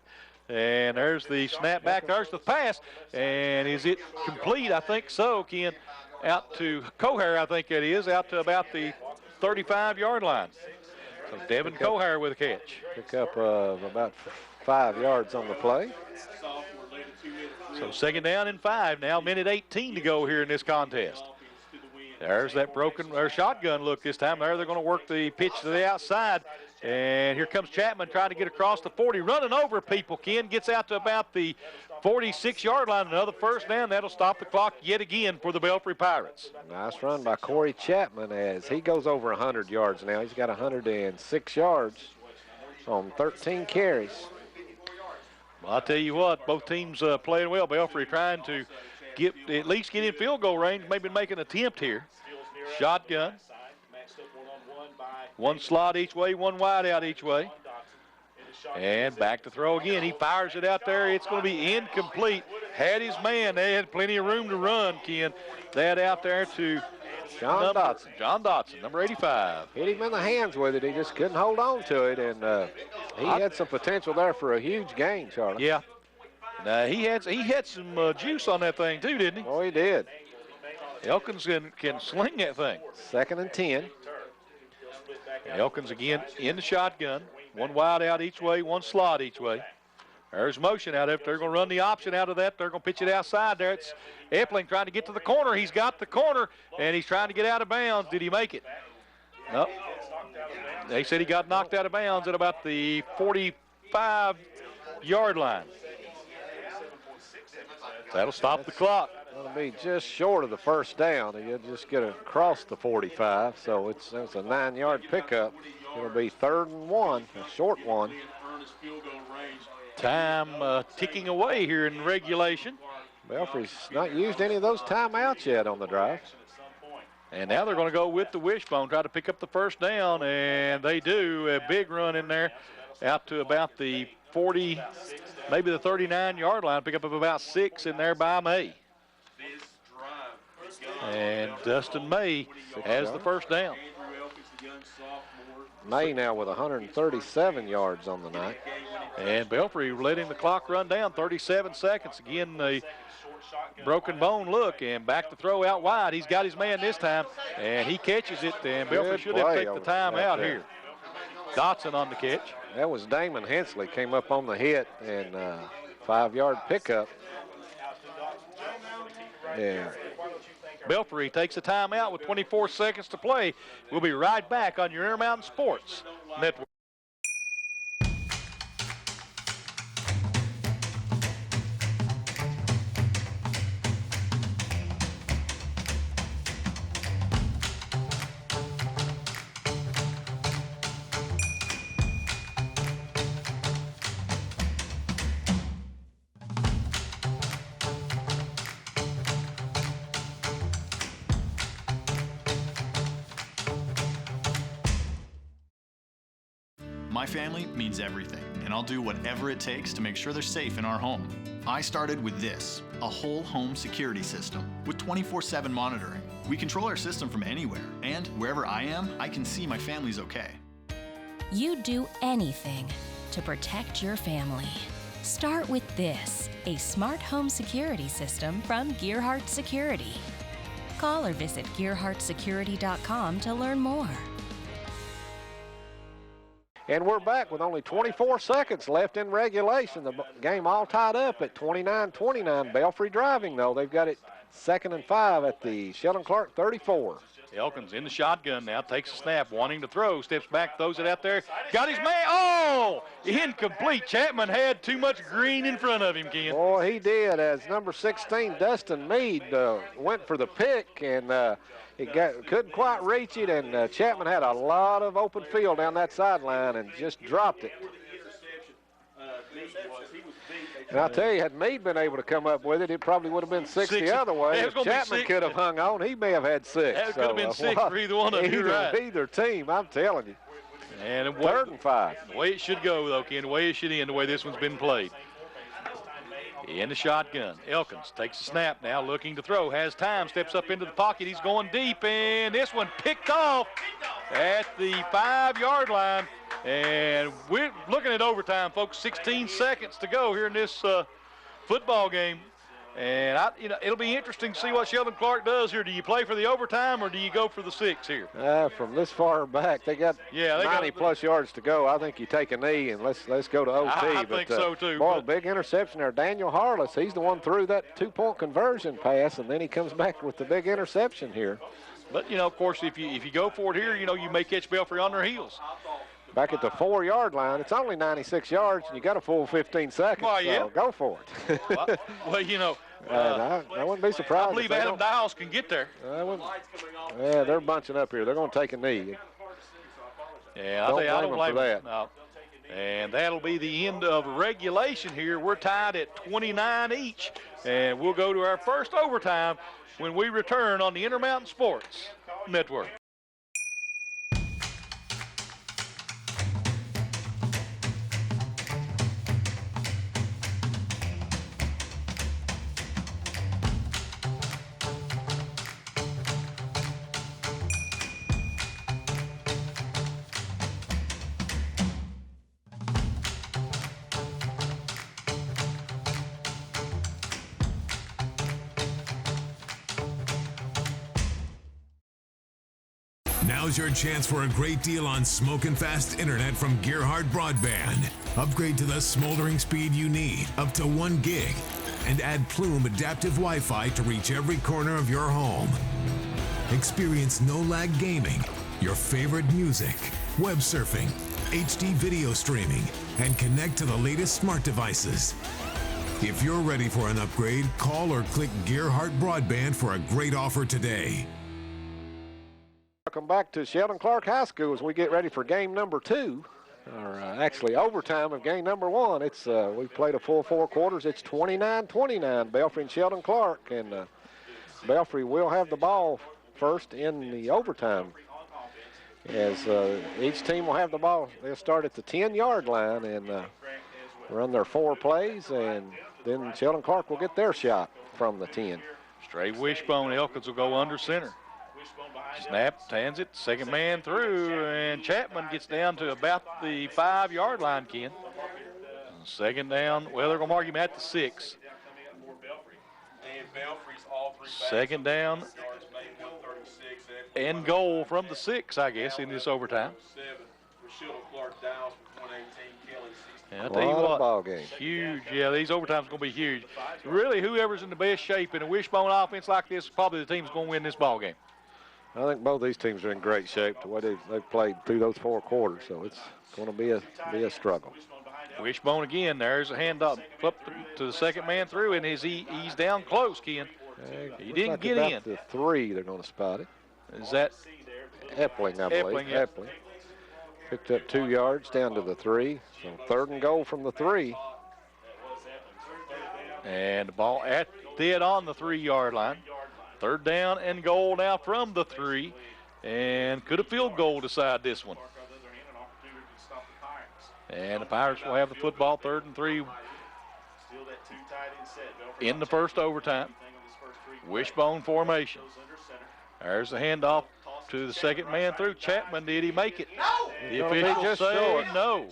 And there's the snap back. There's the pass. And is it complete? I think so, Ken. Out to Cohair, I think it is, out to about the 35-yard line. So Devin Cohair with a catch. Pick up about 5 yards on the play. So 2nd down and 5. Now 1:18 to go here in this contest. There's that shotgun look this time. They're going to work the pitch to the outside. And here comes Chapman trying to get across the 40, running over people. Ken gets out to about the 46-yard line. Another 1st down. That'll stop the clock yet again for the Belfry Pirates. Nice run by Corey Chapman as he goes over 100 yards now. He's got 106 yards on 13 carries. Well, I'll tell you what, both teams playing well. Belfry trying to at least get in field goal range, maybe make an attempt here. Shotgun. 1 slot each way, 1 wide out each way. And back to throw again. He fires it out there. It's going to be incomplete. Had his man. They had plenty of room to run, Ken. That out there to John Dotson. John Dotson, number 85. Hit him in the hands with it. He just couldn't hold on to it, and he had some potential there for a huge gain, Charlie. Yeah. He had some juice on that thing too, didn't he? Oh, he did. Elkins can sling that thing. 2nd and 10. Elkins again in the shotgun. 1 wide out each way, 1 slot each way. There's motion out of it. They're going to run the option out of that. They're going to pitch it outside there. It's Epling trying to get to the corner. He's got the corner, and he's trying to get out of bounds. Did he make it? No. They said he got knocked out of bounds at about the 45-yard line. That'll stop the clock. It'll be just short of the 1st down. He'll just get across the 45, so it's a 9-yard pickup. It'll be 3rd and 1, a short one. Time ticking away here in regulation. Belfry's not used any of those timeouts yet on the drive. And now they're going to go with the wishbone, try to pick up the 1st down, and they do. A big run in there out to about the 40, maybe the 39-yard line, pick up of about 6 in there by May. And Dustin May has the 1st down. May now with 137 yards on the night. And Belfry letting the clock run down, 37 seconds. Again, the broken bone look, and back to throw out wide. He's got his man this time, and he catches it, and Belfry should have taken the time out here. Dotson on the catch. That was Damon Hensley, came up on the hit, and 5-yard pickup. Yeah. Belfry takes a timeout with 24 seconds to play. We'll be right back on your Intermountain Sports Network. My family means everything, and I'll do whatever it takes to make sure they're safe in our home. I started with this, a whole home security system with 24/7 monitoring. We control our system from anywhere, and wherever I am, I can see my family's okay. You'd do anything to protect your family. Start with this, a smart home security system from Gearhart Security. Call or visit gearhartsecurity.com to learn more. And we're back with only 24 seconds left in regulation. The game all tied up at 29-29. Belfry driving, though. They've got it 2nd and 5 at the Sheldon Clark 34. Elkins in the shotgun now, takes a snap, wanting to throw, steps back, throws it out there, got his man, oh, incomplete. Chapman had too much green in front of him, Ken. Boy, he did, as number 16, Dustin Meade, went for the pick, and couldn't quite reach it, and Chapman had a lot of open field down that sideline and just dropped it. And I'll tell you, had Meade been able to come up with it, it probably would have been six the other way. If Chapman could have hung on, he may have had 6. That could have been 6 for either one of them. Either team, I'm telling you. And 3rd and 5. The way it should go, though, Ken, the way it should end, the way this one's been played. In the shotgun, Elkins takes a snap now, looking to throw, has time, steps up into the pocket, he's going deep, and this one picked off at the 5-yard line. And we're looking at overtime, folks. 16 seconds to go here in this football game. And it'll be interesting to see what Sheldon Clark does here. Do you play for the overtime or do you go for the 6 here? From this far back, they got 90-plus yards to go. I think you take a knee and let's go to OT. I think so too. Boy, big interception there. Daniel Harless, he's the one threw that 2-point conversion pass, and then he comes back with the big interception here. But of course, if you go for it here, you may catch Belfry on their heels. Back at the 4-yard line, it's only 96 yards, and you got a full 15 seconds. Well, yeah. So go for it. I wouldn't be surprised. I believe Adam Dials can get there. Yeah, they're bunching up here. They're going to take a knee. Yeah, I don't blame them. No. And that'll be the end of regulation here. We're tied at 29 each, and we'll go to our first overtime when we return on the Intermountain Sports Network. Now's your chance for a great deal on smoking fast internet from Gearhart Broadband. Upgrade to the smoldering speed you need, up to 1 gig, and add Plume adaptive Wi-Fi to reach every corner of your home. Experience no-lag gaming, your favorite music, web surfing, HD video streaming, and connect to the latest smart devices. If you're ready for an upgrade, call or click Gearhart Broadband for a great offer today. Welcome back to Sheldon Clark High School as we get ready for game number 2, or actually overtime of game number 1. It's we played a full 4 quarters. It's 29-29, Belfry and Sheldon Clark, and Belfry will have the ball first in the overtime. As each team will have the ball, they'll start at the 10-yard line and run their 4 plays, and then Sheldon Clark will get their shot from the 10. Straight wishbone, Elkins will go under center. Snap, hands it, second man through, and Chapman gets down to about the 5-yard line, Ken. Second down, well, they're going to mark him at the 6. Second down and goal from the 6, I guess, in this overtime. And I'll tell you what, ball game. Huge. Yeah, these overtimes are going to be huge. Really, whoever's in the best shape in a wishbone offense like this, probably the team's going to win this ball game. I think both these teams are in great shape the way they've played through those 4 quarters, so it's going to be a struggle. Wishbone again. There's a handoff up to the second man through, and he's down close, Ken. He didn't like get about in. The 3, they're going to spot it. Is that Epling, I believe. Yeah. Epling. Picked up 2 yards down to the 3. So 3rd and goal from the 3. And the ball dead on the 3-yard line. 3rd down and goal now from the 3. And could a field goal decide this one? And the Pirates will have the football 3rd and 3 in the first overtime. Wishbone formation. There's the handoff to the second man through. Chapman, did he make it? The officials say no.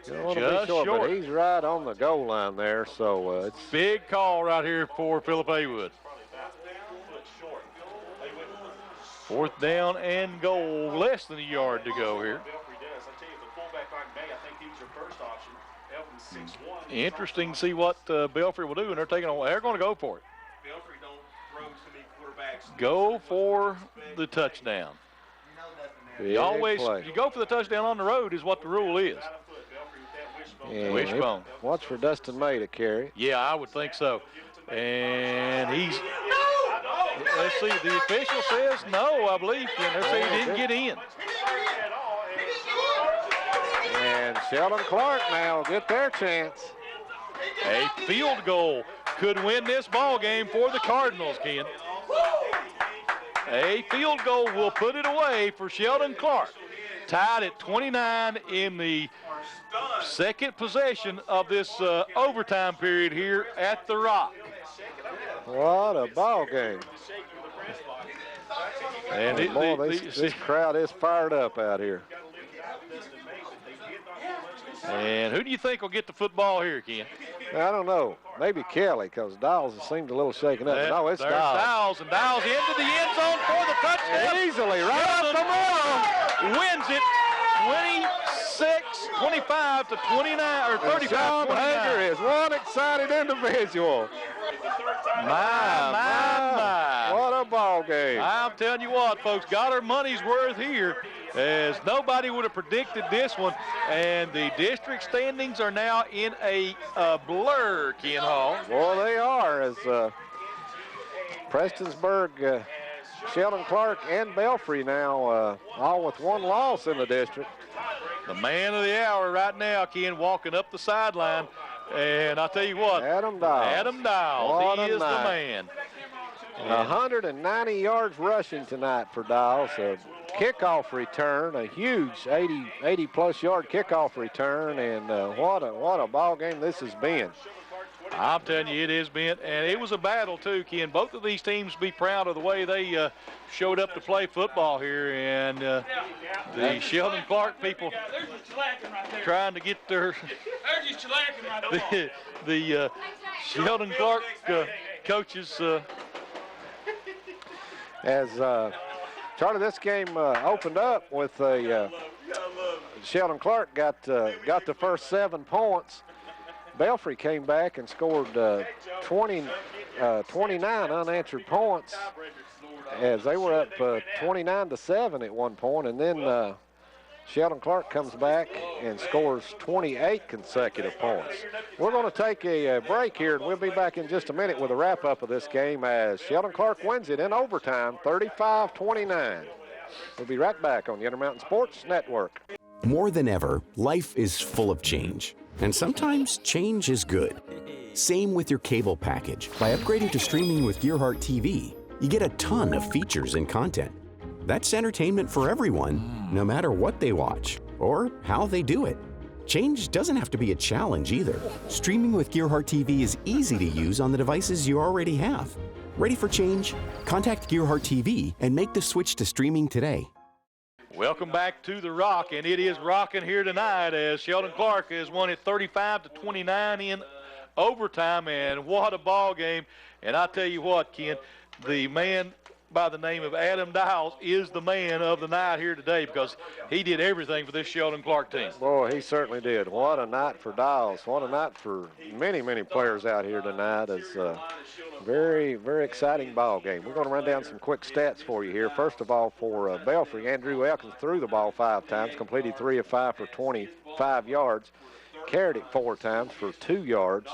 Just short, but he's right on the goal line there, so it's big call right here for Philip Haywood. 4th down and goal, less than a yard to go here. Interesting to see what Belfry will do, and they're going to go for it. Go for the touchdown. You go for the touchdown on the road is what the rule is. And Wishbone. Watch for Dustin May to carry. Yeah, I would think so. And let's see, the official says no, I believe, and they say he didn't get in. And Sheldon Clark now will get their chance. A field goal could win this ball game for the Cardinals, Ken. A field goal will put it away for Sheldon Clark. Tied at 29 in the second possession of this overtime period here at the Rock. What a ball game. And this crowd is fired up out here. And who do you think will get the football here, Ken? I don't know. Maybe Kelly, because Dials seemed a little shaken up. No, it's Dials. And Dials into the end zone for the touchdown. Easily, right up the middle. Wins it 26-25 to 29, or 35-29. Sean Hager is one excited individual. My. What a ball game. I'm telling you what, folks, got our money's worth here, as nobody would have predicted this one. And the district standings are now in a blur, Ken Hall. Well, they are, as Prestonsburg, Sheldon Clark, and Belfry now all with one loss in the district. The man of the hour right now, Ken, walking up the sideline. And I'll tell you what, Adam Dials. He is the man. 190 yards rushing tonight for Dials. A kickoff return, a huge 80-plus yard kickoff return, and what a ball game this has been. I'm telling you, it has been, and it was a battle too, Ken. Both of these teams be proud of the way they showed up to play football here, and the Sheldon Clark people trying to get their the Sheldon Clark coaches. As Charlie, this game opened up with a Sheldon Clark got the first 7 points. Belfry came back and scored 29 unanswered points, as they were up 29-7 at one point, and then Sheldon Clark comes back and scores 28 consecutive points. We're going to take a break here, and we'll be back in just a minute with a wrap-up of this game as Sheldon Clark wins it in overtime, 35-29. We'll be right back on the Intermountain Sports Network. More than ever, life is full of change. And sometimes change is good. Same with your cable package. By upgrading to streaming with Gearhart TV, you get a ton of features and content. That's entertainment for everyone, no matter what they watch or how they do it. Change doesn't have to be a challenge either. Streaming with Gearhart TV is easy to use on the devices you already have. Ready for change? Contact Gearhart TV and make the switch to streaming today. Welcome back to the Rock, and it is rocking here tonight as Sheldon Clark has won it 35-29 in overtime, and what a ball game. And I tell you what, Ken, the man by the name of Adam Dials is the man of the night here today, because he did everything for this Sheldon Clark team. Boy, he certainly did. What a night for Dials. What a night for many, many players out here tonight. It's a very, very exciting ball game. We're going to run down some quick stats for you here. First of all, for Belfry, Andrew Elkins threw the ball 5 times, completed 3 of 5 for 25 yards, carried it 4 times for 2 yards.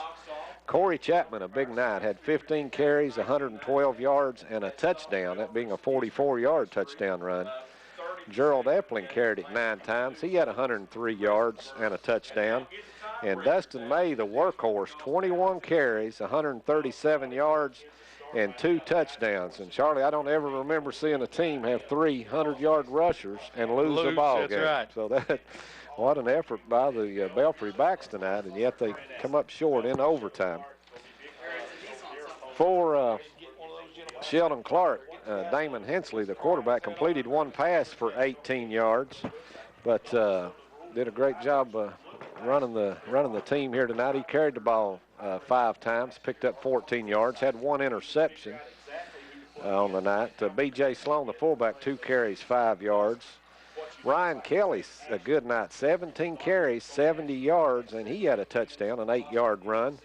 Corey Chapman, a big night, had 15 carries, 112 yards, and a touchdown, that being a 44-yard touchdown run. Gerald Epling carried it 9 times. He had 103 yards and a touchdown. And Dustin May, the workhorse, 21 carries, 137 yards, and 2 touchdowns. And, Charlie, I don't ever remember seeing a team have 300-yard rushers and lose a ball game. Right. So that what an effort by the Belfry backs tonight, and yet they come up short in overtime. For Sheldon Clark, Damon Hensley, the quarterback, completed one pass for 18 yards, but did a great job running the team here tonight. He carried the ball 5 times, picked up 14 yards, had 1 interception on the night. B.J. Sloan, the fullback, 2 carries, 5 yards. Ryan Kelly, a good night, 17 carries, 70 yards, and he had a touchdown, an 8-yard run.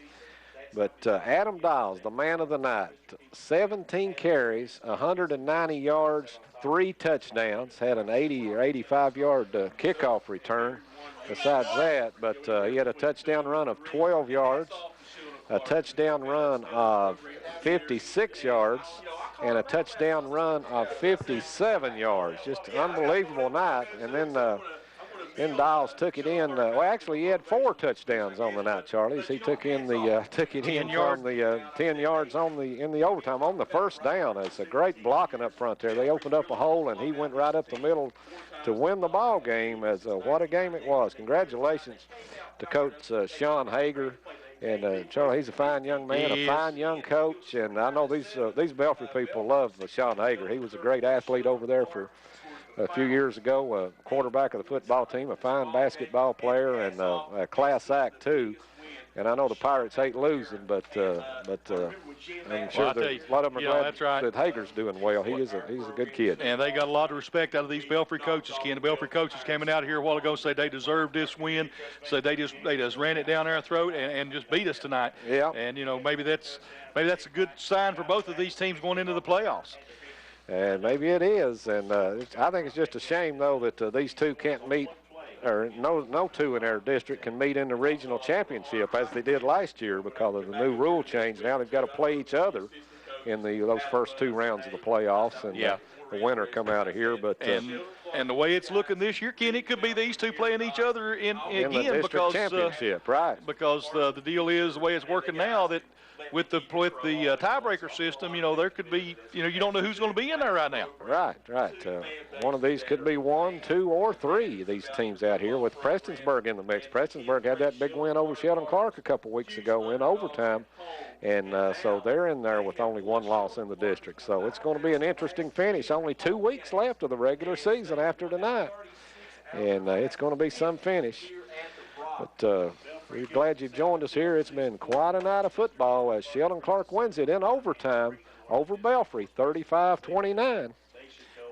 But Adam Dials, the man of the night, 17 carries, 190 yards, 3 touchdowns, had an 80 or 85-yard kickoff return besides that, but he had a touchdown run of 12 yards, a touchdown run of 56 yards, and a touchdown run of 57 yards. Just an unbelievable night. And then Dials took it in. Well, actually, he had 4 touchdowns on the night, Charlie. He took in the took it in from the 10 yards in the overtime on the first down. It's a great blocking up front there. They opened up a hole, and he went right up the middle to win the ball game. What a game it was. Congratulations to Coach Sean Hager. And Charlie, he's a fine young man, a fine young coach, and I know these Belfry people love Sean Hager. He was a great athlete over there for a few years ago, quarterback of the football team, a fine basketball player, and a class act too. And I know the Pirates hate losing, but I'm sure that a lot of them are glad that Hager's doing well. He's a good kid. And they got a lot of respect out of these Belfry coaches, Ken. The Belfry coaches came out here a while ago, said they deserved this win, said they just ran it down our throat and just beat us tonight. Yeah. And maybe that's a good sign for both of these teams going into the playoffs. And maybe it is. And I think it's just a shame though that these two can't meet. Or no two in our district can meet in the regional championship as they did last year because of the new rule change. Now they've got to play each other in those first 2 rounds of the playoffs, and the winner come out of here. But and the way it's looking this year, Ken, it could be these two playing each other in the district championship, right? Because the deal is the way it's working now that with the tiebreaker system, there could be, you don't know who's going to be in there right now. Right. One of these could be 1, 2, or 3 of these teams out here with Prestonsburg in the mix. Prestonsburg had that big win over Sheldon Clark a couple weeks ago in overtime, and so they're in there with only 1 loss in the district. So it's going to be an interesting finish. Only 2 weeks left of the regular season after tonight, and it's going to be some finish. But we're glad you've joined us here. It's been quite a night of football as Sheldon Clark wins it in overtime over Belfry, 35-29.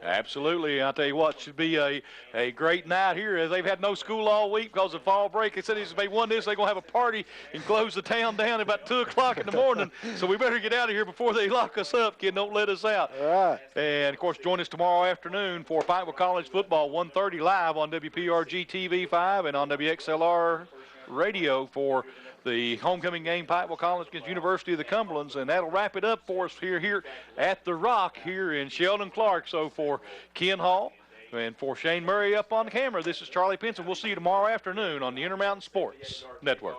Absolutely. I'll tell you what, should be a great night here as they've had no school all week because of fall break. They said if they won this, they're going to have a party and close the town down at about 2 o'clock in the morning. So we better get out of here before they lock us up, kid. Don't let us out. All right. And, of course, join us tomorrow afternoon for Pikeville College football, 1:30 live on WPRG TV5 and on WXLR radio for the homecoming game, Pikeville College against University of the Cumberlands, and that'll wrap it up for us here at the Rock here in Sheldon Clark. So for Ken Hall and for Shane Murray up on the camera, this is Charlie Pinson. We'll see you tomorrow afternoon on the Intermountain Sports Network.